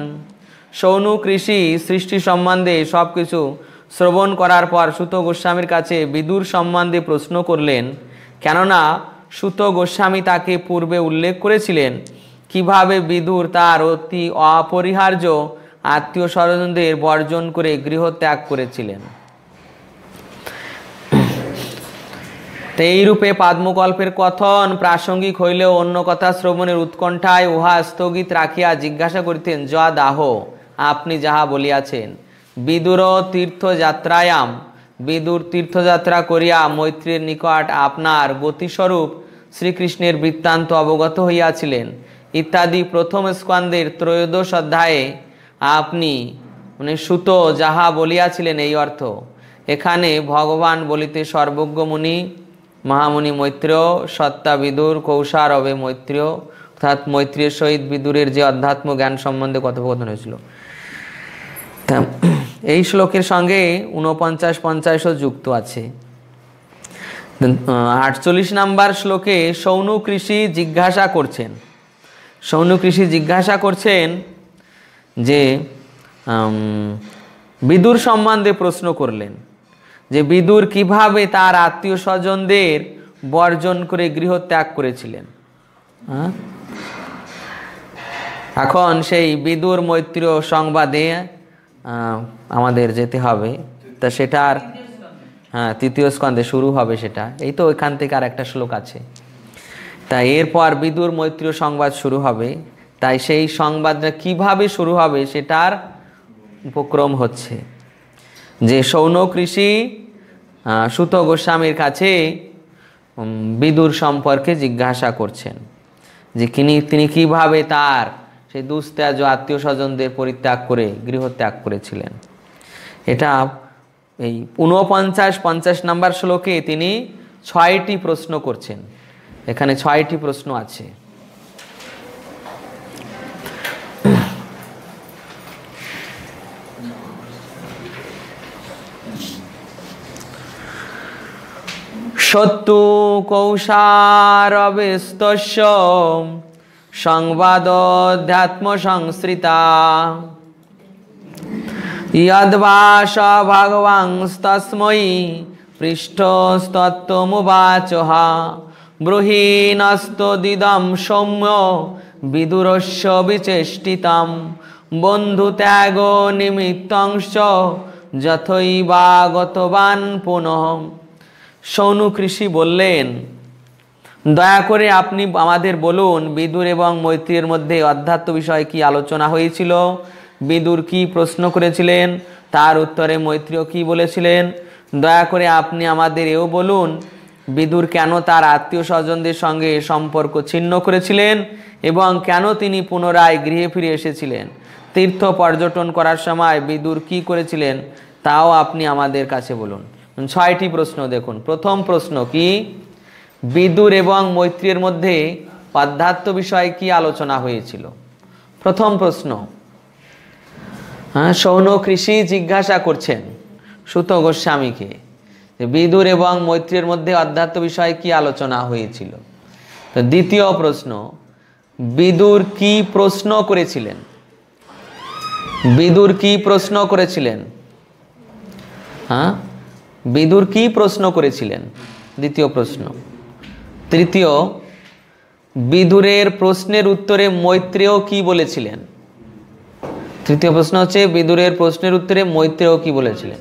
Speaker 1: সৌনক ঋষি সৃষ্টি সম্বন্ধে সব কিছু শ্রবণ করার পর সুত গোস্বামীর কাছে বিদুর সম্বন্ধে প্রশ্ন করলেন, কেননা সুত গোস্বামী তাকে পূর্বে উল্লেখ করেছিলেন কিভাবে বিদুর তার অতি অপরিহার্য আত্মীয় স্বজনদের বর্জন করে গৃহ ত্যাগ করেছিলেন। তো এইরূপে পাদ্মকল্পের কথন প্রাসঙ্গিক হইলেও অন্য কথা শ্রবণের উৎকণ্ঠায় উহা স্থগিত রাখিয়া জিজ্ঞাসা করিতেন, যদাহ, আপনি যাহা বলিয়াছেন। বিদুর তীর্থযাত্রায়াম, বিদুর তীর্থযাত্রা করিয়া মৈত্রীর নিকট আপনার গতিস্বরূপ শ্রীকৃষ্ণের বৃত্তান্ত অবগত হইয়াছিলেন ইত্যাদি প্রথম স্কন্দের 13 অধ্যায়ে আপনি মানে সুত যাহা বলিয়াছিলেন এই অর্থ। এখানে ভগবান বলিতে সর্বজ্ঞ মুনি মহামুনি মৈত্রেয় সত্তা বিদুর কৌশারবে মৈত্রেয়, অর্থাৎ মৈত্রেয়ের সহিত বিদুরের যে অধ্যাত্ম জ্ঞান সম্বন্ধে কথোপকথন হয়েছিল। এই শ্লোকের সঙ্গে 49-50ও যুক্ত আছে। 48 নম্বর শ্লোকে সৌনক ঋষি জিজ্ঞাসা করছেন, সৌনক ঋষি জিজ্ঞাসা করছেন যে বিদুর সম্বন্ধে প্রশ্ন করলেন যে বিদুর কিভাবে তার আত্মীয় স্বজনদের বর্জন করে গৃহ ত্যাগ করেছিলেন। এখন সেই বিদুর মৈত্রীয় সংবাদে আমাদের যেতে হবে, তা সেটার তৃতীয় স্কন্ধে শুরু হবে সেটা। এই তো এখান থেকে আর একটা শ্লোক আছে, তাই এরপর বিদুর মৈত্রীয় সংবাদ শুরু হবে। তাই সেই সংবাদটা কিভাবে শুরু হবে সেটার উপক্রম হচ্ছে যে সৌনক ঋষি সুত গোস্বামীর কাছে বিদুর সম্পর্কে জিজ্ঞাসা করছেন যে তিনি কিভাবে তার সেই দুস্ত্যাজ্য আত্মীয় স্বজনদের পরিত্যাগ করে গৃহ ত্যাগ করেছিলেন। এটা এই 49-50 নম্বর শ্লোকে তিনি 6টি প্রশ্ন করছেন। এখানে 6টি প্রশ্ন আছে। সত্যু কৌশারবেস্তস্য সংবাদোধ্যাত্ম সংশ্রিতা यद्वास भगवांस्तस्मै पृष्ठस्तत्त्वमुवाचः ब्रूहीनस्तदिदं सौम्य विदुरस्य विचेष्टितं बन्धुत्यागो निमित्तंश्च যথৈবাগতবান পুনঃ। সৌনক ঋষি বললেন, দয়া করে আপনি আমাদের বলুন বিদুর এবং মৈত্রীর মধ্যে অধ্যাত্ম বিষয়ে কি আলোচনা হয়েছিল, বিদুর কি প্রশ্ন করেছিলেন, তার উত্তরে মৈত্রীও কি বলেছিলেন। দয়া করে আপনি আমাদের এও বলুন বিদুর কেন তার আত্মীয় স্বজনদের সঙ্গে সম্পর্ক ছিন্ন করেছিলেন এবং কেন তিনি পুনরায় গৃহে ফিরে এসেছিলেন। তীর্থ পর্যটন করার সময় বিদুর কি করেছিলেন তাও আপনি আমাদের কাছে বলুন। 6টি প্রশ্ন দেখুন। প্রথম প্রশ্ন কি, বিদুর এবং মৈত্রীর মধ্যে অধ্যাত্ম বিষয়ে কি আলোচনা হয়েছিল। প্রথম প্রশ্ন। সৌনক ঋষি জিজ্ঞাসা করছেন সুত গোস্বামীকে যে বিদুর এবং মৈত্রীর মধ্যে অধ্যাত্ম বিষয়ে কি আলোচনা হয়েছিল। তো দ্বিতীয় প্রশ্ন, বিদুর কি প্রশ্ন করেছিলেন, বিদুর কি প্রশ্ন করেছিলেন, বিদুর কি প্রশ্ন করেছিলেন, দ্বিতীয় প্রশ্ন। তৃতীয়, বিদুরের প্রশ্নের উত্তরে মৈত্রেয় কি বলেছিলেন। তৃতীয় প্রশ্ন হচ্ছে বিদুরের প্রশ্নের উত্তরে মৈত্রেয় কি বলেছিলেন।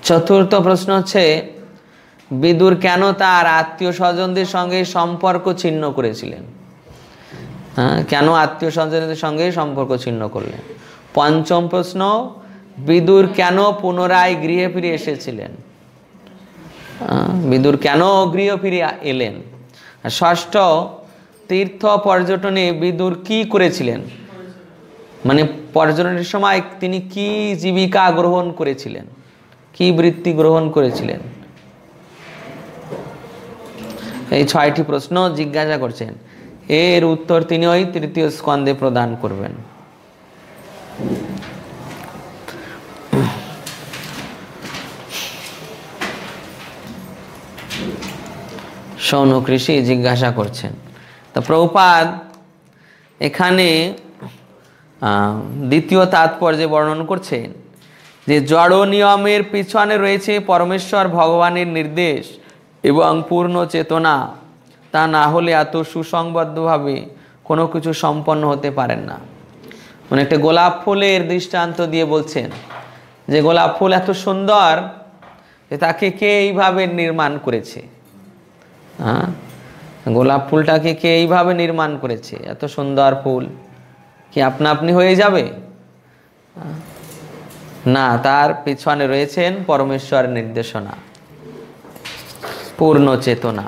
Speaker 1: চতুর্থ প্রশ্ন হচ্ছে বিদুর কেন তার আত্মীয় স্বজনদের সঙ্গে সম্পর্ক ছিন্ন করেছিলেন, কেন আত্মীয় স্বজনদের সঙ্গে সম্পর্ক ছিন্ন করলেন। পঞ্চম প্রশ্ন, বিদুর কেন পুনরায় গৃহে ফিরে এসেছিলেন, বিদুর কেন গৃহ ফিরে এলেন। আর ষষ্ঠ, তীর্থ পর্যটনে বিদুর কি করেছিলেন, মানে পর্যটনের সময় তিনি কি জীবিকা গ্রহণ করেছিলেন, কি বৃত্তি গ্রহণ করেছিলেন। এই 6টি প্রশ্ন জিজ্ঞাসা করছেন, এর উত্তর তিনি ওই তৃতীয় স্কন্ধে প্রদান করবেন। সৌনক ঋষি জিজ্ঞাসা করছেন। তো প্রভুপাদ এখানে দ্বিতীয় তাৎপর্যে বর্ণন করছেন যে জড় নিয়মের পিছনে রয়েছে পরমেশ্বর ভগবানের নির্দেশ এবং পূর্ণ চেতনা, তা না হলে এত সুসংবদ্ধভাবে কোনো কিছু সম্পন্ন হতে পারেন না। মানে একটা গোলাপ ফুলের দৃষ্টান্ত দিয়ে বলছেন যে গোলাপ ফুল এত সুন্দর যে তাকে কে এইভাবে নির্মাণ করেছে, গোলাপ ফুলটাকে কে এইভাবে নির্মাণ করেছে, এত সুন্দর ফুল কি আপনা আপনি হয়ে যাবে না, তার পিছনে রয়েছেন পরমেশ্বরের নির্দেশনা, পূর্ণ চেতনা।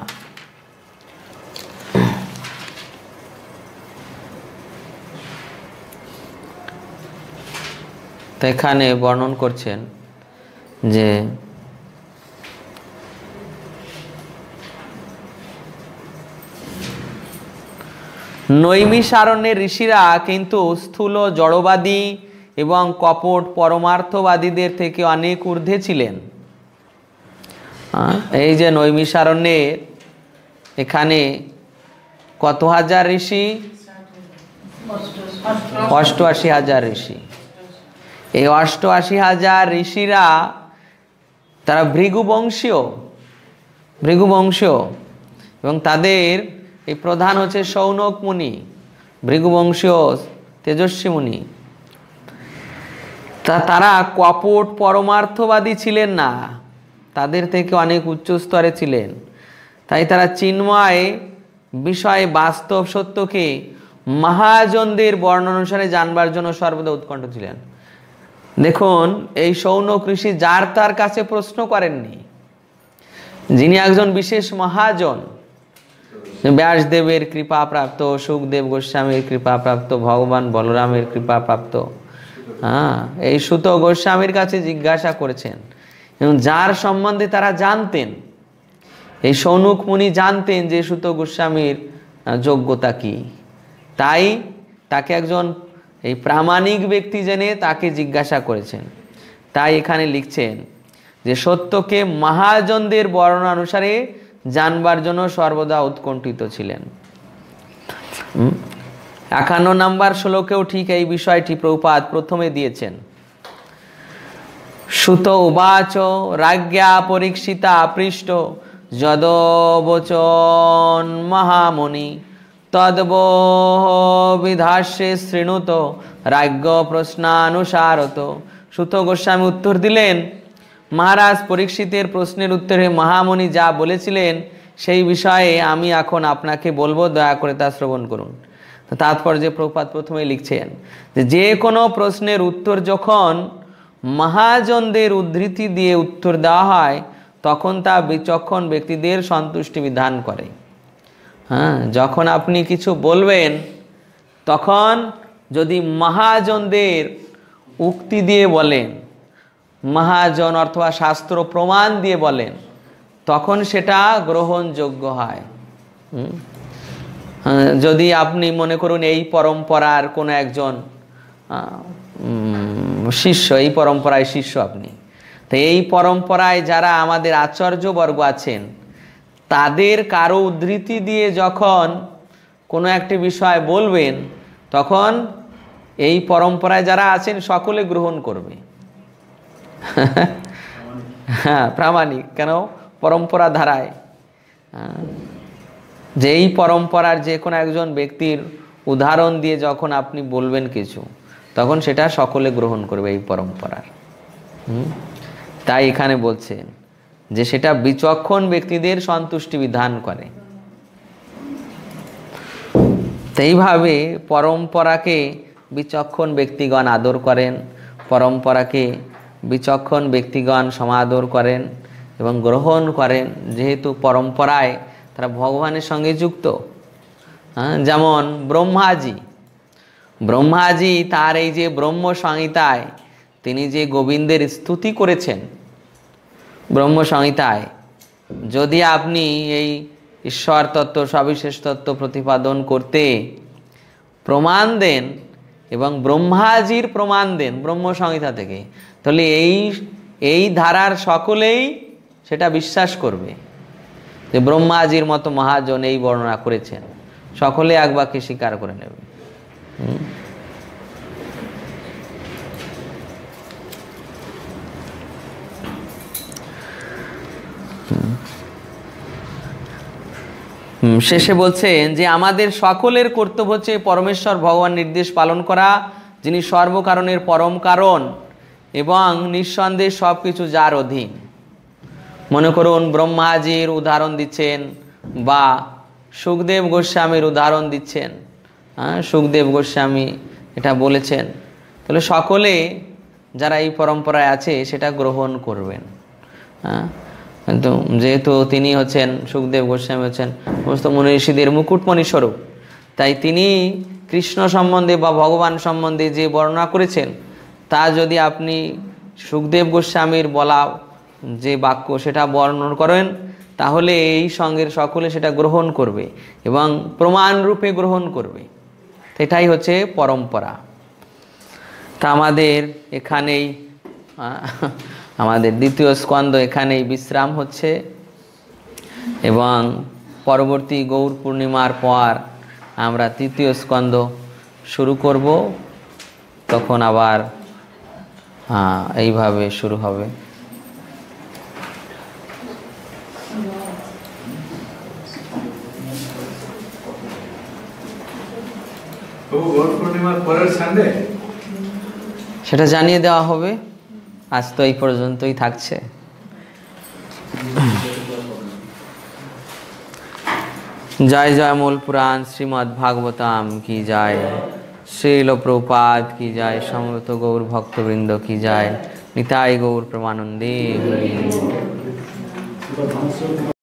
Speaker 1: তো এখানে বর্ণন করছেন যে নৈমিষারণ্যের ঋষিরা কিন্তু স্থূল জড়বাদী এবং কপট পরমার্থবাদীদের থেকে অনেক ঊর্ধ্বে ছিলেন। এই যে নৈমিষারণ্যের এখানে কত হাজার ঋষি, 88,000 ঋষি। এই 88,000 ঋষিরা তারা ভৃগুবংশীয় এবং তাদের এই প্রধান হচ্ছে সৌনক মুনি, ভৃগুবংশীয় তেজস্বী মুনি। তারা কপট পরমার্থবাদী ছিলেন না, তাদের থেকে অনেক উচ্চ স্তরে ছিলেন। তাই তারা চিন্ময় বিষয়ে বাস্তব সত্যকে মহাজনদের বর্ণনা অনুসারে জানবার জন্য সর্বদা উৎকণ্ঠ ছিলেন। দেখুন, এই সৌনক ঋষি যার তার কাছে প্রশ্ন করেননি, যিনি একজন বিশেষ মহাজন, ব্যাসদেবের কৃপা প্রাপ্ত, সুখদেব গোস্বামীর কৃপা প্রাপ্ত, ভগবান বলরামের কৃপা প্রাপ্ত, এই সুত গোস্বামীর কাছে জিজ্ঞাসা করেছেন এবং যার সম্বন্ধে তারা জানতেন, এই সৌনক মুনি জানতেন যে সুত গোস্বামীর যোগ্যতা কি, তাই তাকে একজন এই প্রামাণিক ব্যক্তি জেনে তাকে জিজ্ঞাসা করেছেন। তাই এখানে লিখছেন যে সত্যকে মহাজনদের বর্ণনা অনুসারে জানবার জন্য সর্বদা উৎকণ্ঠিত ছিলেন। 51 নম্বর শ্লোকেও ঠিক এই বিষয়টি প্রভুপাদ প্রথমে দিয়েছেন। সুত উবাচ রাজ্ঞা পরীক্ষিতা পৃষ্ট যদবচন মহামুনি তদ্বো বিধাস্যে শৃণুত রাজ্ঞ প্রশ্নানুসারত। সুত গোস্বামী উত্তর দিলেন, মহারাজ পরীক্ষিতের প্রশ্নের উত্তরে মহামুনি যা বলেছিলেন সেই বিষয়ে আমি এখন আপনাকে বলবো, দয়া করে তা শ্রবণ করুন। তাৎপর্যে প্রভুপাদ প্রথমেই লিখছেন যে কোনো প্রশ্নের উত্তর যখন মহাজনদের উদ্ধৃতি দিয়ে উত্তর দেওয়া হয় তখন তা বিচক্ষণ ব্যক্তিদের সন্তুষ্টি বিধান করে। হ্যাঁ, যখন আপনি কিছু বলবেন তখন যদি মহাজনদের উক্তি দিয়ে বলেন, মহাজন অথবা শাস্ত্র প্রমাণ দিয়ে বলেন, তখন সেটা গ্রহণযোগ্য হয়। যদি আপনি মনে করুন এই পরম্পরার কোনো একজন শিষ্য, এই পরম্পরায় শিষ্য আপনি, তো এই পরম্পরায় যারা আমাদের আচার্যবর্গ আছেন তাদের কারো উদ্ধৃতি দিয়ে যখন কোনো একটি বিষয় বলবেন তখন এই পরম্পরায় যারা আছেন সকলে গ্রহণ করবে। হ্যাঁ, প্রামাণিক। কেন? পরম্পরা ধারায় যে এই পরম্পরার যে কোনো একজন ব্যক্তির উদাহরণ দিয়ে যখন আপনি বলবেন কিছু, তখন সেটা সকলে গ্রহণ করবে এই পরম্পরার। তাই এখানে বলছেন যে সেটা বিচক্ষণ ব্যক্তিদের সন্তুষ্টি বিধান করে। এইভাবে পরম্পরাকে বিচক্ষণ ব্যক্তিগণ আদর করেন, পরম্পরাকে বিচক্ষণ ব্যক্তিগণ সমাদর করেন এবং গ্রহণ করেন, যেহেতু পরম্পরায় তারা ভগবানের সঙ্গে যুক্ত। যেমন ব্রহ্মাজি তার এই যে ব্রহ্ম সংহিতায় তিনি যে গোবিন্দের স্তুতি করেছেন, ব্রহ্ম সংহিতায় যদি আপনি এই ঈশ্বর তত্ত্ব সবিশেষ তত্ত্ব প্রতিপাদন করতে প্রমাণ দেন এবং ব্রহ্মাজির প্রমাণ দেন ব্রহ্ম সংহিতা থেকে, তাহলে এই ধারার সকলেই সেটা বিশ্বাস করবে যে ব্রহ্মাজির মতো মহাজন এই বর্ণনা করেছেন, সকলে এক বাক্যে স্বীকার করে নেবে। শেষে বলছেন যে আমাদের সকলের কর্তব্য হচ্ছে পরমেশ্বর ভগবান নির্দেশ পালন করা, যিনি সর্বকারণের পরম কারণ এবং নিঃসন্দেহে সব কিছু যার অধীন। মনে করুন ব্রহ্মাজির উদাহরণ দিচ্ছেন বা সুখদেব গোস্বামীর উদাহরণ দিচ্ছেন, সুখদেব গোস্বামী এটা বলেছেন, তাহলে সকলে যারা এই পরম্পরায় আছে সেটা গ্রহণ করবেন। কিন্তু যেহেতু তিনি হচ্ছেন সুখদেব গোস্বামী হচ্ছেন সমস্ত মুনি ঋষিদের মুকুটমণি স্বরূপ, তাই তিনি কৃষ্ণ সম্বন্ধে বা ভগবান সম্বন্ধে যে বর্ণনা করেছেন তা যদি আপনি সুখদেব গোস্বামীর বলা যে বাক্য সেটা বর্ণন করেন, তাহলে এই সঙ্গের সকলে সেটা গ্রহণ করবে এবং প্রমাণ রূপে গ্রহণ করবে। এটাই হচ্ছে পরম্পরা। তা আমাদের এখানেই আমাদের দ্বিতীয় স্কন্ধ এখানেই বিশ্রাম হচ্ছে এবং পরবর্তী গৌর পূর্ণিমার পর আমরা তৃতীয় স্কন্ধ শুরু করব, তখন আবার এইভাবে শুরু হবে। সেটা জানিয়ে দেওয়া হবে। আজ তো এই পর্যন্তই থাকছে। জয় জয় মূল পুরাণ শ্রীমদ্ ভাগবতাম কি জয়, শ্রীল প্রভুপাদ কি জয়, সমবেত গৌর ভক্তবৃন্দ কি জয়, নিতাই গৌর প্রেমানন্দে।